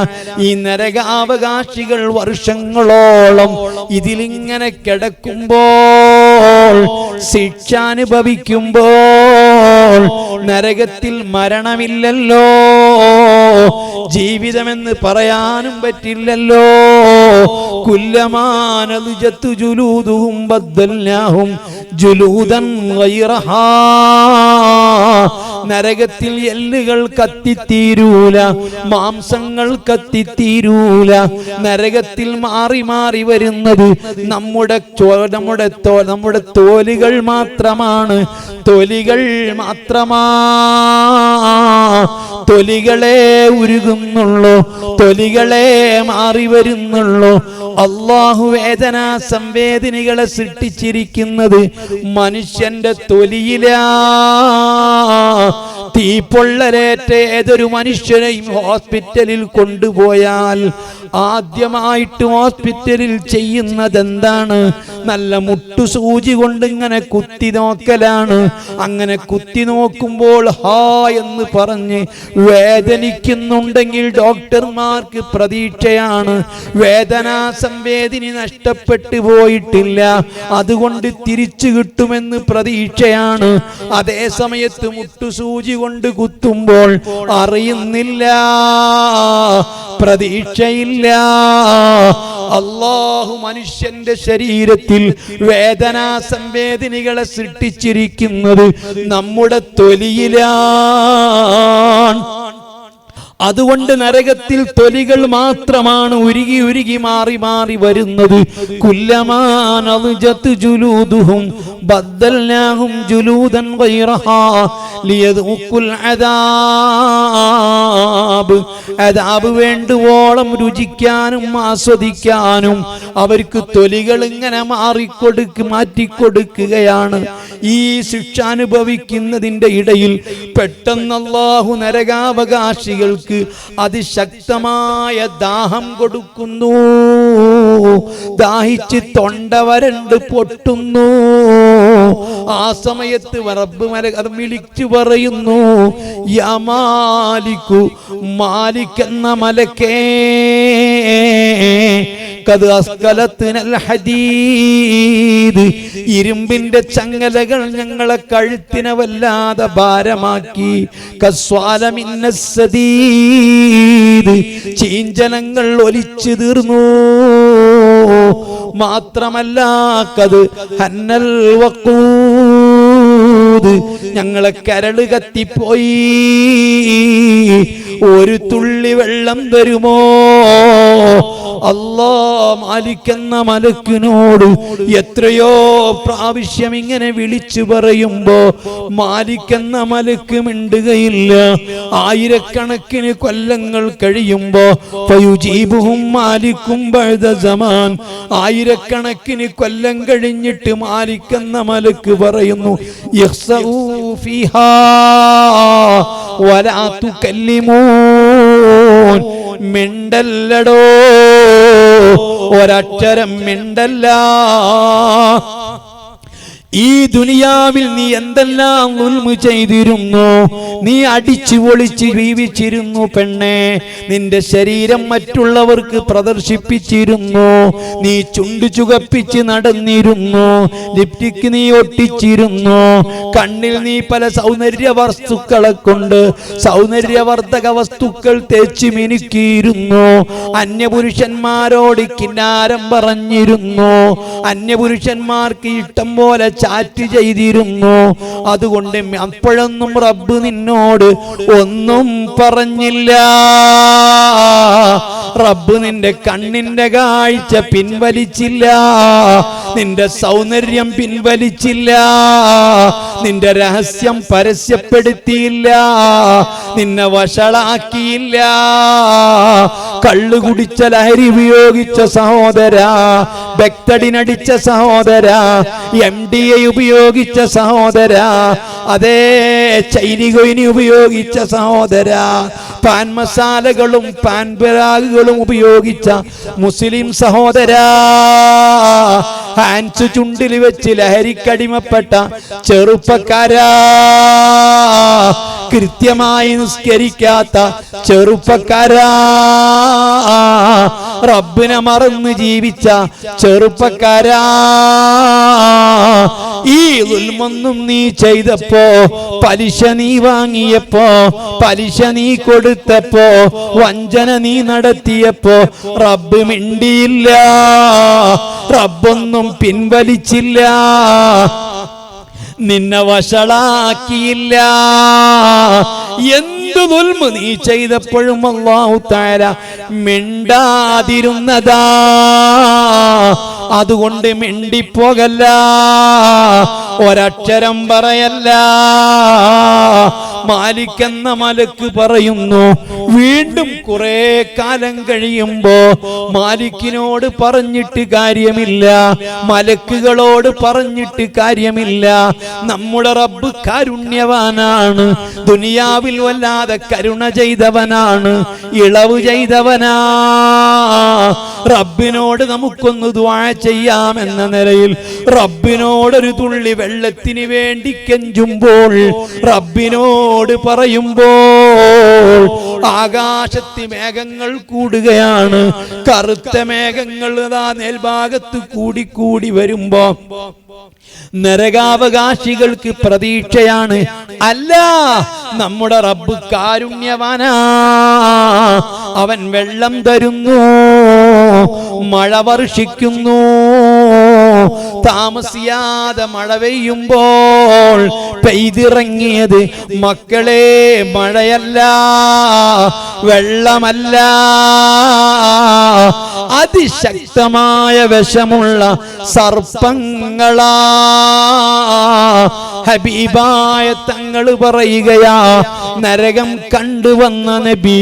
ഈ നരകാവകാശികൾ വർഷങ്ങളോളം ഇതിലിങ്ങനെ കിടക്കുമ്പോൾ, ശിക്ഷ അനുഭവിക്കുമ്പോൾ, നരകത്തിൽ മരണമില്ലല്ലോ, ജീവിതമെന്ന് പറയാനും പറ്റില്ലല്ലോ. കുല്ലമാനലുജത്തു ജുലൂദുഹും ബദ്ദൽനാഹും ജുലൂദൻ ഗൈറഹാ. നരകത്തിൽ എല്ലുകൾ കത്തിത്തീരൂല, മാംസങ്ങൾ കത്തിത്തീരൂല. നരകത്തിൽ മാറി മാറി വരുന്നത് നമ്മുടെ തോലുകൾ മാത്രമാണ്. തൊലികൾ മാത്രമാ, തൊലികളെ ഉരുകുന്നുള്ളൂ, തൊലികളെ മാറി വരുന്നുള്ളൂ. അല്ലാഹു വേദനാ സംവേദനകളെ സൃഷ്ടിച്ചിരിക്കുന്നത് മനുഷ്യന്റെ തൊലിയിലാ. തീപ്പൊള്ളലേറ്റ ഏതൊരു മനുഷ്യനെയും ഹോസ്പിറ്റലിൽ കൊണ്ടുപോയാൽ ആദ്യമായിട്ട് ഹോസ്പിറ്റലിൽ ചെയ്യുന്നത് എന്താണ്? നല്ല മുട്ടുസൂചി കൊണ്ട് ഇങ്ങനെ കുത്തി നോക്കലാണ്. അങ്ങനെ കുത്തി നോക്കുമ്പോൾ ഹാ എന്ന് പറഞ്ഞ് വേദനിക്കുന്നുണ്ടെങ്കിൽ ഡോക്ടർമാർക്ക് പ്രതീക്ഷയാണ്, വേദനാ സംവേദന നഷ്ടപ്പെട്ടു പോയിട്ടില്ല, അതുകൊണ്ട് തിരിച്ചു കിട്ടുമെന്ന് പ്രതീക്ഷയാണ്. അതേ സമയത്ത് മുട്ടുസൂചി കൊണ്ട് കുത്തുമ്പോൾ അറിയുന്നില്ല, പ്രതീക്ഷയില്ല. അല്ലാഹു മനുഷ്യന്റെ ശരീരത്തിൽ വേദനാ സംവേദനകളെ സൃഷ്ടിച്ചിരിക്കുന്നത് നമ്മുടെ തൊലിയിലാണ്. അതുകൊണ്ട് നരകത്തിൽ തൊലികൾ മാത്രമാണ് ഉരുകി ഉരുകി മാറി മാറി വരുന്നത്. കുല്ലമാനലുജത്തു ജുലൂദുഹും ബദ്ദൽനാഹും ജുലൂദൻ ഗൈറഹാ ലിയദൂഖുൽ അദാബ്. അദാബ് വേണ്ടുവോളം രുചിക്കാനും ആസ്വദിക്കാനും അവർക്ക് തൊലികൾ ഇങ്ങനെ മാറ്റിക്കൊടുക്കുകയാണ്. ഈ ശിക്ഷ അനുഭവിക്കുന്നതിന്റെ ഇടയിൽ പെട്ടെന്ന് അല്ലാഹു നരകാവകാശികൾക്ക് അതിശക്തമായ ദാഹം കൊടുക്കുന്നു. ദാഹിച്ച് തൊണ്ട വരണ്ട് പൊട്ടുന്നു. ആ സമയത്ത് റബ്ബ് അത് വിളിച്ചു പറയുന്നു, യാ മാലിക്കു, മാലിക് എന്ന മലക്കേ, ഹദീദ്, ഇരുമ്പിന്റെ ചങ്ങലകൾ ഞങ്ങളെ കഴുത്തിനെ വല്ലാതെ ഭാരമാക്കി. കസ്വാലമിന്നസദീദ്, ചീഞ്ചലങ്ങൾ ഒലിച്ചു തീർന്നു. മാത്രമല്ല കത് ഹന്നൽ വഖൂദ്, ഞങ്ങളെ കരള് കത്തിപ്പോയി. ഒരു തുള്ളി വെള്ളം തരുമോ? അല്ലാ, മാലിക് എന്ന മലക്കിനോട് എത്രയോ പ്രാവശ്യം ഇങ്ങനെ വിളിച്ചു പറയുമ്പോ മാലിക് എന്ന മലക്ക് മിണ്ടുകയില്ല. ആയിരക്കണക്കിന് കൊല്ലങ്ങൾ കഴിയുമ്പോ ഫയുജീബുഹും മാലിക്കും ബഅദ സമാൻ, ആയിരക്കണക്കിന് കൊല്ലം കഴിഞ്ഞിട്ട് മാലിക് എന്ന മലക്ക് പറയുന്നു, യഖ്സഊ ഫീഹാ വലാ തുകല്ലിമൂൻ, മിണ്ടല്ലടോ, ഒരക്ഷരം മിണ്ടല്ല. ഈ ദുനിയാവിൽ നീ എന്തെല്ലാം ഉൽമു ചെയ്തിരുന്നു, നീ അടിച്ചു പൊളിച്ച് ജീവിച്ചിരുന്നു പെണ്ണെ. നിന്റെ ശരീരം മറ്റുള്ളവർക്ക് പ്രദർശിപ്പിച്ചിരുന്നു, നീ ചുണ്ടു ചുകപ്പിച്ച് നടന്നിരുന്നു, ലിപ്റ്റിക് നീ ഒട്ടിച്ചിരുന്നു, കണ്ണിൽ നീ പല സൗന്ദര്യ വസ്തുക്കളെ കൊണ്ട് സൗന്ദര്യവർദ്ധക വസ്തുക്കൾ തേച്ച് മിനുക്കിയിരുന്നു, അന്യപുരുഷന്മാരോട് കിന്നാരം പറഞ്ഞിരുന്നു, അന്യപുരുഷന്മാർക്ക് ഇഷ്ടം പോലെ ചാറ്റ് ചെയ്തിരുന്നു. അതുകൊണ്ട് അപ്പോഴൊന്നും റബ്ബ് നിന്നോട് ഒന്നും പറഞ്ഞില്ല. റബ്ബ് നിന്റെ കണ്ണിന്റെ കാഴ്ച പിൻവലിച്ചില്ല, നിന്റെ സൗന്ദര്യം പിൻവലിച്ചില്ല, നിന്റെ രഹസ്യം പരസ്യപ്പെടുത്തിയില്ല, നിന്നെ വഷളാക്കിയില്ല. കള്ളു കുടിച്ച ലഹരി ഉപയോഗിച്ച സഹോദര, ബെക്തഡിനടിച്ച സഹോദര, MDA ഉപയോഗിച്ച സഹോദര, അതേ ചൈനികൊയിനി ഉപയോഗിച്ച സഹോദര, പാൻ മസാലകളും പാൻ പരാഗുകളും ഉപയോഗിച്ച മുസ്ലിം സഹോദര, ഹാൻസ് ചുണ്ടിൽ വെച്ച് ലഹരിക്കടിമപ്പെട്ട ചെറുപ്പക്കാരാ, കൃത്യമായി നിസ്കരിക്കാത്ത ചെറുപ്പക്കാരാ, റബ്ബിനെ മറന്ന് ജീവിച്ച ചെറുപ്പക്കാരാ, ഈ ദുൽമൊന്നും നീ ചെയ്തപ്പോ, പലിശ നീ വാങ്ങിയപ്പോ, പലിശ നീ കൊടുത്തപ്പോ, വഞ്ചന നീ നടത്തിയപ്പോ റബ്ബ് മിണ്ടിയില്ല, റബ്ബൊന്നും പിൻവലിച്ചില്ല, നിന്നെ വഷളാക്കിയില്ല. എന്തു ദുൽമ് നീ ചെയ്തപ്പോഴും അല്ലാഹു തആല മിണ്ടാതിരുന്നതാ. അതുകൊണ്ട് മിണ്ടിപ്പോകല്ല, ഒരക്ഷരം പറയല്ല. മാലിക് എന്ന മലക്ക് പറയുന്നു, വീണ്ടും കുറെ കാലം കഴിയുമ്പോ മാലിക്കിനോട് പറഞ്ഞിട്ട് കാര്യമില്ല, മലക്കുകളോട് പറഞ്ഞിട്ട് കാര്യമില്ല. നമ്മുടെ റബ്ബ് കാരുണ്യവാനാണ്, ദുനിയാവിൽ വല്ലാതെ കരുണ ചെയ്തവനാണ്, ഇളവ് ചെയ്തവനാ. റബ്ബിനോട് നമുക്കൊന്ന് ദുആ ചെയ്യാമെന്ന നിലയിൽ റബ്ബിനോടൊരു തുള്ളി വെള്ളത്തിന് വേണ്ടി കെഞ്ചുമ്പോൾ, റബ്ബിനോട് പറയുമ്പോൾ ആകാശത്ത് മേഘങ്ങൾ കൂടുകയാണ്. കറുത്ത മേഘങ്ങൾ അതാ മേൽഭാഗത്ത് കൂടിക്കൂടി വരുമ്പോ നരകാവകാശികൾക്ക് പ്രതീക്ഷയാണ്. അല്ല, നമ്മുടെ റബ്ബ് കാരുണ്യവാനാ, അവൻ വെള്ളം തരുന്നു, മഴ വർഷിക്കുന്നു. താമസിയാതെ മഴ പെയ്യുമ്പോൾ പെയ്തിറങ്ങിയത് മക്കളെ മഴയല്ല, വെള്ളമല്ല, അതിശക്തമായ വിഷമുള്ള സർപ്പങ്ങളാ. ഹബീബായ തങ്ങൾ പറയുകയാ, നരകം കണ്ടുവന്ന നബി,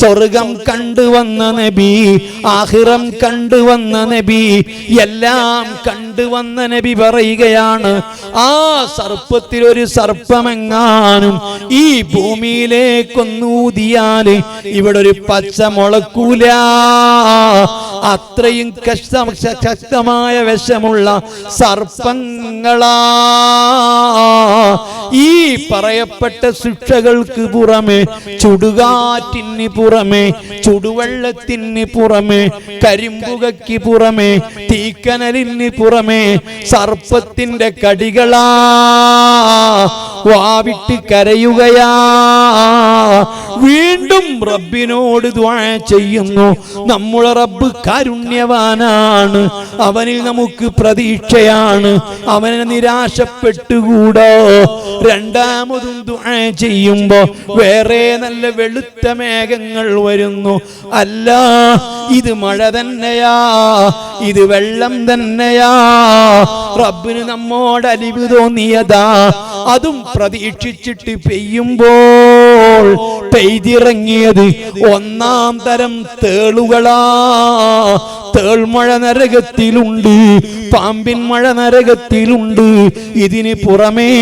സ്വർഗം കണ്ടുവന്ന നബി, ആഖിറം കണ്ടുവന്ന നബി, എല്ലാം കണ്ടുവന്ന നബി പറയുകയാണ്, ആ സർപ്പത്തിൽ ഒരു സർപ്പമെങ്ങാനും ഈ ഭൂമിയിലേക്കൊന്നൂതിയാല് ഇവിടെ ഒരു പച്ച മുളക്കൂല. അത്രയും ശക്തമായ വിഷമുള്ള സർപ്പങ്ങളാ. ഈ പറയപ്പെട്ട ശിക്ഷകൾക്ക് പുറമെ, ചുടുകാറ്റിന് പുറമെ, ചുടുവെള്ളത്തിന് പുറമെ, കരിമ്പുകയ്ക്ക് പുറമെ, തീക്കനലിന് പുറമെ സർപ്പത്തിന്റെ കടികളാ. വാവിട്ട് കരയുകയാ. വീണ്ടും റബ്ബിനോട് ദുആ ചെയ്യുന്നു. നമ്മുടെ റബ്ബ് കാരുണ്യവാനാണ്, അവനിൽ നമുക്ക് പ്രതീക്ഷയാണ്, അവനെ നിരാശപ്പെട്ടുകൂടോ. രണ്ടാമതും ദുആ ചെയ്യുമ്പോ വേറെ നല്ല വെളുത്ത മേഘങ്ങൾ വരുന്നു. അല്ല, ഇത് മഴ തന്നെയാ, ഇത് വെള്ളം തന്നെയാ. റബ്ബിന് നമ്മോട് അലിവ് തോന്നിയതാ. അതും പ്രതീക്ഷിച്ചിട്ട് പെയ്യുമ്പോൾ പെയ്തിറങ്ങിയത് ഒന്നാം തരം തേളുകളാ. തേൾമഴ നരകത്തിലുണ്ട്, പാമ്പിൻ മഴ നരകത്തിലുണ്ട്. ഇതിന് പുറമേ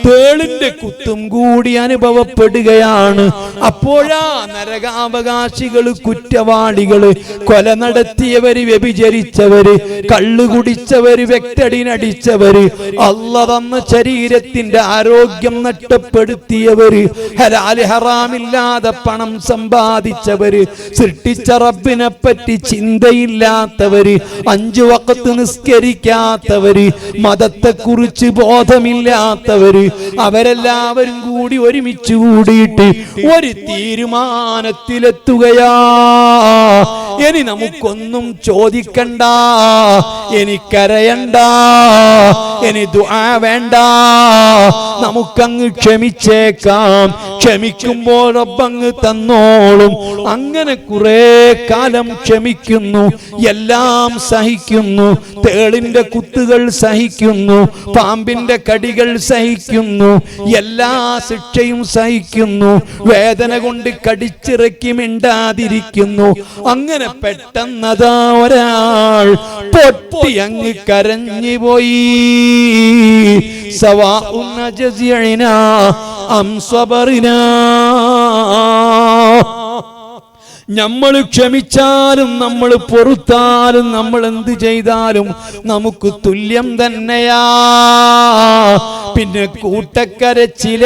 തേളിന്റെ കുത്തും കൂടി അനുഭവപ്പെടുകയാണ്. അപ്പോഴാ നരകാവകാശികള്, കുറ്റവാളികള്, കൊല നടത്തിയവര്, വ്യഭിചരിച്ചവര്, കള്ളു കുടിച്ചവര്, വെക്തടിനടിച്ചവര്, അല്ലാഹ് തന്ന ശരീരത്തിന്റെ ആരോഗ്യം നഷ്ടപ്പെടുത്തിയവര്, ഹലാല് ഹറാമില്ലാതെ പണം സമ്പാദിച്ചവര്, സൃഷ്ടിച്ച റബ്ബിനെ പറ്റി ചിന്തയില്ലാത്തവര്, 5 വഖത്ത് നിസ്കരിക്കാത്തവര്, മതത്തെക്കുറിച്ച് ബോധമില്ലാത്തവര്, അവരെല്ലാവരും കൂടി ഒരുമിച്ച് കൂടിയിട്ട് ഒരു തീരുമാനത്തിലെത്തുകയാ. ഇനി നമുക്കൊന്നും ചോദിക്കണ്ട, എനിക്കരയണ്ട, ഇനി ദുആ വേണ്ട, നമുക്കങ്ങ് ക്ഷമിച്ചേക്കാം. ക്ഷമിക്കുമ്പോൾ റബ്ബങ്ങ് തന്നോളും. അങ്ങനെ കുറെ കാലം ക്ഷമിക്കുന്നു, എല്ലാം സഹിക്കുന്നു. തേളിന്റെ കുത്തുകൾ സഹിക്കുന്നു, പാമ്പിന്റെ കടികൾ സഹിക്കുന്നു, എല്ലാ ശിക്ഷയും സഹിക്കുന്നു, വേദന കൊണ്ട് കടിച്ചിറക്കി മിണ്ടാതിരിക്കുന്നു. അങ്ങനെ പെട്ടെന്നതാ ഒരാൾ പൊട്ടി അങ്ങ് കരഞ്ഞുപോയി. സവാഉൻ അജ്സിഅനാ അം സബറിനാ. നമ്മൾ ക്ഷമിച്ചാലും നമ്മൾ പൊറുത്താലും നമ്മൾ എന്ത് ചെയ്താലും നമുക്ക് തുല്യം തന്നെയാ. പിന്നെ കൂട്ടക്കരച്ചില.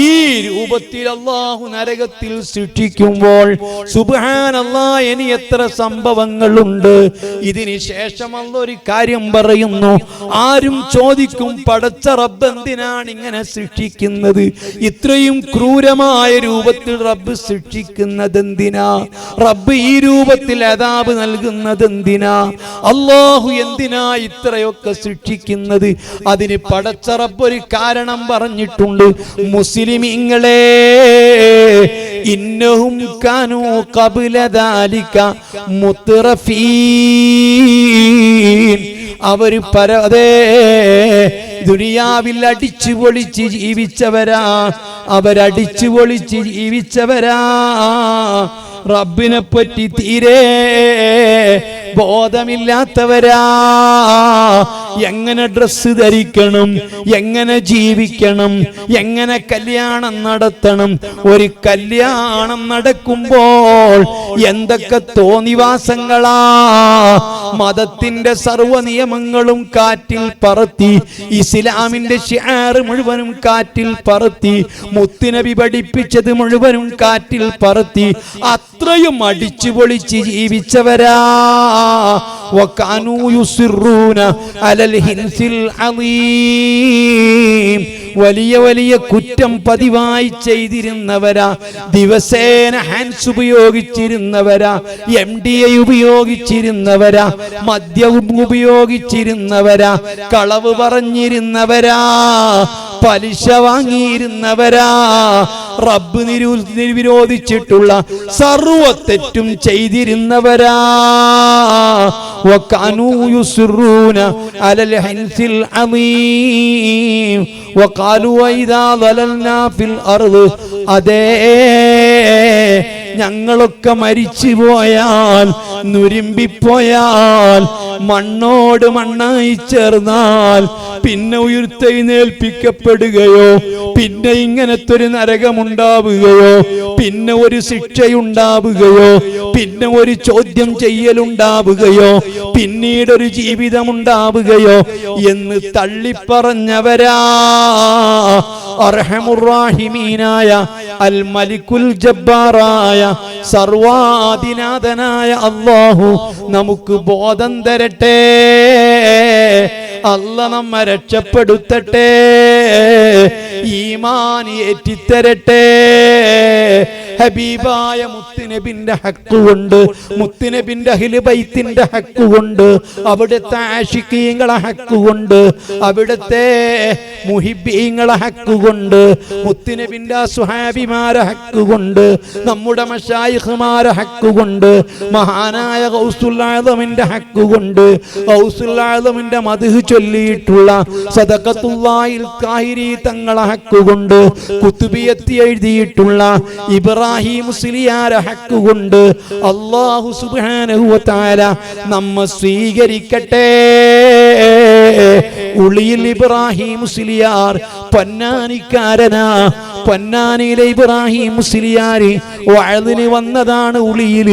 ഈ രൂപത്തിൽ അല്ലാഹു നരകത്തിൽ ശിക്ഷിക്കുമ്പോൾ സുബ്ഹാനല്ലാഹ്, ഇനി എത്ര സംഭവങ്ങളുണ്ട്. ഇതിന് ശേഷം അല്ലാഹു ഒരു കാര്യം പറയുന്നു. ആരും ചോദിക്കും, പടച്ച റബ്ബ് എന്തിനാണ് ഇങ്ങനെ ശിക്ഷിക്കുന്നത്? ഇത്രയും ക്രൂരമായ രൂപത്തിൽ റബ്ബ് ശിക്ഷിക്കുന്നത് എന്തിനാ? റബ്ബ് ഈ രൂപത്തിൽ അദാബ് നൽകുന്നത് എന്തിനാ? അല്ലാഹു എന്തിനാ ഇത്രയൊക്കെ ശിക്ഷിക്കുന്നത്? അതിന് പടച്ച റബ്ബ് ഒരു കാരണം പറഞ്ഞിട്ടുണ്ട്. മുസ്ലിമീങ്ങളെ, ഇന്നഹും കാനൂ ഖബ്ല ദാലിക മുത്റഫീൻ. അവര് ദുനിയാവിൽ അടിച്ചു പൊളിച്ച് ജീവിച്ചവരാ. അവരടിച്ചു പൊളിച്ച് ജീവിച്ചവരാ. റബ്ബിനെ പറ്റി തീരെ ബോധമില്ലാത്തവരാ. എങ്ങനെ ഡ്രസ്സ് ധരിക്കണം, എങ്ങനെ ജീവിക്കണം, എങ്ങനെ കല്യാണം നടത്തണം. ഒരു കല്യാണം നടക്കുമ്പോൾ എന്തൊക്കെ തോന്നിവാസങ്ങളാ. മതത്തിന്റെ സർവ്വ നിയമങ്ങളും കാറ്റിൽ പറത്തി, ഇസ്ലാമിന്റെ ശിആർ മുഴുവനും കാറ്റിൽ പറത്തി, മുത്തുനബി പഠിപ്പിച്ചത് മുഴുവനും കാറ്റിൽ പറത്തി. അത്രയും അടിച്ചു പൊളിച്ച് ജീവിച്ചവരാ. വകാനൂ യുസിറൂന അലൽ ഹിൻസിൽ അളീം. വലിയ വലിയ കുറ്റം പതിവായി ചെയ്തിരുന്നവരാ. ദിവസേന ഹാൻഡ്സ് ഉപയോഗിച്ചിരുന്നവരാ, MDA ഉപയോഗിച്ചിരുന്നവരാ, മദ്യവും ഉപയോഗിച്ചിരുന്നവരാ, കളവ് പറഞ്ഞിരുന്നവരാ, പലിശ വാങ്ങിയിരുന്നവരാ. റബ്ബ് വിരോധിച്ചിട്ടുള്ള സർവ്വ തെറ്റും ചെയ്തിരുന്നവരാ. വകാനൂ യുസിറൂന അലൽ ഹിൻസിൽ അളീം. വഖാലൂ വഇദാ ളലൽനാ ഫിൽ അർദ്. അതേ, ഞങ്ങളൊക്കെ മരിച്ചു പോയാൽ, നുരുമ്പിപ്പോയാൽ, മണ്ണോട് മണ്ണായി ചേർന്നാൽ പിന്നെ ഉയർത്തെഴുന്നേൽപ്പിക്കപ്പെടുകയോ, പിന്നെ ഇങ്ങനത്തെ ഒരു നരകമുണ്ടാവുകയോ, പിന്നെ ഒരു ശിക്ഷയുണ്ടാവുകയോ, പിന്നെ ഒരു ചോദ്യം ചെയ്യലുണ്ടാവുകയോ, പിന്നീടൊരു ജീവിതമുണ്ടാവുകയോ എന്ന് തള്ളിപ്പറഞ്ഞവരാ. അർഹമുർറാഹിമീനായ അൽ മലിക്കുൽ ജബ്ബാറായ സർവാധിനാഥനായ അല്ലാഹു നമുക്ക് ബോധം തരട്ടെ. അല്ലാഹ് നമ്മെ രക്ഷപ്പെടുത്തട്ടെ, ഈമാൻ ഏറ്റിത്തരട്ടെ. ഹബീബായ മുത്തുനബിന്റെ ഹക്ക് കൊണ്ട്, മുത്തുനബിന്റെ അഹ്ലു ബൈത്തിന്റെ ഹക്ക് കൊണ്ട്, അവിടുത്തെ ആശിഖീങ്ങളെ ഹക്ക് കൊണ്ട്, അവിടുത്തെ മുഹിബ്ബീങ്ങളെ ഹക്ക് കൊണ്ട്, മുത്തുനബിന്റെ സ്വഹാബിമാരെ ഹക്ക് കൊണ്ട്, നമ്മുടെ മശായിഖ്മാരെ ഹക്ക് കൊണ്ട്, മഹാനായ ഗൗസുൽ ആദമിന്റെ ഹക്ക് കൊണ്ട്, ഗൗസുൽ ആദമിന്റെ മദ്ഹ് ചൊല്ലിയിട്ടുള്ള സദഖത്തുല്ലാഹിൽ കാഹിരി തങ്ങളെ ഹക്ക് കൊണ്ട്, കുതുബിയത്തി എഴുതിയിട്ടുള്ള ഇബ്രാഹിം ഇബ്രാഹിം മുസ്ലിയാരെ ഹക്ക് കൊണ്ട് അല്ലാഹു സുബ്ഹാനഹു വ തആല നമ്മെ സ്വീകരിക്കട്ടെ. ഉളിയിൽ ഇബ്രാഹിം മുസ്ലിയാർ പൊന്നാനിക്കാരനാ. പൊന്നാനിയിലെ ഇബ്രാഹിം മുസ്ലിയാര് വഅദിന് വന്നതാണ് ഉളിയിൽ.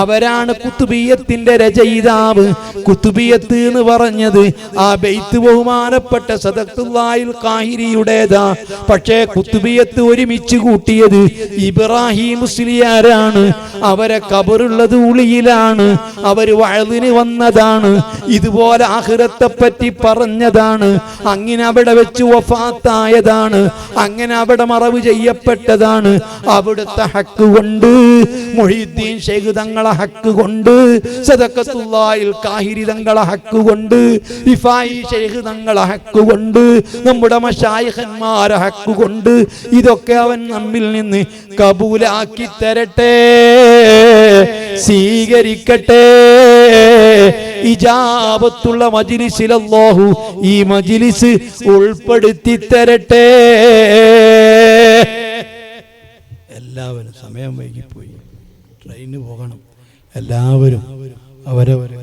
അവരാണ് കുത്തുബിയത്തിന്റെ രചയിതാവ്. കുത്തുബിയത്ത് എന്ന് പറഞ്ഞത് ആ ബൈത്ത് ബഹുമാനപ്പെട്ട സദഖത്തുല്ലാഹിൽ ഖാഹിരിയുടേതാ. പക്ഷേ കുത്തുബിയത്ത് ഒരുമിച്ച് കൂട്ടിയത് ഇബ്രാഹിം മുസ്ലിയാരാണ്. അവരെ ഖബറുള്ളത് ഉളിയിലാണ്. അവർ വഅദിന് വന്നതാണ്. ഇതുപോലെ ആഖിറത്തെ പറ്റി പറഞ്ഞതാണ്. അങ്ങനെ അവിടെ വെച്ച് വഫാത്തായതാണ്. അങ്ങനെ അവിടെ മറവ് ചെയ്യപ്പെട്ടതാണ്. അവിടുത്തെ ഹക്ക് കൊണ്ട്, മുഹീദ്ദീൻ ശൈഖ് തങ്ങളെ ഹക്ക് കൊണ്ട്, സദഖത്തുല്ലാഹിൽ ഖാഹിരി തങ്ങളെ ഹക്ക് കൊണ്ട്, റിഫായി ശൈഖ് തങ്ങളെ ഹക്ക് കൊണ്ട്, നമ്മുടെ മശായിഖന്മാരെ ഹക്ക് കൊണ്ട്, ഇതൊക്കെ അവൻ നമ്മിൽ നിന്ന് കബൂലാക്കി തരട്ടെ, സ്വീകരിക്കട്ടെ. ഇജാബത്തുള്ള മജ്ലിസിൽ അല്ലാഹു ഈ മജ്ലിസ് ഉൾപ്പെടുത്തി തരട്ടെ. എല്ലാവരും സമയം വൈകിപ്പോയി, ട്രെയിന് പോകണം. എല്ലാവരും അവരവരെ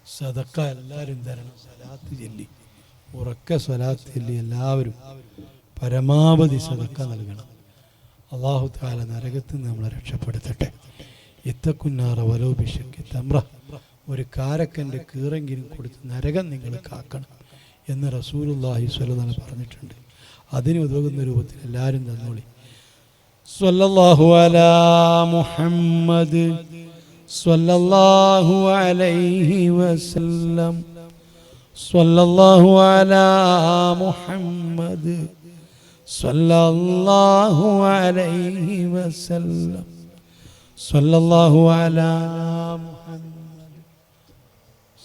സദക്ക എല്ലാവരും തരണം. സ്വലാത്ത് ചൊല്ലി, ഉറക്ക സ്വലാത്ത് ചൊല്ലി എല്ലാവരും പരമാവധി സദക്ക നൽകണം. അല്ലാഹു തആല നരകത്തിൽ നിന്ന് നമ്മളെ രക്ഷപ്പെടുത്തട്ടെ. ഇത്തക്കുന്നാറ വലോഭിഷയ്ക്ക് തമ്ര, ഒരു കാരക്കൻ്റെ കീറെങ്കിലും കൊടുത്ത് നരകം നിങ്ങൾ കാക്കണം എന്ന് റസൂലുള്ളാഹി സ്വല്ലല്ലാഹു അലൈഹി വസല്ലം പറഞ്ഞിട്ടുണ്ട്. അതിന് ഉതകുന്ന രൂപത്തിൽ എല്ലാവരും തന്നോളി. സ്വല്ലല്ലാഹു അലാ മുഹമ്മദ് സ്വല്ലല്ലാഹു അലൈഹി വസല്ലം. സ്വല്ലല്ലാഹു അലാ മുഹമ്മദ് സ്വല്ലല്ലാഹു അലൈഹി വസല്ലം. സ്വല്ലല്ലാഹു അലാ മുഹമ്മദ്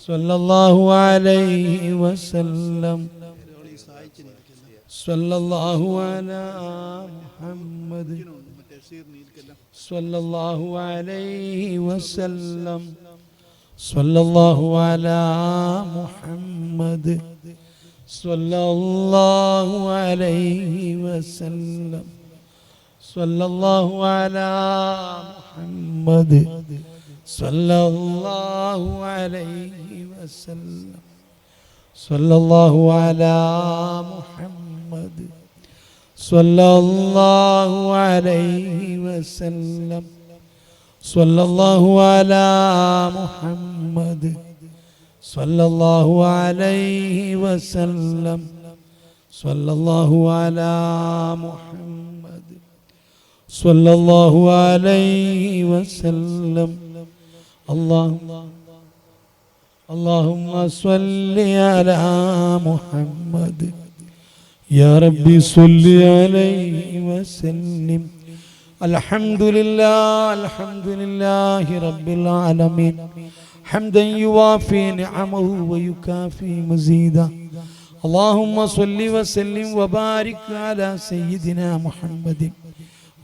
സ്വല്ലല്ലാഹു അലൈഹി വസല്ലം. സ്വല്ലല്ലാഹു അലാ മുഹമ്മദ് സ്വല്ലല്ലാഹു അലൈഹി വസല്ലം. സ്വല്ലല്ലാഹു അലാ മുഹമ്മദ് സ്വല്ലല്ലാഹു അലൈഹി വസല്ലം. സ്വല്ലല്ലാഹു അലാ മുഹമ്മദ് സ്വല്ലല്ലാഹു അലൈഹി വസല്ലം. സ്വല്ലല്ലാഹു അലാ മുഹമ്മദ് സ്വല്ലല്ലാഹു അലൈഹി വസല്ലം. സ്വല്ലല്ലാഹു അലാ മുഹമ്മദ് സ്വല്ലല്ലാഹു അലൈഹി വസല്ലം. സ്വല്ലല്ലാഹു അലാ മുഹമ്മദ് സ്വല്ലല്ലാഹു അലൈഹി വസല്ലം. اللهم صل على محمد يا ربي صل عليه وسلم. الحمد لله رب العالمين حمدا يوافي نعمه ويكافي مزيدا. اللهم صل وسلم وبارك على سيدنا محمد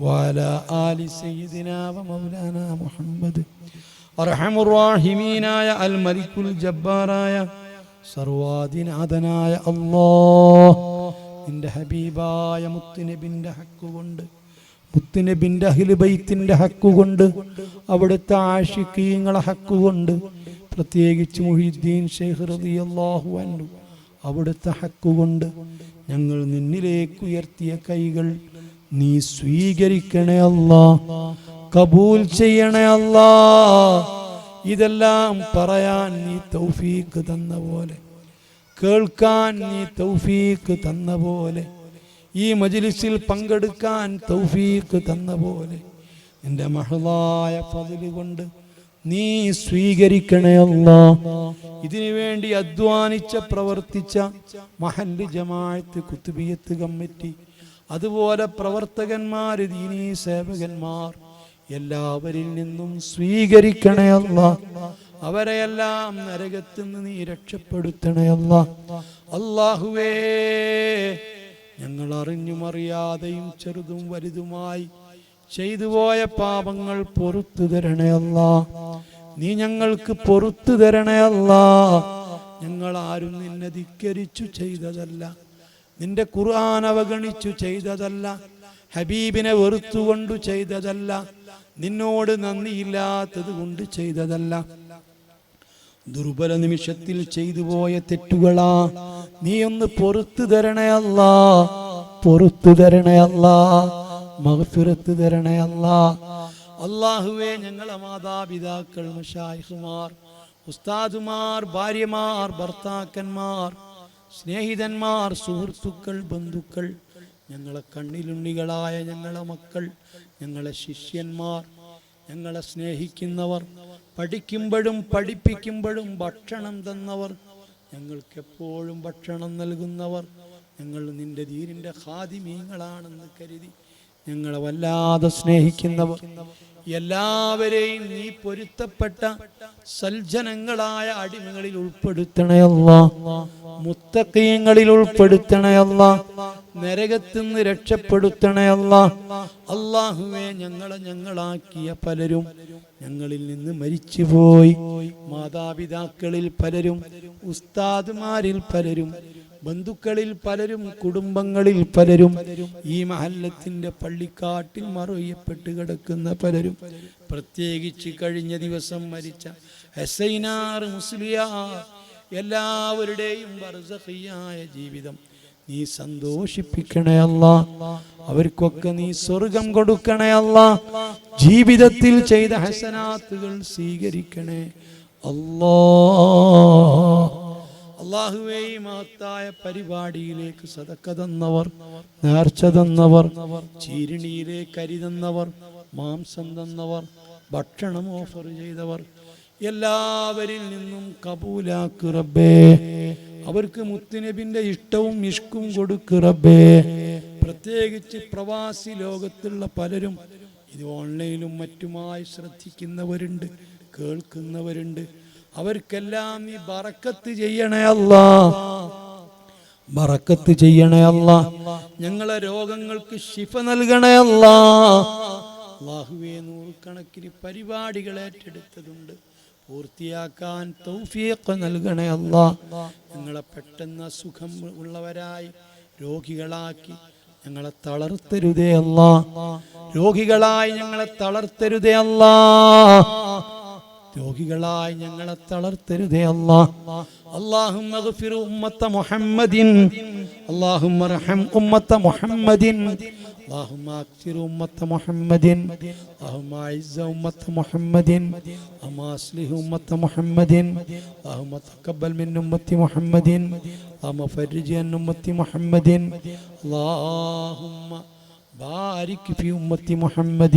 وعلى آل سيدنا ومولانا محمد. അർഹമുർ റഹീമീനായ അൽ മലിക്കുൽ ജബ്ബാറായ സർവാധിനാഥനായ അല്ലാഹ്, നിന്റെ ഹബീബായ മുത്തുനബിന്റെ ഹക്കുകൊണ്ട്, മുത്തുനബിന്റെ അഹ്ലു ബൈത്തിന്റെ ഹക്കുകൊണ്ട്, അവിടുത്തെ ആശിഖീങ്ങളെ ഹക്കുകൊണ്ട്, പ്രത്യേകിച്ച് മുഹീദ്ദീൻ ശൈഖ് റളിയല്ലാഹു അൻഹു അവിടുത്തെ ഹക്കുകൊണ്ട് ഞങ്ങൾ നിന്നിലേക്ക് ഉയർത്തിയ കൈകൾ നീ സ്വീകരിക്കണേ അല്ലാഹ്, കബൂൽ ചെയ്യണേ അല്ലാഹ്. ഇതെല്ലാം പറയാൻ നീ തൗഫീഖ് തന്ന പോലെ, കേൾക്കാൻ നീ തൗഫീഖ് തന്ന പോലെ, ഈ മജ്ലിസിൽ പങ്കെടുക്കാൻ തൗഫീഖ് തന്ന പോലെ നിന്റെ മഹ്ളായ ഫദ്ല് കൊണ്ട് നീ സ്വീകരിക്കണേ അല്ലാഹ്. ഇതിനു വേണ്ടി അധ്വാനിച്ച പ്രവർത്തിച്ച മഹല്ല് ജമാഅത്ത് കുത്തുബിയത്ത് കമ്മിറ്റി, അതുപോലെ പ്രവർത്തകന്മാർ, ദീനീ സേവകന്മാർ, എല്ലാവരിൽ നിന്നും സ്വീകരിക്കണേ അല്ലാഹ്. അവരെയെല്ലാം നരകത്തിൽ നിന്ന് നീ രക്ഷപ്പെടുത്തണേ അല്ലാഹ്. അല്ലാഹുവേ, ഞങ്ങൾ അറിഞ്ഞും അറിയാതെയും ചെറുതും വലുതുമായി ചെയ്തു പോയ പാപങ്ങൾ പൊറുത്തു തരണേ അല്ലാഹ്. നീ ഞങ്ങൾക്ക് പൊറുത്തു തരണേ അല്ലാഹ്. ഞങ്ങളാരും നിന്നെ ധിക്കരിച്ചു ചെയ്തതല്ല, നിന്റെ ഖുർആൻ അവഗണിച്ചു ചെയ്തതല്ല, ഹബീബിനെ വെറുത്തുകൊണ്ട് ചെയ്തതല്ല, നിന്നോട് നന്ദിയില്ലാത്തത് കൊണ്ട് ചെയ്തതല്ല. ദുർബല നിമിഷത്തിൽ ചെയ്തു പോയ തെറ്റുകളാ. നീ ഒന്ന് പൊറുത്തു തരണേ അല്ലാ, പൊറുത്തു തരണേ അല്ലാ, മഗ്ഫിറത്ത് തരണേ അല്ലാ. അല്ലാഹുവേ, ഞങ്ങളെ മാതാപിതാക്കൾ, മശായിഖുമാർ, ഉസ്താദുമാർ, ഭാര്യമാർ, ഭർത്താക്കന്മാർ, സ്നേഹിതന്മാർ, സുഹൃത്തുക്കൾ, ബന്ധുക്കൾ, ഞങ്ങളെ കണ്ണിലുണ്ണികളായ ഞങ്ങളെ മക്കൾ, ഞങ്ങളെ ശിഷ്യന്മാർ, ഞങ്ങളെ സ്നേഹിക്കുന്നവർ, പഠിക്കുമ്പോഴും പഠിപ്പിക്കുമ്പോഴും ഭക്ഷണം തന്നവർ, ഞങ്ങൾക്കെപ്പോഴും ഭക്ഷണം നൽകുന്നവർ, ഞങ്ങൾ നിന്റെ ദീനിന്റെ ഖാദിമീങ്ങളാണെന്ന് കരുതി ഞങ്ങളെ വല്ലാതെ സ്നേഹിക്കുന്നവർ, എല്ലാവരെയും നീ പൊരുത്തപ്പെട്ട സൽജനങ്ങളായ അടിമകളിൽ ഉൾപ്പെടുത്തണേ അല്ലാഹ്, മുത്തഖീങ്ങളിൽ ഉൾപ്പെടുത്തണേ അല്ലാഹ്, നരകത്തിന്ന് രക്ഷപ്പെടുത്തണേ അല്ലാഹ്. അല്ലാഹുവേ, ഞങ്ങളാക്കിയ പലരും ഞങ്ങളിൽ നിന്ന് മരിച്ചുപോയി. മാതാപിതാക്കളിൽ പലരും, ഉസ്താദുമാരിൽ പലരും, ബന്ധുക്കളിൽ പലരും, കുടുംബങ്ങളിൽ പലരും, ഈ മഹല്ലത്തിന്റെ പള്ളിക്കാട്ടിൽ മറയപ്പെട്ട് കിടക്കുന്ന പലരും, പ്രത്യേകിച്ച് കഴിഞ്ഞ ദിവസം മരിച്ച ഹസൈനാർ മുസ്ലിയാർ, എല്ലാവരുടെയും ബർസഖിയായ ജീവിതം നീ സന്തോഷിപ്പിക്കണേ അല്ലാ. അവർക്കൊക്കെ നീ സ്വർഗം കൊടുക്കണേ അല്ലാ. ജീവിതത്തിൽ ചെയ്ത ഹസനാത്തുകൾ സ്വീകരിക്കണേ അല്ലാ. അല്ലാഹുവേ, ഈ മഹത്തായ പരിപാടിയിലേക്ക് സദക്ക തന്നവർ, നേർച്ച തന്നവർ, ചീരിണിയിലേക്ക് അരി തന്നവർ, മാംസം തന്നവർ, ഭക്ഷണം ഓഫർ ചെയ്തവർ, എല്ലാവരിൽ നിന്നും കബൂലാക്ക് റബ്ബേ. അവർക്ക് മുത്തുനബിന്റെ ഇഷ്ടവും ഇഷ്കും കൊടുക്ക് റബ്ബേ. പ്രത്യേകിച്ച് പ്രവാസി ലോകത്തുള്ള പലരും ഇത് ഓൺലൈനിലും മറ്റുമായി ശ്രദ്ധിക്കുന്നവരുണ്ട്, കേൾക്കുന്നവരുണ്ട്. അവർക്കെല്ലാം നീ ബറക്കത്ത് ചെയ്യണേ അല്ലാ, ബറക്കത്ത് ചെയ്യണേ അല്ലാ. ഞങ്ങളെ രോഗങ്ങൾക്ക് ശിഫ നൽകണേ അല്ലാ. അല്ലാഹുവേ, നൂറുകണക്കിന് പരിപാടികൾ ഏറ്റെടുത്തതുണ്ട്, പൂർത്തിയാക്കാൻ തൗഫീഖ് നൽകണേ അല്ലാ. ഞങ്ങളെ പെട്ടെന്ന് സുഖം ഉള്ളവരായി രോഗികളാക്കി ഞങ്ങളെ തളർത്തരുതേ അല്ലാ. രോഗികളായി ഞങ്ങളെ തളർത്തരുതേ അല്ലാ. രോഗികളായി ഞങ്ങളെ തളർത്തരുതേ അല്ലാ. اللهم اغفر أمة محمد، اللهم ارحم أمة محمد، اللهم اغفر أمة محمد، اللهم اعز أمة محمد، اللهم اصلح أمة محمد، اللهم تقبل من أمة محمد، اللهم فرج عن أمة محمد، اللهم بارك في أمة محمد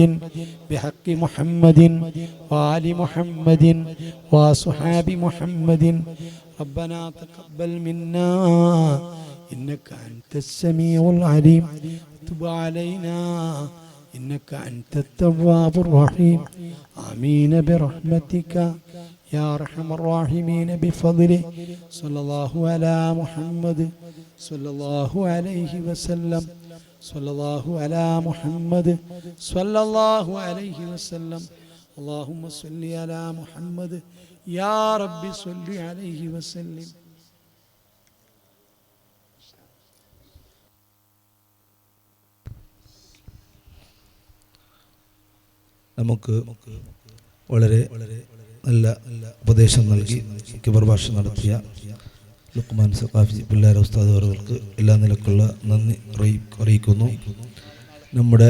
بحق محمد وآل محمد وصحاب محمد. ربنا تقبل منا إنك أنت السميع العليم، تب علينا إنك أنت التواب الرحيم. آمين برحمتك يا أرحم الراحمين بفضله. صلى الله على محمد صلى الله عليه وسلم، صلى الله على محمد صلى الله عليه وسلم. اللهم صل على محمد يا رب صل عليه وسلم. നമുക്ക് വളരെ നല്ല ഉപദേശം നൽകി പ്രഭാഷണം നടത്തിയ ലുഖ്മാൻ സഖാഫി പിള്ളേർ ഉസ്താദ് അവർക്ക് എല്ലാ നിലക്കുള്ള നന്ദി അറിയിക്കുന്നു. നമ്മുടെ